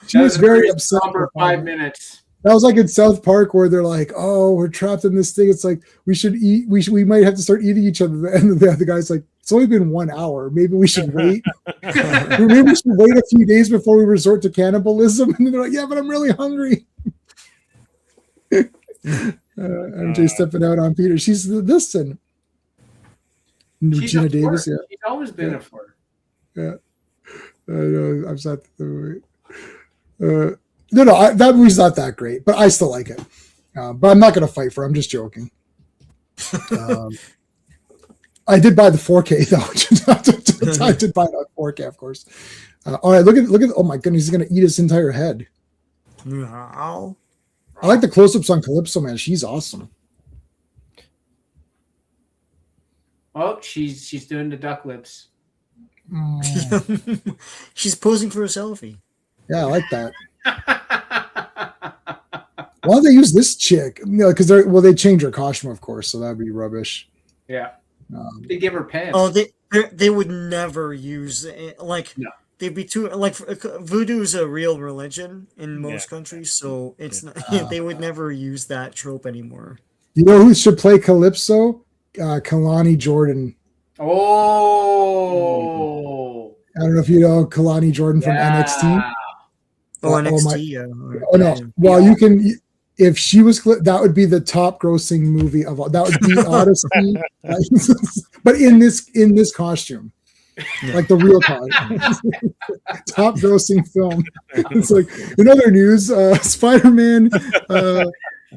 She was very upset. For 5 minutes. That was like in South Park where they're like, "Oh, we're trapped in this thing." It's like we should eat. We might have to start eating each other. And the guy's like, "It's only been 1 hour. Maybe we should wait. Maybe we should wait a few days before we resort to cannibalism." And they're like, "Yeah, but I'm really hungry." MJ stepping out on Peter. She's this and She's Gina a flirt. Davis. Yeah, She's always been a flirt. yeah. I know. I'm sad. No, that movie's not that great, but I still like it. But I'm not going to fight for it. I'm just joking. I did buy the 4K though. I did buy it on 4K, of course. All right, look at. Oh my goodness, he's going to eat his entire head. Wow. I like the close-ups on Calypso, man. She's awesome. Oh, she's doing the duck lips. She's posing for a selfie. Yeah, I like that. Why don't they use this chick? You know, because they change her costume, of course, so that'd be rubbish. Yeah. They give her pants. Oh, they would never use it. Like No. they'd be too like voodoo is a real religion in most countries, so it's not, they would never use that trope anymore. You know who should play Calypso? Kalani Jordan. Oh. I don't know if you know Kalani Jordan from NXT. Oh, NXT. Yeah. Oh no! Well, you can. If she was, that would be the top grossing movie of all. That would be Odyssey, but in this costume, like the real costume. Top grossing film. It's like in other news, Spider-Man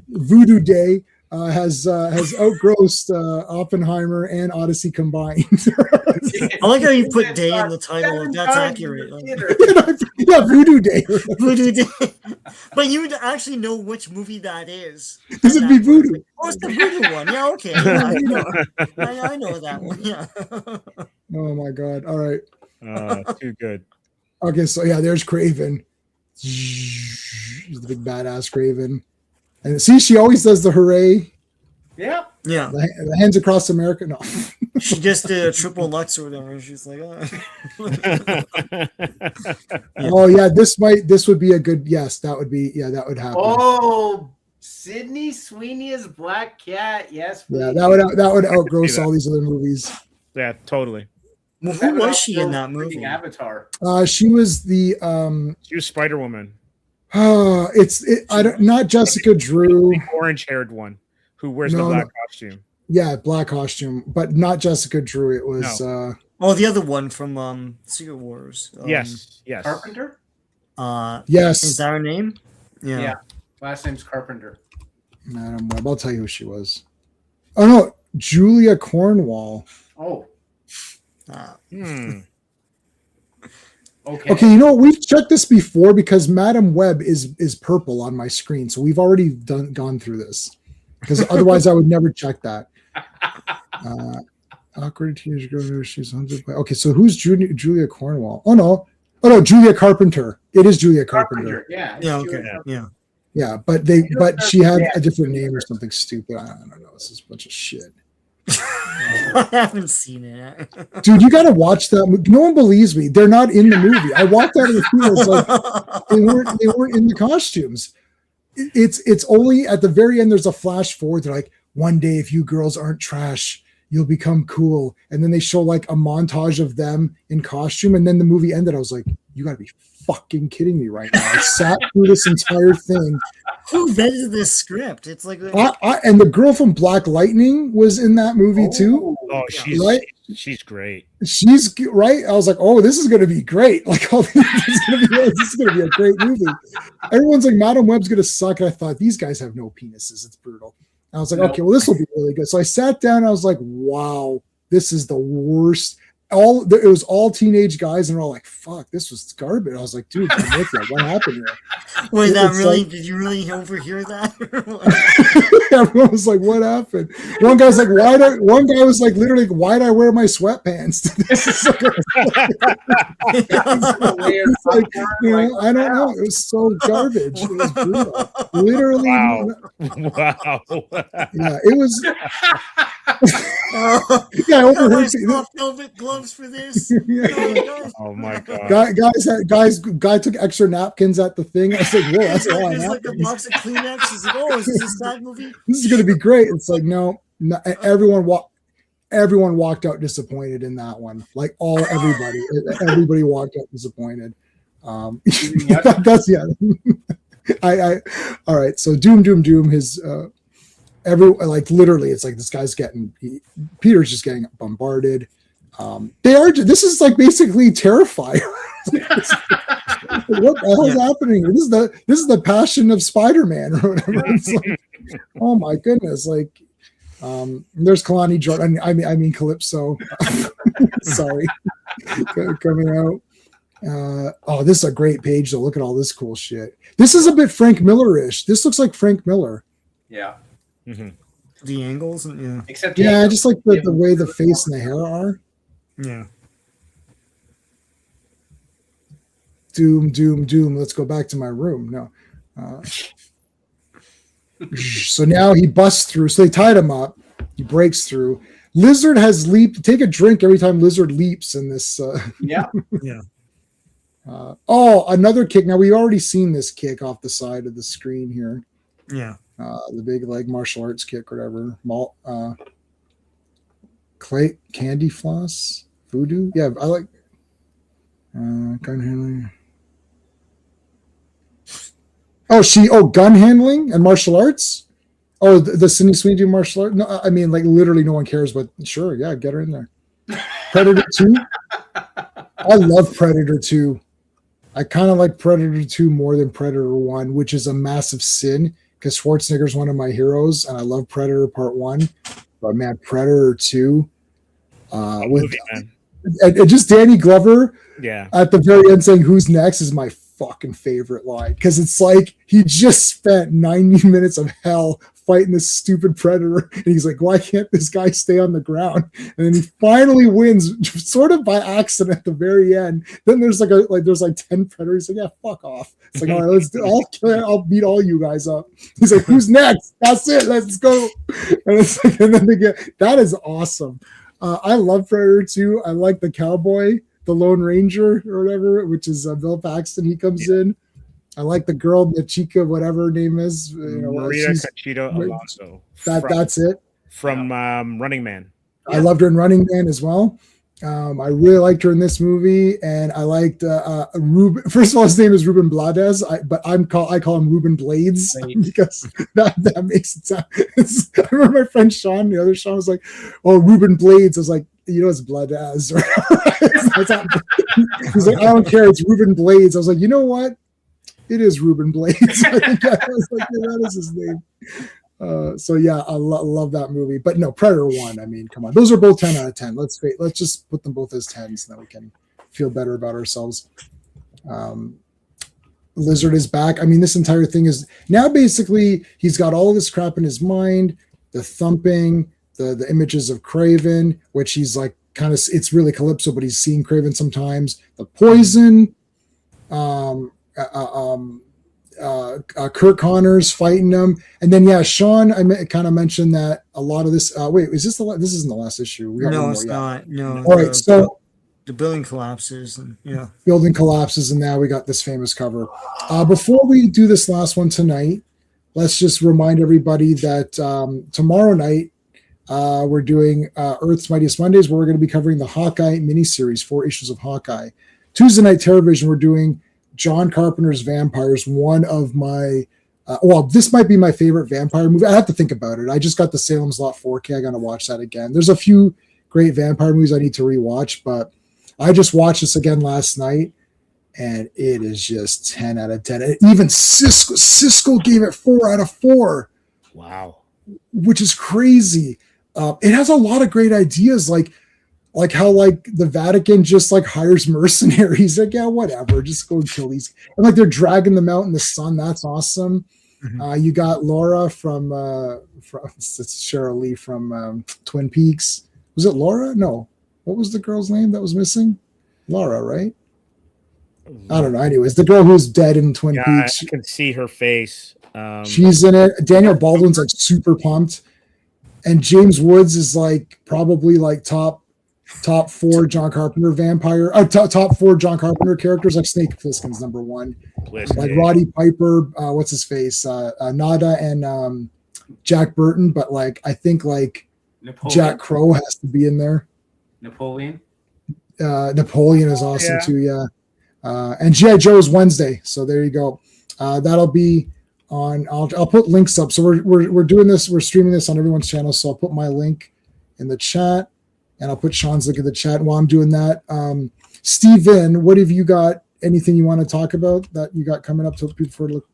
Voodoo Day has outgrossed Oppenheimer and Odyssey combined. I like how you put "day" in the title. That's accurate. Yeah, Voodoo Day. Voodoo Day. But you would actually know which movie that is. This would be Voodoo. Oh, it's the Voodoo one. Yeah, okay. Yeah, I know that one. Yeah. Oh my God! All right. Too good. Okay, so yeah, there's Craven. He's the big badass Craven. And see, she always does the hooray. Yeah. Yeah. The hands across America. No. She just did a triple Lux or whatever. She's like, oh. Oh yeah, this would be a good that would happen. Oh, Sydney Sweeney as Black Cat. Yes. Please. Yeah, that would outgross all these other movies. Yeah, totally. Well, who was she in that movie? Avatar. She was the She was Spider Woman. not Jessica Drew. The orange-haired one who wears the black costume. Yeah, black costume, but not Jessica Drew. It was the other one from Secret Wars. Yes. Carpenter? Yes. Is that her name? Yeah. Last name's Carpenter. Madam Web. I'll tell you who she was. Oh no, Julia Cornwall. Oh. Okay, you know, we've checked this before because Madam Web is purple on my screen, so we've already gone through this. Because otherwise, I would never check that. Awkward teenage girl who she's hunted by. Okay, so who's Julia Cornwall? Oh no, Julia Carpenter. It is Julia Carpenter. Yeah. Okay. Yeah. Yeah, but she had a different name or something stupid. I don't know. This is a bunch of shit. I haven't seen it. Dude, you got to watch that. No one believes me. They're not in the movie. I walked out of the theater. It's like they weren't in the costumes. It's only at the very end. There's a flash forward. They're like, one day, if you girls aren't trash, you'll become cool. And then they show like a montage of them in costume. And then the movie ended. I was like, you got to be fucking kidding me right now. I sat through this entire thing. Who vetted this script? It's like, and the girl from Black Lightning was in that movie too. Oh, she's right? She's great. She's right. I was like, oh, this is going to be great. Like, this is going to be a great movie. Everyone's like, Madam Web's going to suck. And I thought, these guys have no penises. It's brutal. And I was like, okay, well, this will be really good. So I sat down and I was like, wow, this is the worst. It was all teenage guys, and we're all like, "Fuck, this was garbage." I was like, "Dude, I'm with you. What happened here?" Was that really? Like, did you really overhear that? Everyone was like, "What happened?" One guy was like, One guy was like, literally, "Why'd I wear my sweatpants?" This is like, I don't know. It was so garbage. It was brutal. Literally, wow. Yeah, it was. Yeah, I overheard. Velvet gloves for this. Oh my god! Guy took extra napkins at the thing. I was like, "Whoa, that's a lot of like a box of Kleenex." He's like, "Oh, is this a sad movie? This is going to be great." It's like, no. Everyone walked out disappointed in that one. Like everybody walked out disappointed. That's yeah. I all right. So Doom. His literally, it's like this guy's Peter's just getting bombarded. This is like basically Terrifier. What the hell's happening? This is the passion of Spider-Man or whatever. It's like, oh my goodness. Like, there's Kalani Jordan. I mean Calypso. Sorry. Coming out. This is a great page though. Look at all this cool shit. This is a bit Frank Miller-ish. This looks like Frank Miller. Yeah. Mm-hmm. The angles, yeah. Except just like the way the face and the hair are. Yeah. Doom. Let's go back to my room. No. So now he busts through. So they tied him up. He breaks through. Lizard has leaped. Take a drink every time Lizard leaps in this. Yeah. Yeah. Another kick. Now we've already seen this kick off the side of the screen here. Yeah. The big leg martial arts kick, or whatever. Clay candy floss voodoo. Yeah, I like gun handling. Gun handling and martial arts. Oh, the Sydney Sweeney do martial art. No, I mean, like literally no one cares, but sure, yeah, get her in there. Predator 2. I love Predator 2. I kind of like Predator 2 more than Predator 1, which is a massive sin because Schwarzenegger's one of my heroes, and I love Predator Part 1. But man, Predator 2 with just Danny Glover at the very end saying who's next is my fucking favorite line, because it's like he just spent 90 minutes of hell fighting this stupid predator, and he's like, why can't this guy stay on the ground? And then he finally wins sort of by accident at the very end. Then there's there's 10 predators. He's like, yeah, fuck off. It's like, all right, I'll beat all you guys up. He's like, who's next? That's it, let's go. And it's like, and then they that is awesome. I love Predator 2. I like the cowboy, the Lone Ranger or whatever, which is Bill Paxton. He comes in. I like the girl, the Chica, whatever her name is. Maria Cachito Alonso. That's it. From Running Man. I loved her in Running Man as well. I really liked her in this movie, and I liked Ruben. First of all, his name is Ruben Blades, but I call him Ruben Blades because that makes it sound. I remember my friend Sean, the other Sean, was like, "Oh, Ruben Blades." I was like, it's Blades. He's like, I don't care. It's Ruben Blades. I was like, you know what? It is Ruben Blades. I think I was like, yeah, that is his name. So yeah, I love that movie. But no, Predator 1. I mean, come on, those are both 10 out of 10. Let's just put them both as 10s, so that we can feel better about ourselves. Lizard is back. I mean, this entire thing is now basically he's got all of this crap in his mind. The thumping, the images of Craven, which he's like kind of, it's really Calypso, but he's seeing Craven sometimes. The poison. Kurt Connors fighting them, and then Sean. I kind of mentioned that a lot of this. Wait, is this this isn't the last issue? No, it's not. No. All right, so the building collapses, and building collapses, and now we got this famous cover. Before we do this last one tonight, let's just remind everybody that tomorrow night we're doing Earth's Mightiest Mondays, where we're going to be covering the Hawkeye miniseries, 4 issues of Hawkeye. Tuesday night, Television, we're doing John Carpenter's Vampires, one of my this might be my favorite vampire movie. I have to think about it. I just got the Salem's Lot 4K. I gotta watch that again. There's a few great vampire movies I need to rewatch, but I just watched this again last night, and it is just 10 out of 10. And even Siskel gave it 4 out of 4. Wow. Which is crazy. It has a lot of great ideas, like how like the Vatican just like hires mercenaries. Like, yeah, whatever, just go kill these. And like they're dragging them out in the sun. That's awesome. You got Laura from it's Cheryl Lee from Twin Peaks. Was it Laura? No. What was the girl's name that was missing? Laura, right? I don't know. Anyways, the girl who's dead in Twin Peaks. I can see her face. She's in it. Daniel Baldwin's like super pumped. And James Woods is like probably like top 4 John Carpenter vampire, top 4 John Carpenter characters, like Snake Plissken's number 1. Like Roddy Piper, what's his face? Nada and Jack Burton, but like I think like Napoleon. Jack Crow has to be in there. Napoleon is awesome too, yeah. And G.I. Joe is Wednesday, so there you go. That'll be on. I'll put links up. So we're doing this. We're streaming this on everyone's channel. So I'll put my link in the chat, and I'll put Sean's link in the chat while I'm doing that. Steven, what have you got? Anything you want to talk about that you got coming up to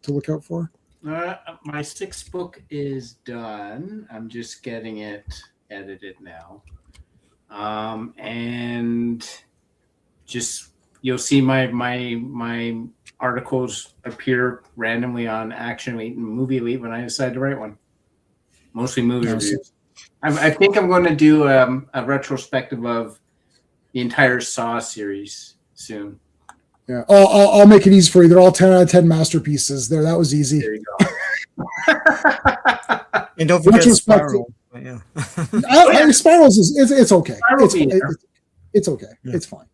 look out for? My 6th book is done. I'm just getting it edited now, and just. You'll see my articles appear randomly on Action Elite and Movie Elite when I decide to write one. Mostly movie reviews. I think I'm going to do a retrospective of the entire Saw series soon. Yeah, I'll make it easy for you. They're all 10 out of 10 masterpieces. There, that was easy. There you go. And don't forget Spiral. Yeah. Spirals it's okay. It's okay. Yeah. It's fine.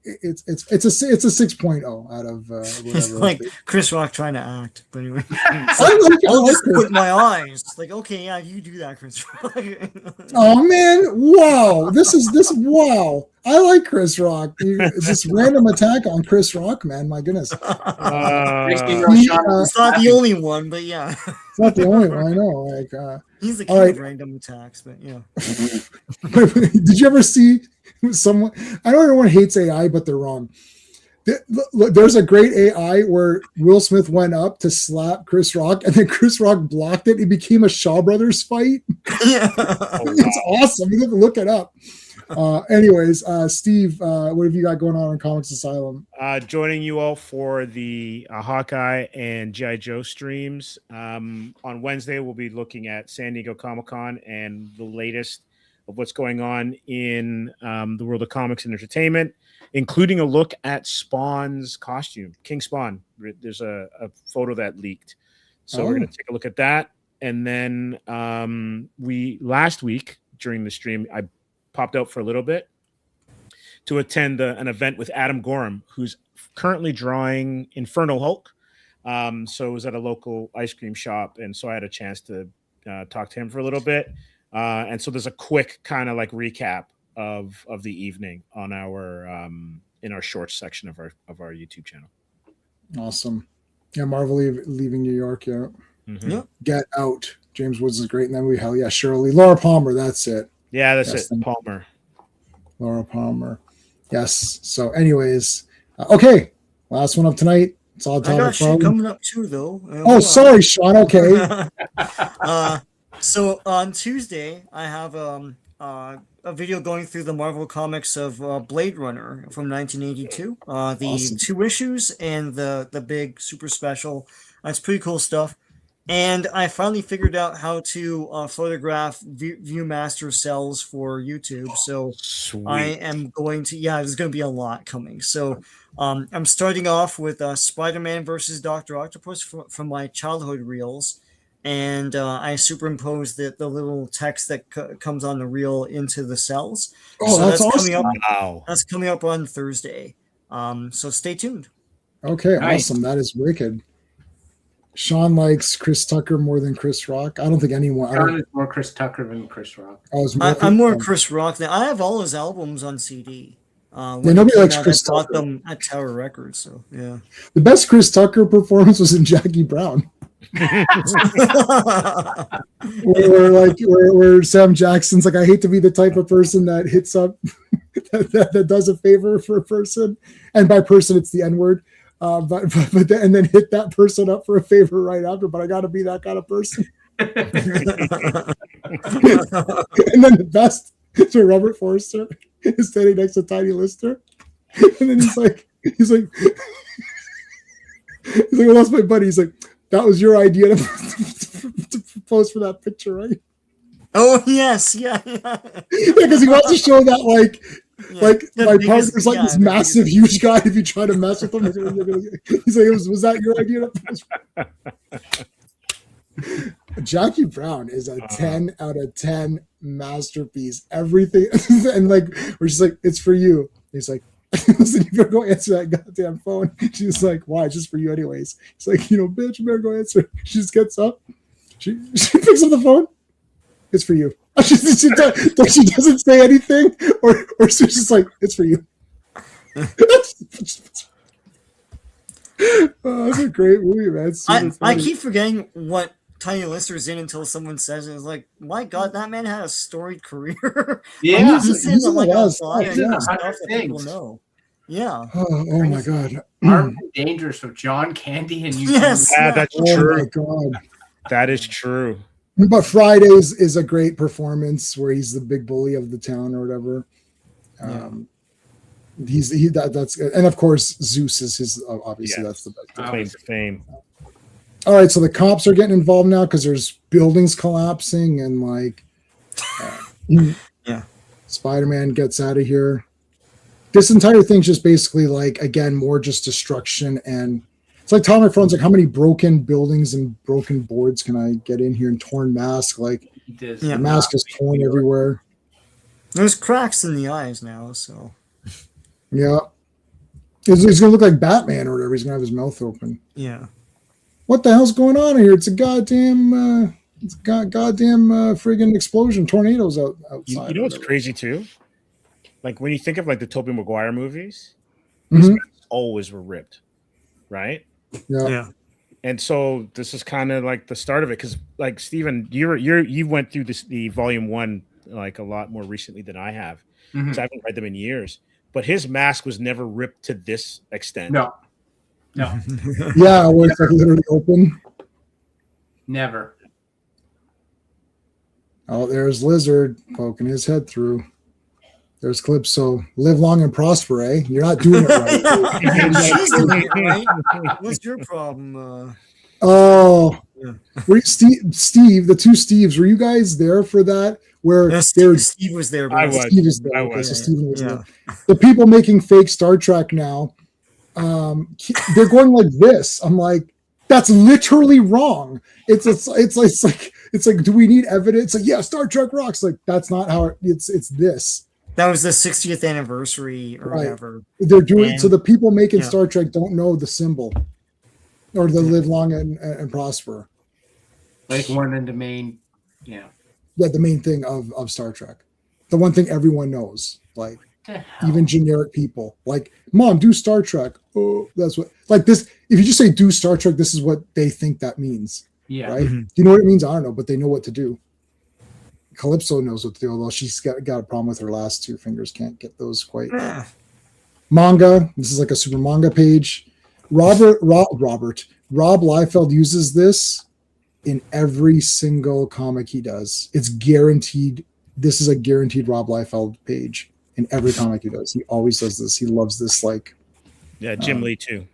It's a 6.0 out of whatever. Like Chris Rock trying to act, but anyway. I'll just put my eyes. Like, okay, yeah, you do that, Chris Rock. Oh man, wow! This wow! I like Chris Rock. This random attack on Chris Rock, man. My goodness. It's not the only one, but yeah. It's not the only one. I know. Like, he's the king of random attacks, but yeah. Did you ever see someone? I know everyone hates AI, but they're wrong. There's a great AI where Will Smith went up to slap Chris Rock, and then Chris Rock blocked it. It became a Shaw Brothers fight. Yeah. It's awesome. You have to look it up. Anyways, Steve, what have you got going on in Comics Asylum? Joining you all for the Hawkeye and G.I. Joe streams. On Wednesday, we'll be looking at San Diego Comic-Con and the latest of what's going on in the world of comics and entertainment, including a look at Spawn's costume, King Spawn. There's a photo that leaked. So we're going to take a look at that. And then last week during the stream, I popped out for a little bit to attend an event with Adam Gorham, who's currently drawing Infernal Hulk. So it was at a local ice cream shop. And so I had a chance to talk to him for a little bit. And so there's a quick kind of like recap of the evening on our in our shorts section of our YouTube channel. Awesome. Yeah, Marvel leaving New York. Yeah. Mm-hmm. Yeah. Get Out. James Woods is great in that movie. Hell yeah, Shirley. Laura Palmer. That's it. Yeah, that's it. Palmer. Laura Palmer. Yes. So, anyways, okay. Last one up tonight. It's all I got shit coming up too, though. Sorry, Sean. Okay. So on Tuesday, I have a video going through the Marvel comics of Blade Runner from 1982. The 2 issues and the big super special. It's pretty cool stuff. And I finally figured out how to photograph Viewmaster cells for YouTube. So Sweet. I am going to, there's going to be a lot coming. So I'm starting off with Spider-Man versus Dr. Octopus from my childhood reels. And I superimposed the little text that comes on the reel into the cells. Oh, so that's awesome. coming up. Wow. That's coming up on Thursday. So stay tuned. Okay, Nice. awesome. That is wicked. Sean likes Chris Tucker more than Chris Rock. I don't think anyone. Sean is more Chris Tucker than Chris Rock. I'm more Chris Rock. I have all his albums on CD. Nobody likes Chris Tucker. I bought them at Tower Records. So yeah. The best Chris Tucker performance was in Jackie Brown. where Sam Jackson's like, I hate to be the type of person that hits up that does a favor for a person, and by person it's the N-word. But then hit that person up for a favor right after. But I got to be that kind of person. And then the best to Robert Forster is standing next to Tiny Lister, and then he's like, well, that's my buddy. He's like, that was your idea to pose for that picture, right? Oh yes, yeah. Because he wants to show that like my partner's like this massive, huge guy. If you try to mess with him, he's like, was that your idea to pose for? Jackie Brown is a 10 out of 10 masterpiece. Everything, and like we're just like, it's for you. He's like, listen, you better go answer that goddamn phone. She's like, why? Just for you anyways. He's like, bitch, you better go answer. She just gets up. She picks up the phone. It's for you. She doesn't say anything, or she's just like, it's for you. Oh, that's a great movie, man. I keep forgetting what Tiny Lister's in until someone says it. It's like, my God, that man had a storied career. Yeah, he's in like a lot of yeah. stuff that people know. Yeah. Oh my God. Armed and Dangerous with John Candy and you. Yes. Yeah, that's Oh true. my God. That is true. But Fridays is a great performance where he's the big bully of the town or whatever. That's and of course Zeus is his obviously that's the best. Claim to fame. All right, so the cops are getting involved now because there's buildings collapsing and like Spider-Man gets out of here. This entire thing's just basically like, again, more just destruction, and it's like Todd McFarlane's like, how many broken buildings and broken boards can I get in here, and torn mask, like the mask is torn everywhere. There's cracks in the eyes now, so yeah, he's gonna look like Batman or whatever. He's gonna have his mouth open. Yeah. What the hell's going on here? It's a goddamn friggin' explosion, tornadoes outside. You know what's crazy too? Like when you think of like the Tobey Maguire movies, always were ripped, right? Yeah. And so this is kind of like the start of it, because like Steven, you went through the volume 1 like a lot more recently than I have, because I haven't read them in years. But his mask was never ripped to this extent. No. Yeah, where it's like literally open. Never. Oh, there's Lizard poking his head through. There's Calypso. Live long and prosper, eh? You're not doing it right. She's doing it right. What's your problem? Were you, Steve, the two Steves, were you guys there for that? Where Steve was there. I was. Steve is there. I Okay, was. so Steven was there. The people making fake Star Trek now, they're going like this. I'm like, that's literally wrong. It's like, do we need evidence? Like, yeah, Star Trek rocks. Like, that's not how it's this. That was the 60th anniversary or whatever. They're doing so. The people making Star Trek don't know the symbol or the live long and prosper. Like one of the main, the main thing of Star Trek, the one thing everyone knows, like even generic people, like Mom, do Star Trek. Oh, that's what like this. If you just say do Star Trek, this is what they think that means. Yeah. Right. Do you know what it means? I don't know, but they know what to do. Calypso knows what to do, although she's got a problem with her last two fingers. Can't get those quite. Manga. This is like a super manga page. Rob Liefeld uses this in every single comic he does. It's guaranteed. This is a guaranteed Rob Liefeld page in every comic he does. He always does this. He loves this. Like, Jim Lee too.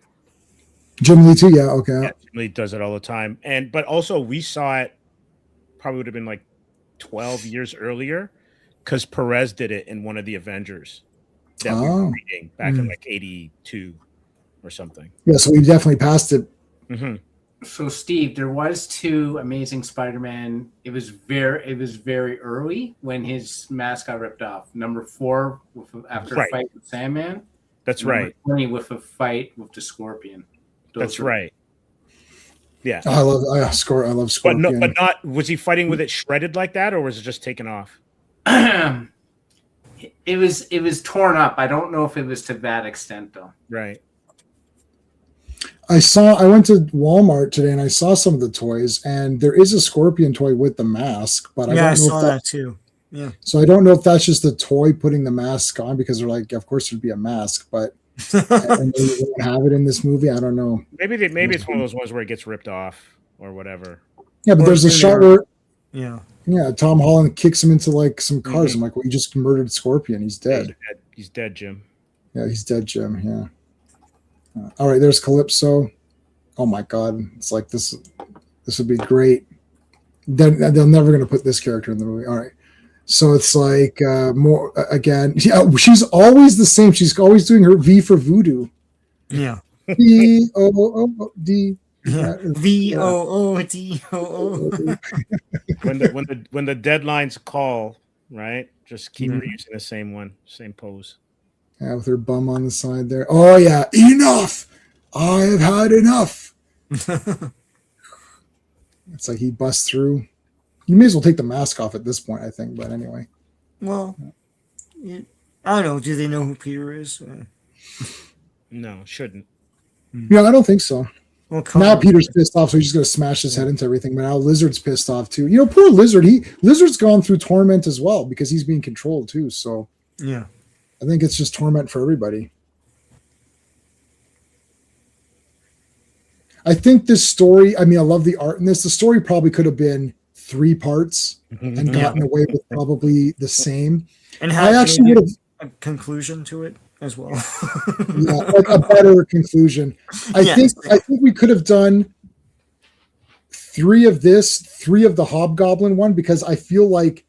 Jim Lee too. Yeah. Okay. Yeah, Jim Lee does it all the time. But also we saw it. Probably would have been like 12 years earlier, because Perez did it in one of the Avengers that we were reading back in like 82 or something. Yeah, so we definitely passed it. So Steve, there was 2 Amazing Spider-Man. It was very early when his mask got ripped off. Number 4 after a fight with Sandman. That's right. 20 with a fight with the Scorpion. That's right. Yeah, I love Scorpion. But not. Was he fighting with it shredded like that, or was it just taken off? It was torn up. I don't know if it was to that extent though. Right. I went to Walmart today and I saw some of the toys, and there is a Scorpion toy with the mask, but I saw that too. Yeah. So I don't know if that's just the toy putting the mask on, because they're like, of course there'd be a mask, but and they won't have it in this movie. I don't know. Maybe it's one of those ones where it gets ripped off or whatever. Yeah, but Or there's a is it shot there? where Yeah. Tom Holland kicks him into like some cars. Mhm. I'm like, well, you just murdered Scorpion. He's dead. He's dead, Jim. Yeah, he's dead, Jim. Yeah. All right, there's Calypso. Oh my God, it's like this. This would be great. Then they're never going to put this character in the movie. All right, so it's like more again. Yeah, she's always the same. She's always doing her V for voodoo. Yeah. VOOD. VOODOO. When the deadlines call, right? Just keep reusing the same one, same pose. Yeah, with her bum on the side there. Oh yeah, enough. I have had enough. It's like he busts through. You may as well take the mask off at this point, I think. But anyway. Well, I don't know. Do they know who Peter is? No, shouldn't. Yeah, I don't think so. Well, Now Peter's pissed off, so he's just gonna smash his head into everything. But now Lizard's pissed off too. You know, poor Lizard. Lizard's gone through torment as well because he's being controlled too. So yeah. I think it's just torment for everybody. I think this story, I mean, I love the art in this. The story probably could have been 3 parts and gotten away with probably the same. And I actually would have a conclusion to it as well. yeah, like a better conclusion. I think we could have done 3 of this, 3 of the Hobgoblin one, because I feel like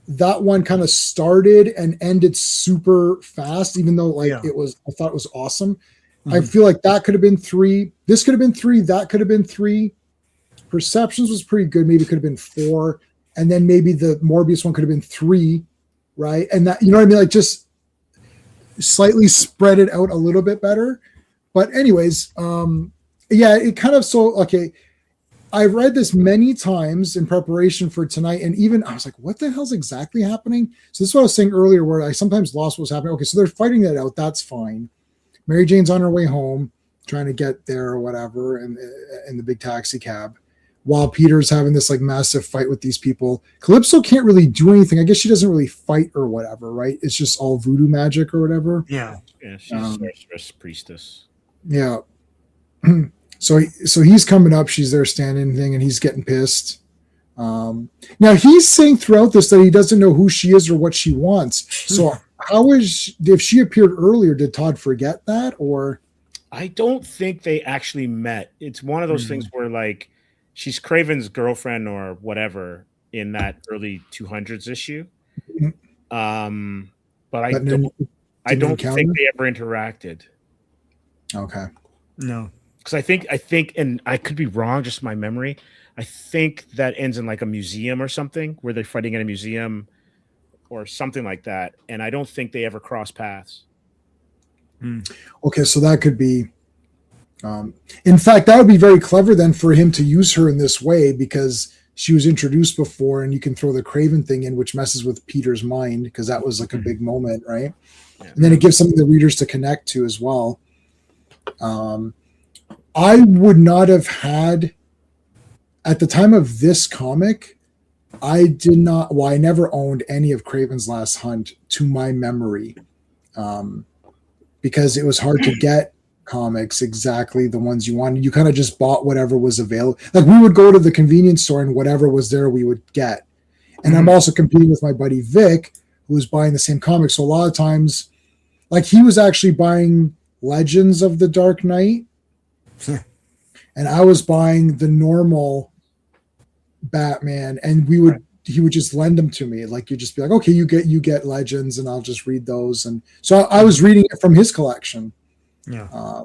that one kind of started and ended super fast, even though I thought it was awesome. I feel like that could have been 3. This could have been 3. That could have been 3. Perceptions was pretty good. Maybe it could have been 4. And then maybe the Morbius one could have been 3. Right. And that, you know what I mean? Like just slightly spread it out a little bit better. But anyways, it kind of okay. I've read this many times in preparation for tonight. And even I was like, what the hell's exactly happening? So this is what I was saying earlier, where I sometimes lost what was happening. Okay. So they're fighting that out. That's fine. Mary Jane's on her way home, trying to get there or whatever, in the big taxi cab, while Peter's having this like massive fight with these people. Calypso can't really do anything. I guess she doesn't really fight or whatever, right? It's just all voodoo magic or whatever. Yeah. Yeah, she's a sorceress priestess. Yeah. So he's coming up. She's there standing thing, and he's getting pissed. Now he's saying throughout this that he doesn't know who she is or what she wants. So how if she appeared earlier, did Todd forget that, or? I don't think they actually met. It's one of those things where like she's Craven's girlfriend or whatever in that early 200s issue. But I don't think they ever interacted. Okay. No. Because I think, and I could be wrong, just my memory. I think that ends in like a museum or something where they're fighting in a museum or something like that. And I don't think they ever cross paths. Okay, so that could be. In fact, that would be very clever then for him to use her in this way, because she was introduced before, and you can throw the Craven thing in, which messes with Peter's mind, because that was like a big moment, right? Yeah. And then it gives something the readers to connect to as well. I would not have had, at the time of this comic, I never owned any of Craven's Last Hunt to my memory, because it was hard to get comics exactly the ones you wanted. You kind of just bought whatever was available. Like we would go to the convenience store and whatever was there we would get. And I'm also competing with my buddy Vic, who was buying the same comics. So a lot of times, like he was actually buying Legends of the Dark Knight, and I was buying the normal Batman, and he would just lend them to me. Like you'd just be like, okay, you get Legends, and I'll just read those. And so I was reading it from his collection. Yeah.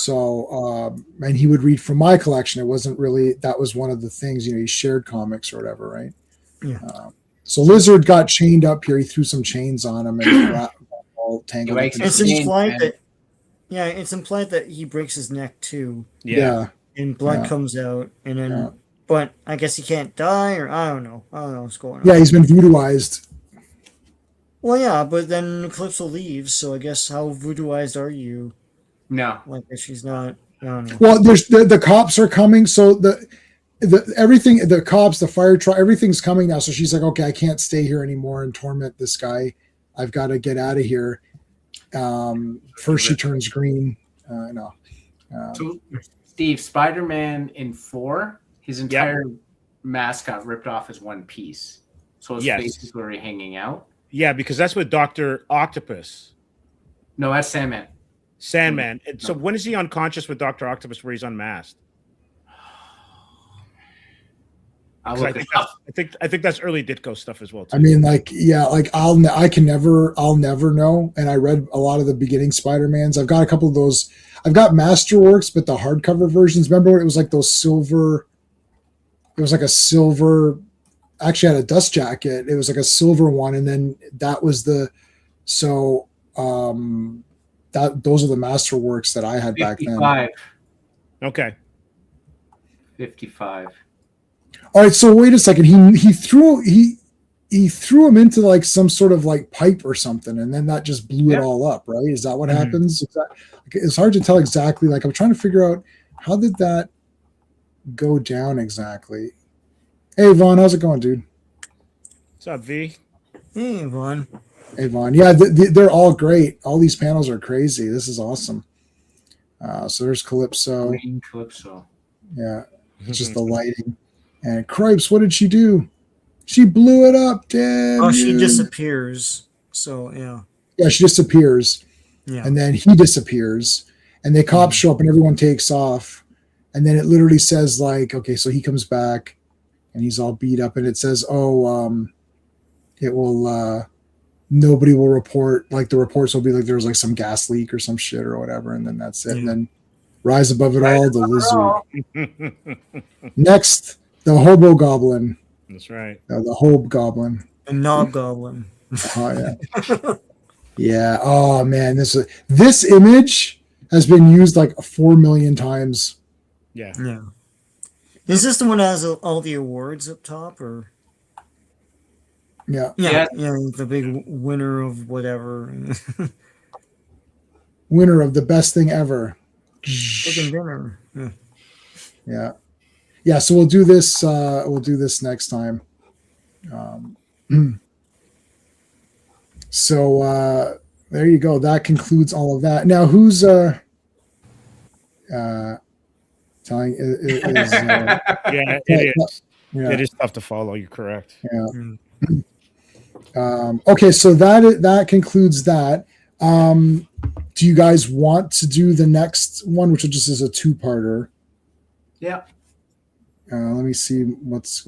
And he would read from my collection. It wasn't really, that was one of the things, he shared comics or whatever, right? Yeah. So Lizard got chained up here. He threw some chains on him and all tangled up. It's implied that, it's implied that he breaks his neck too. Yeah. And blood comes out, and then, but I guess he can't die, or I don't know what's going on. Yeah, he's been voodooized. Well, yeah, but then Calypso leaves, so I guess how voodooized are you? No. Like if she's not, I don't know. Well, there's the cops are coming, so the everything, the cops, the fire truck, everything's coming now. So she's like, okay, I can't stay here anymore and torment this guy. I've got to get out of here. First she turns green. So Steve, Spider-Man in 4, his entire mask got ripped off as one piece, so his face is already hanging out. Yeah, because that's with Dr. Octopus. No, that's Sandman. Sandman. So when is he unconscious with Dr. Octopus where he's unmasked? I think that's early Ditko stuff as well too. I mean, like, yeah, like I'll never know. And I read a lot of the beginning Spider-Mans. I've got a couple of those. I've got Masterworks, but the hardcover versions. Remember when it was like those silver? It was like a silver. Actually, had a dust jacket. It was like a silver one, and then that was the. So those are the Masterworks that I had 55. back then. Okay. 55. All right, so wait a second. He threw him into like some sort of like pipe or something, and then that just blew it all up, right? Is that what happens? It's hard to tell exactly. Like I'm trying to figure out how did that go down exactly. Hey Vaughn, how's it going, dude? What's up, V? Hey, Vaughn. Hey Vaughn, yeah, they're all great. All these panels are crazy. This is awesome. So there's Calypso. Green Calypso. Yeah, it's just the lighting. And Cripes, what did she do? She blew it up, damn. Oh, she disappears. So, yeah. Yeah, she disappears. Yeah. And then he disappears. And the cops show up and everyone takes off. And then it literally says, like, okay, so he comes back and he's all beat up. And it says, it will, nobody will report. Like, the reports will be like, there's like some gas leak or some shit or whatever. And then that's it. And then rise above it all, the lizard. Next. The Hobo Goblin. That's right. The Hob Goblin. The Knob Goblin. Oh, yeah. Yeah. Oh, man. This image has been used like 4 million times. Yeah. Yeah. Is this the one that has all the awards up top? Or Yeah. Yeah, the big winner of whatever. Winner of the best thing ever. Chicken dinner. Yeah. Yeah. Yeah, so we'll do this. We'll do this next time. So there you go. That concludes all of that. Now, who's telling? Is yeah, it is. Yeah. It is tough to follow. You're correct. Yeah. Okay, so that concludes that. Do you guys want to do the next one, which just is a two-parter? Yeah. Let me see what's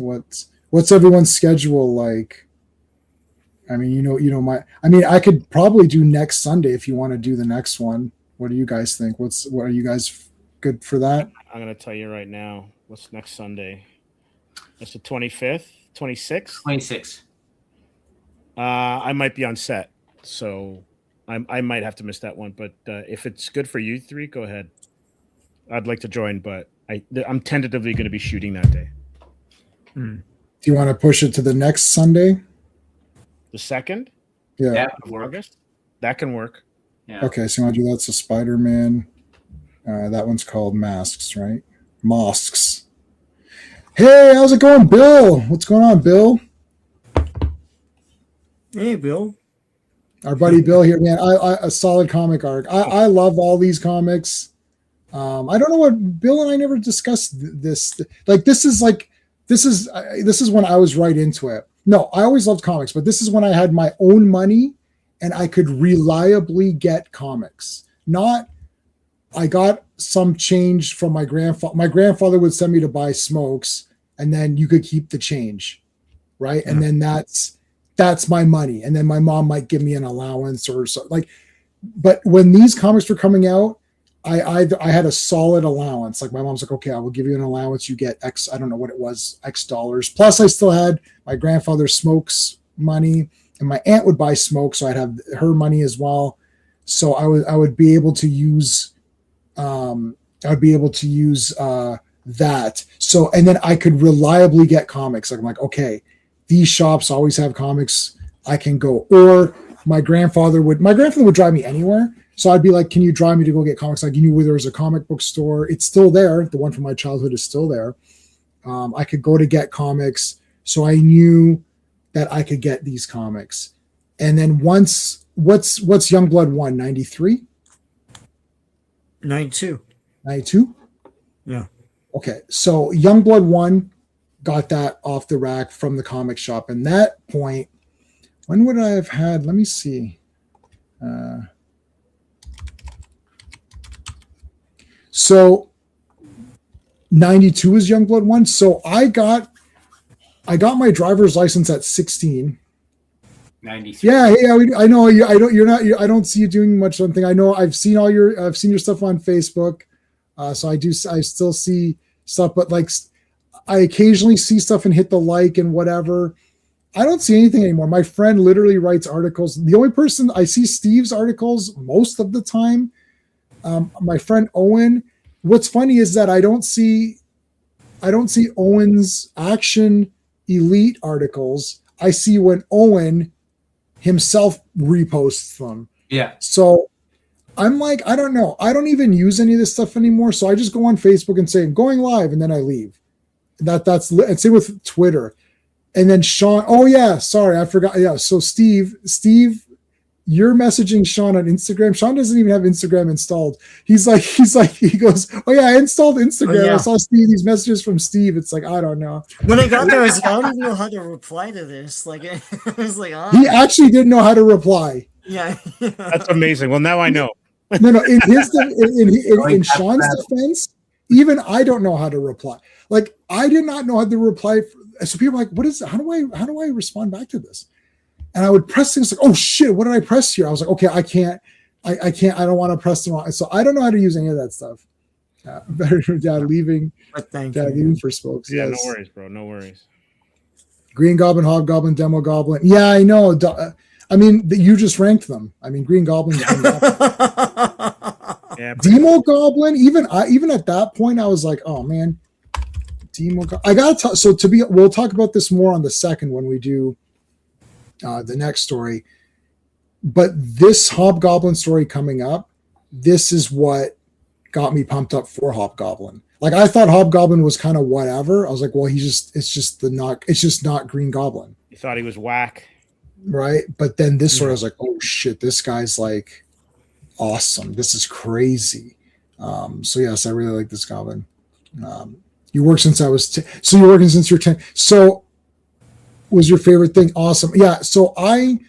everyone's schedule like. I mean, I could probably do next Sunday if you want to do the next one. What do you guys think? What are you guys good for that? I'm gonna tell you right now. What's next Sunday? That's the 25th, 26th. 26. I might be on set, so I might have to miss that one. But if it's good for you three, go ahead. I'd like to join, but I'm tentatively going to be shooting that day. Do you want to push it to the next Sunday? The 2nd? Yeah. Of August? That can work. Yeah. Okay, so you want to do that? So Spider-Man. That one's called Masks, right? Mosques. Hey, how's it going, Bill? What's going on, Bill? Hey, Bill. Our buddy Bill here, man. A solid comic arc. I love all these comics. I don't know what Bill and I never discussed this. Like this is when I was right into it. No, I always loved comics, but this is when I had my own money and I could reliably get comics. Not I got some change from my grandfather. My grandfather would send me to buy smokes, and then you could keep the change, right? Yeah. And then that's my money. And then my mom might give me an allowance or so. Like, but when these comics were coming out, I had a solid allowance. Like my mom's like, okay, I will give you an allowance. You get X, I don't know what it was, X dollars. Plus I still had my grandfather's smokes money, and my aunt would buy smokes. So I'd have her money as well. So I would be able to use, that. So, and then I could reliably get comics. Like I'm like, okay, these shops always have comics. I can go. Or my grandfather would drive me anywhere. So I'd be like, can you drive me to go get comics? Like, you knew where there was a comic book store. It's still there. The one from my childhood is still there. I could go to get comics. So I knew that I could get these comics. And then what's Youngblood 1, 93? 92. 92? Yeah. Okay, so Youngblood 1 got that off the rack from the comic shop. And that point, when would I have had? Let me see. So 92 is Youngblood 1. So I got my driver's license at 16. 93. Yeah, I know you. I don't see you doing much something. I know I've seen your stuff on Facebook. So I still see stuff, but like I occasionally see stuff and hit the like and whatever. I don't see anything anymore. My friend literally writes articles. The only person I see Steve's articles most of the time. My friend Owen. What's funny is that I don't see Owen's Action Elite articles. I see when Owen himself reposts them. Yeah. So I'm like, I don't know. I don't even use any of this stuff anymore. So I just go on Facebook and say I'm going live, and then I leave. That's and same with Twitter. And then Sean, oh yeah, sorry, I forgot. Yeah, so Steve, you're messaging Sean on Instagram. Sean doesn't even have Instagram installed. He goes, oh yeah, I installed Instagram. Oh, yeah. I saw these messages from Steve. It's like, I don't know. When I got there, I was like, I don't even know how to reply to this. Like, I was like, He actually didn't know how to reply. yeah. That's amazing. Well, now I know. No. In Sean's defense, even I don't know how to reply. Like, I did not know how to reply. So people are like, what is it? How do I respond back to this? And I would press things like, oh shit, what did I press here? I was like, okay, I can't, I don't want to press them wrong. So I don't know how to use any of that stuff. Better leaving for spokes. Yeah, yes. no worries, bro. No worries. Green Goblin, Hobgoblin, Demo Goblin. Yeah, I know. I mean, you just ranked them. I mean, Green Goblin. Yeah, Demo Goblin. Even at that point, I was like, oh man, Demo. I gotta we'll talk about this more on the second when we do the next story. But this Hobgoblin story coming up, this is what got me pumped up for Hobgoblin. Like, I thought Hobgoblin was kind of whatever. I was like, well, it's just not Green Goblin. You thought he was whack. Right. But then this story, I was like, oh shit, this guy's like awesome. This is crazy. So yes, I really like this Goblin. You worked since I was 10. So you're working since you're 10. So was your favorite thing? Awesome. Yeah. So I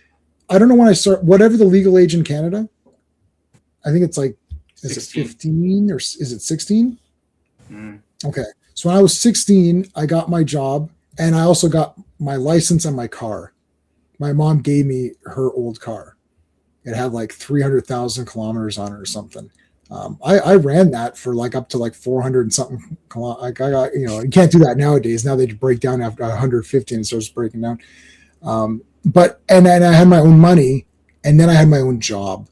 don't know when I start, whatever the legal age in Canada. I think it's like, is 16. it 15 or is it 16? Mm. Okay. So when I was 16, I got my job, and I also got my license and my car. My mom gave me her old car. It had like 300,000 kilometers on it or something. I ran that for like up to like 400 and something. Like I got, you can't do that nowadays. Now they break down after 150 and starts breaking down. But then I had my own money, and then I had my own job.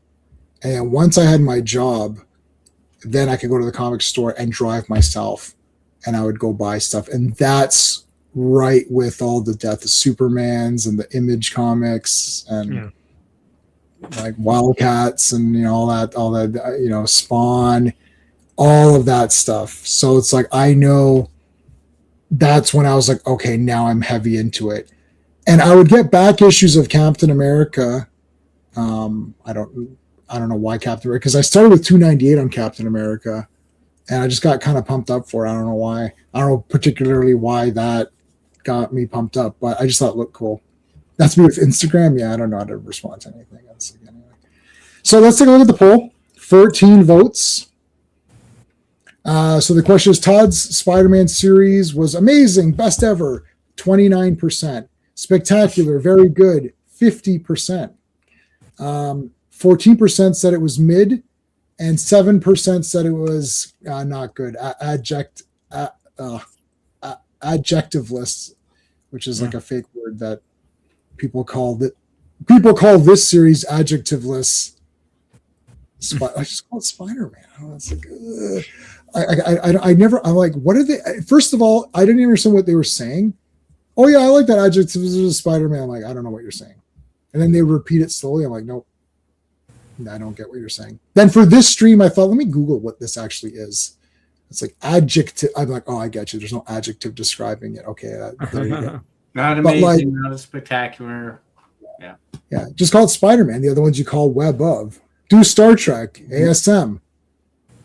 And once I had my job, then I could go to the comic store and drive myself, and I would go buy stuff. And that's right with all the Death of Supermans and the Image comics and like Wildcats and all that Spawn, all of that stuff. So it's like, I know that's when I was like, okay, now I'm heavy into it. And I would get back issues of Captain America. I don't know why Captain America, because I started with 298 on Captain America, and I just got kind of pumped up for it. I don't know why. I don't know particularly why that got me pumped up, but I just thought it looked cool. That's me with Instagram. Yeah, I don't know how to respond to anything else. Anyway. So let's take a look at the poll. 13 votes. So the question is, Todd's Spider-Man series was amazing, best ever, 29%. Spectacular, very good, 50%. 14% said it was mid, and 7% said it was not good. Adjectiveless, which is like a fake word that people call this series adjectiveless. I just call it Spider-Man. Oh, that's like, I'm like, what are they? First of all, I didn't understand what they were saying. Oh yeah, I like that adjective. This is Spider-Man. I'm like, I don't know what you're saying. And then they repeat it slowly. I'm like, nope. I don't get what you're saying. Then for this stream, I thought, let me Google what this actually is. It's like adjective. I'm like, oh, I get you. There's no adjective describing it. Okay. There you go. Not amazing, not spectacular. Yeah. Just call it Spider-Man. The other ones you call Web of. Do Star Trek, ASM.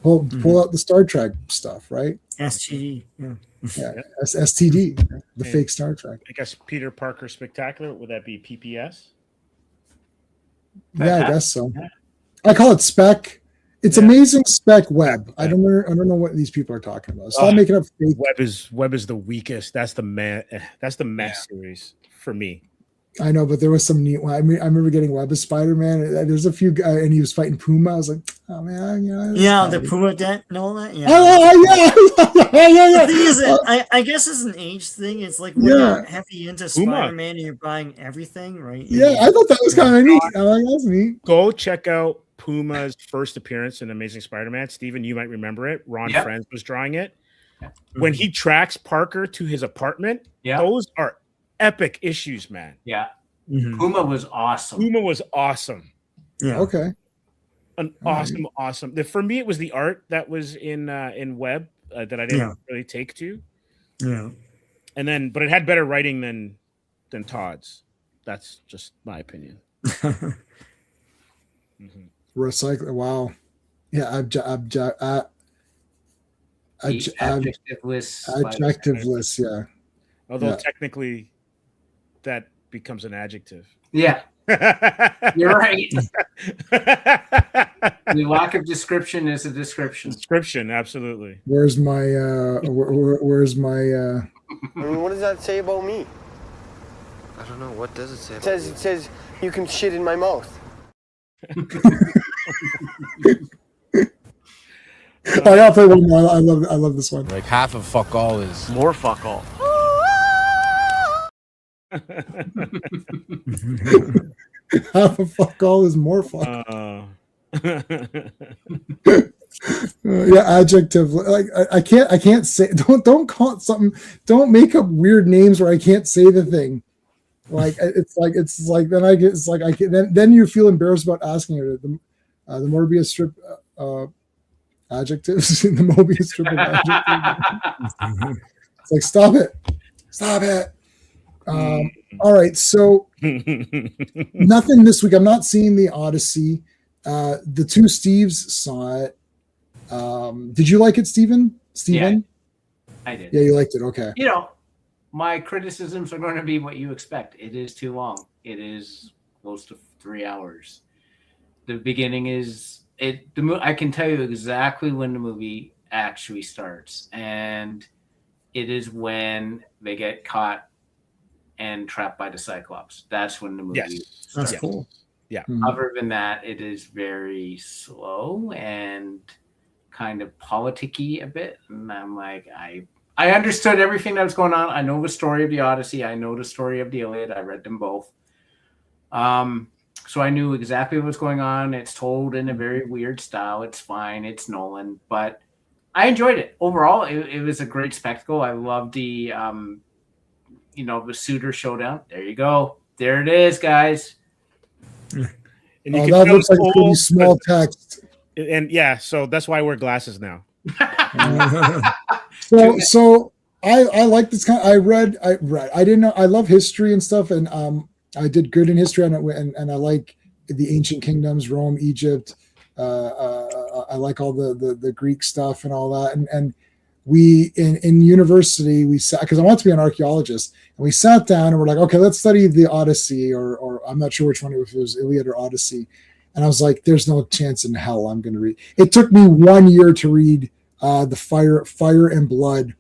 Pull out the Star Trek stuff, right? STD. Yeah. Yeah, STD, the And fake Star Trek. I guess Peter Parker Spectacular, would that be PPS? Yeah, I guess so. I call it Spec. It's Amazing Spec Web. I don't know what these people are talking about. Stop making up fake. Web is the weakest. That's the mess series for me. I know, but there was some neat one. I remember getting Web as Spider-Man. There's a few, and he was fighting Puma. I was like, oh man, The Puma debt and all that. Yeah. Yeah. The thing is, I guess it's an age thing. It's like when you're heavy into Spider-Man and you're buying everything, right? Yeah, I thought that was kind of neat. I'm like, that's neat. Go check out Puma's first appearance in Amazing Spider-Man. Steven, you might remember it. Ron Friends was drawing it. When he tracks Parker to his apartment, those are epic issues, man. Yeah. Mm-hmm. Puma was awesome. Yeah. Okay. An awesome. For me, it was the art that was in Web that I didn't really take to. Yeah. And then, but it had better writing than Todd's. That's just my opinion. Recycle. Wow. Yeah. Adjectiveless. Yeah. Although technically, that becomes an adjective. Yeah. You're right. The lack of description is a description. Description, absolutely. Where's my where's my I mean, what does that say about me? I don't know. What does it say? It says you can shit in my mouth. I gotta play one more. I love this one. Like half of fuck all is more fuck all. Half of fuck all is more fuck. Adjective. Like I can't say. Don't call it something. Don't make up weird names where I can't say the thing. Like it's like then I get I can then you feel embarrassed about asking her the Morbius strip adjectives. The Mobius strip of adjectives. It's like stop it. All right, so nothing this week. I'm not seeing the Odyssey. The two Steves saw it. Did you like it, Steven? Yeah, I did. Yeah, you liked it. Okay. My criticisms are going to be what you expect. It is too long. It is close to 3 hours. The beginning is it. I can tell you exactly when the movie actually starts, and it is when they get caught and trapped by the Cyclops. That's when the movie starts. That's cool. Yeah. Other than that, it is very slow and kind of politicky a bit. And I'm like, I understood everything that was going on. I know the story of the Odyssey. I know the story of the Iliad. I read them both. So I knew exactly what was going on. It's told in a very weird style. It's fine. It's Nolan. But I enjoyed it. Overall, it was a great spectacle. I loved the, the suitor showdown. There you go. There it is, guys. And that looks like a pretty small text. And so that's why I wear glasses now. So I like this kind. I read. I didn't know. I love history and stuff, and I did good in history, and I like the ancient kingdoms, Rome, Egypt. I like all the Greek stuff and all that, and we in university we sat because I want to be an archaeologist, and we sat down and we're like, okay, let's study the Odyssey, or I'm not sure which one, if it was Iliad or Odyssey, and I was like, there's no chance in hell I'm going to read. It took me 1 year to read the Fire and Blood,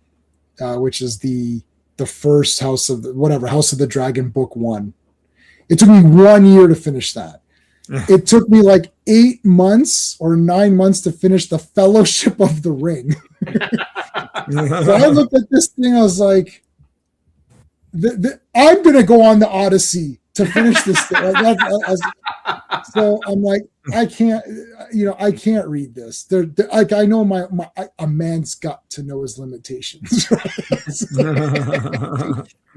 which is the first House of the Dragon book 1. It took me 1 year to finish that. It took me like 8 months or 9 months to finish the Fellowship of the Ring. So I looked at this thing, I was like, I'm going to go on the Odyssey to finish this thing. So I'm like, I can't read this. I know a man's got to know his limitations.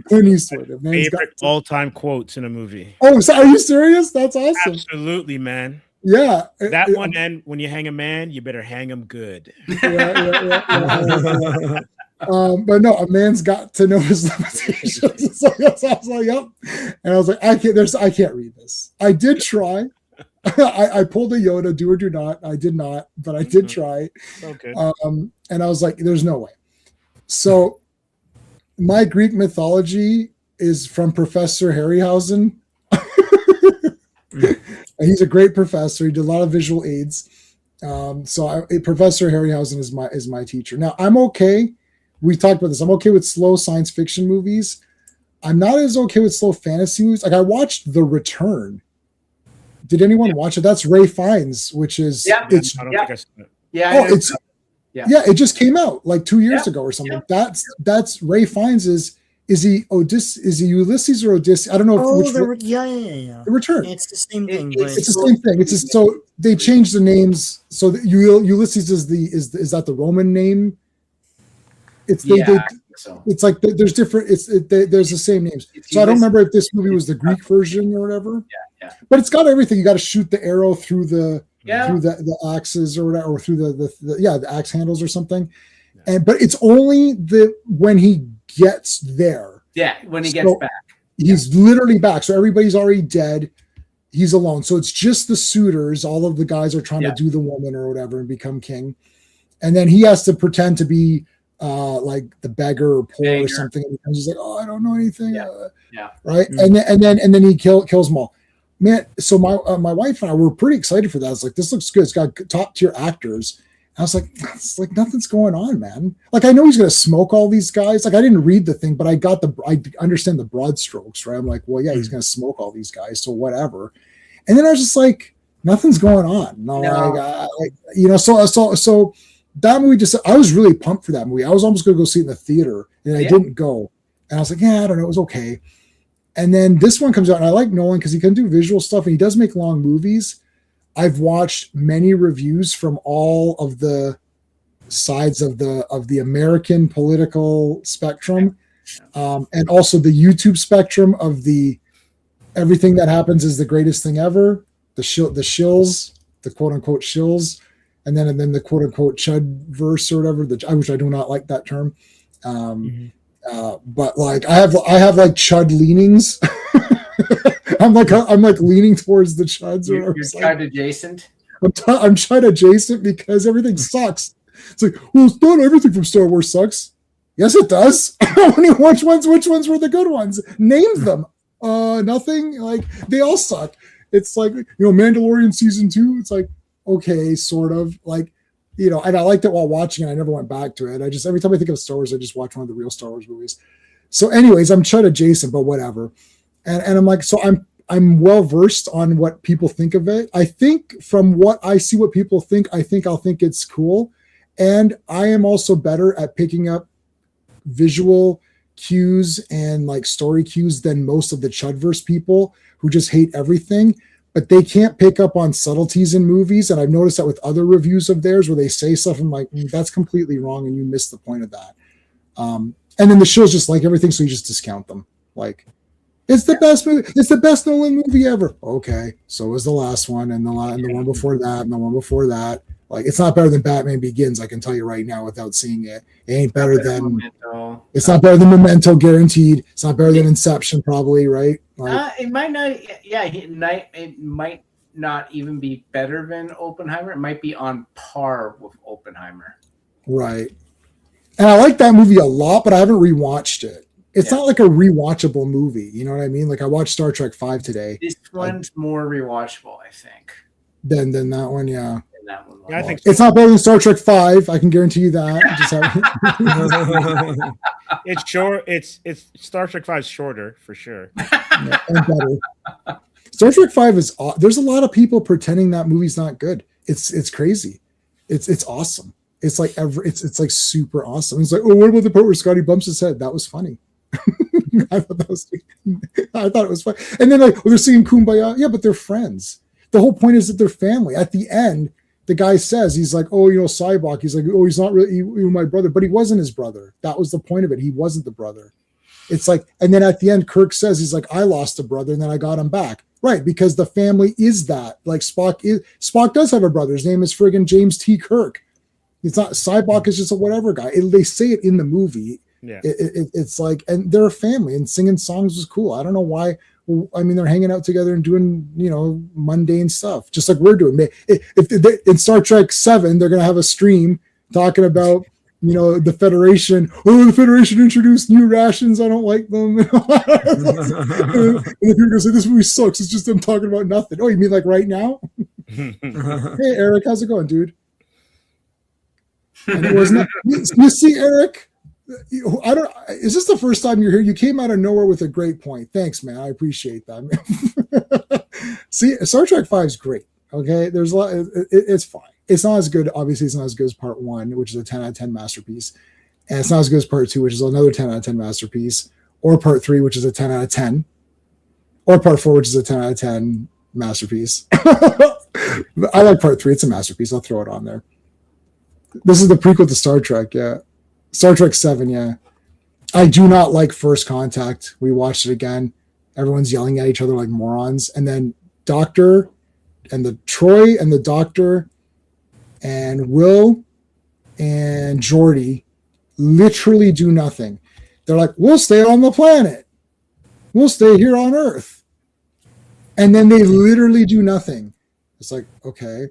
Clint Eastwood, favorite all-time quotes in a movie. Oh, so are you serious? That's awesome. Absolutely, man. Yeah, that one. And when you hang a man, you better hang him good. Yeah. But no, a man's got to know his limitations. So I was like, yep. And I was like, I can't read this. I did try. I pulled a Yoda, do or do not. I did not, but I did try. Okay. And I was like, there's no way. So my Greek mythology is from Professor Harryhausen. He's a great professor. He did a lot of visual aids. Professor Harryhausen is my teacher. Now I'm okay. We talked about this. I'm okay with slow science fiction movies. I'm not as okay with slow fantasy movies. Like I watched The Return. Did anyone watch it? That's Ray Fiennes, which is I don't think I saw it. it just came out like 2 years ago or something. That's Ray Fiennes is he Ulysses or Odysseus? I don't know. The Return. It's the same thing. It's the same thing. It's just, so they changed the names. So that Ulysses is that the Roman name? It's it's like there's different. There's the same names. So I don't remember if this movie was the Greek version or whatever. Yeah. But it's got everything. You got to shoot the arrow through the axes or whatever, or through the axe handles or something. But it's only when he gets there. Yeah, when he gets back. He's literally back. So everybody's already dead. He's alone. So it's just the suitors. All of the guys are trying to do the woman or whatever and become king. And then he has to pretend to be like the beggar or poor or something. And he's like, oh, I don't know anything. Right. Mm-hmm. And then he kills them all. Man, so my wife and I were pretty excited for that. I was like, this looks good. It's got top tier actors. I was like, it's like nothing's going on, man. Like I know he's gonna smoke all these guys. Like I didn't read the thing, but I understand the broad strokes, right? I'm like, well, yeah, he's gonna smoke all these guys, so whatever. And then I was just like, nothing's going on. So that movie I was really pumped for that movie. I was almost gonna go see it in the theater, and I didn't go. And I was like, yeah, I don't know, it was okay. And then this one comes out, and I like Nolan because he can do visual stuff, and he does make long movies. I've watched many reviews from all of the sides of the American political spectrum, and also the YouTube spectrum of the everything that happens is the greatest thing ever. The shills, the quote unquote shills, and then the quote unquote chud verse or whatever. Which I do not like that term. But like I have like chud leanings. I'm like leaning towards the chuds. You're chud adjacent. I'm chud adjacent because everything sucks. It's like, well, it's not everything from Star Wars sucks. Yes, it does. Which ones were the good ones? Name them. Nothing. Like they all suck. It's like, Mandalorian season 2. It's like, okay, sort of like, and I liked it while watching it. I never went back to it. Every time I think of Star Wars, I just watch one of the real Star Wars movies. So anyways, I'm chud adjacent, but whatever. And I'm like, so I'm well versed on what people think of it. I think from what I see, what people think, I'll think it's cool. And I am also better at picking up visual cues and like story cues than most of the Chudverse people who just hate everything, but they can't pick up on subtleties in movies. And I've noticed that with other reviews of theirs where they say stuff, I'm like, that's completely wrong. And you missed the point of that. And then the show's just like everything. So you just discount them. Like, it's the best movie. It's the best Nolan movie ever. Okay, so was the last one, and the one before that, and the one before that. Like, it's not better than Batman Begins. I can tell you right now without seeing it. It ain't better than Memento. It's not better than Memento, guaranteed. It's not better than Inception, probably, right? Like, it might not. Yeah, it might not even be better than Oppenheimer. It might be on par with Oppenheimer. Right. And I like that movie a lot, but I haven't rewatched it. It's not like a rewatchable movie. You know what I mean? Like I watched Star Trek 5 today. This one's more rewatchable, I think. Than that one, yeah. I think so. It's not better than Star Trek 5. I can guarantee you that. It's short. It's Star Trek 5 is shorter for sure. Yeah, and better. Star Trek 5 is. There's a lot of people pretending that movie's not good. It's crazy. It's awesome. It's like it's like super awesome. It's like, oh, what about the part where Scotty bumps his head? That was funny. I thought it was fun. And then like, they're singing Kumbaya. Yeah, but they're friends. The whole point is that they're family. At the end, the guy says, he's like, oh, Cybok. He's like, oh, he's not really my brother, but he wasn't his brother. That was the point of it. He wasn't the brother. It's like, and then at the end, Kirk says, he's like, I lost a brother and then I got him back. Right, because the family is that. Like Spock does have a brother. His name is friggin' James T. Kirk. It's not, Cybok is just a whatever guy. They say it in the movie. Yeah, it's like, and they're a family, and singing songs was cool. I don't know why. I mean, they're hanging out together and doing, mundane stuff, just like we're doing. If in Star Trek 7, they're gonna have a stream talking about, the Federation. Oh, the Federation introduced new rations. I don't like them. And the people go say this movie sucks. It's just them talking about nothing. Oh, you mean like right now? Hey, Eric, how's it going, dude? And it was not. You see, Eric. Is this the first time you're here? You came out of nowhere with a great point. Thanks, man. I appreciate that. See, Star Trek 5 is great. Okay, there's a lot. It's fine. It's not as good. Obviously, it's not as good as Part 1, which is a 10 out of 10 masterpiece, and it's not as good as Part 2, which is another 10 out of 10 masterpiece, or Part 3, which is a 10 out of 10, or Part 4, which is a 10 out of 10 masterpiece. I like Part 3. It's a masterpiece. I'll throw it on there. This is the prequel to Star Trek. Yeah. Star Trek 7, yeah. I do not like First Contact. We watched it again. Everyone's yelling at each other like morons. And then Doctor and the Troy and the Doctor and Will and Geordi literally do nothing. They're like, we'll stay on the planet. We'll stay here on Earth. And then they literally do nothing. It's like, okay.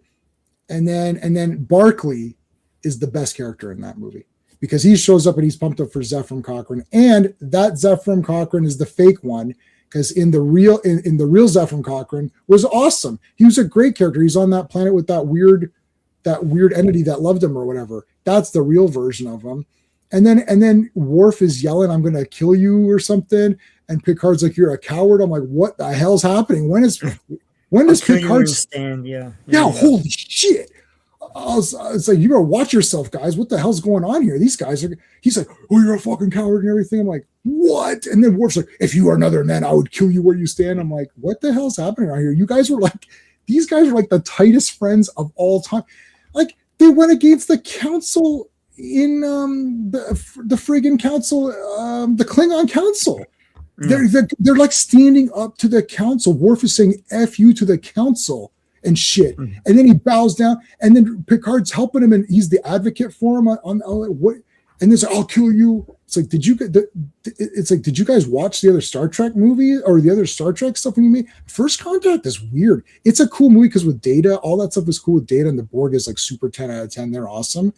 And then Barclay is the best character in that movie, because he shows up and he's pumped up for Zephram Cochrane, and that Zephram Cochrane is the fake one, because in the real Zephram Cochrane was awesome. He was a great character. He's on that planet with that weird entity that loved him or whatever. That's the real version of him. And then Worf is yelling, "I'm going to kill you" or something, and Picard's like, "You're a coward." I'm like, what the hell's happening? When does Picard stand? Yeah, holy shit. It's like, you better watch yourself, guys. What the hell's going on here? These guys are. He's like, "Oh, you're a fucking coward" and everything. I'm like, what? And then Worf's like, "If you were another man, I would kill you where you stand." I'm like, what the hell's happening out here? You guys were like, these guys are like the tightest friends of all time. Like, they went against the council in the friggin' council, the Klingon council. They're like standing up to the council. Worf is saying "F you" to the council and shit, and then he bows down, and then Picard's helping him, and he's the advocate for him on what, and there's like, "I'll kill you." It's like, did you guys watch the other Star Trek movie or the other Star Trek stuff when you made First Contact? Is weird. It's a cool movie because with Data, all that stuff is cool with Data, and the Borg is like super 10 out of 10. They're awesome.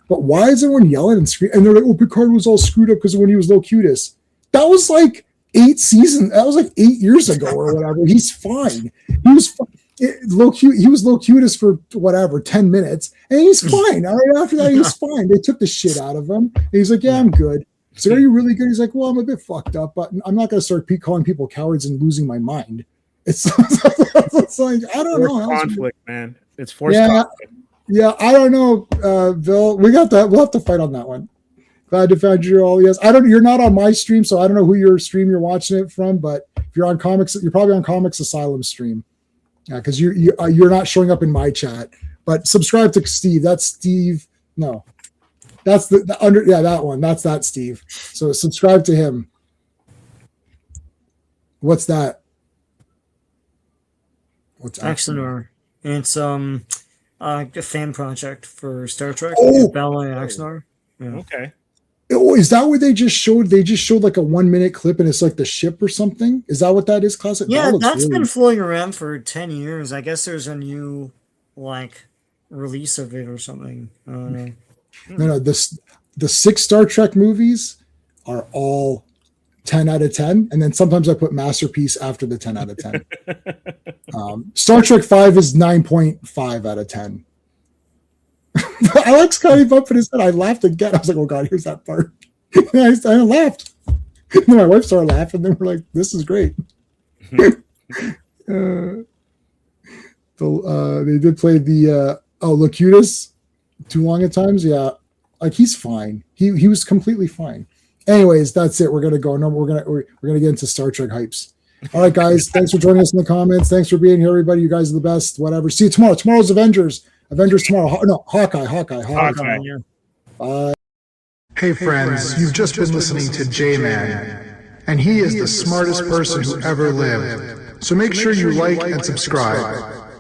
But why is everyone yelling and screaming? And they're like, "Oh, Picard was all screwed up because of when he was Locutus." That was like 8 seasons. That was like 8 years ago or whatever. He's fine. He was fine. He was Locutus for whatever 10 minutes, and he's fine. All right, after that, he's fine. They took the shit out of him. And he's like, "Yeah, I'm good." So, "Are you really good?" He's like, "Well, I'm a bit fucked up, but I'm not going to start calling people cowards and losing my mind." It's like, I don't know. Conflict, man. It's forced conflict. Yeah, I don't know, Bill. We'll have to fight on that one. Glad to find you all. Yes, you're not on my stream, so I don't know who your stream you're watching it from. But if you're on Comics, you're probably on Comics Asylum stream. Yeah, because you're not showing up in my chat. But subscribe to Steve. That's Steve. No, that's the under. Yeah, that one. That's that Steve. So subscribe to him. What's that? What's Axanar? It's a fan project for Star Trek. Oh, Bella and Axanar. Yeah. Okay. Oh, is that what they just showed? They just showed like a 1 minute clip, and it's like the ship or something. Is that what that is, Classic? Yeah, that's been floating around for 10 years. I guess there's a new release of it or something. I don't know. No. The 6 Star Trek movies are all 10 out of 10, and then sometimes I put masterpiece after the 10 out of 10. Star Trek 5 is 9.5 out of 10. I like Scotty bumping his head. I laughed again. I was like, "Oh God, here's that part." I laughed. And then my wife started laughing. Then we're like, "This is great." They did play the Locutus too long at times. Yeah, like he's fine. He was completely fine. Anyways, that's it. We're gonna go. No, we're gonna get into Star Trek hypes. All right, guys. Thanks for joining us in the comments. Thanks for being here, everybody. You guys are the best. Whatever. See you tomorrow. Tomorrow's Avengers. Avengers tomorrow. No, Hawkeye. Bye. Hey friends, you've just been listening to J-Man, and he is the smartest person who ever lived. So make sure you like and subscribe.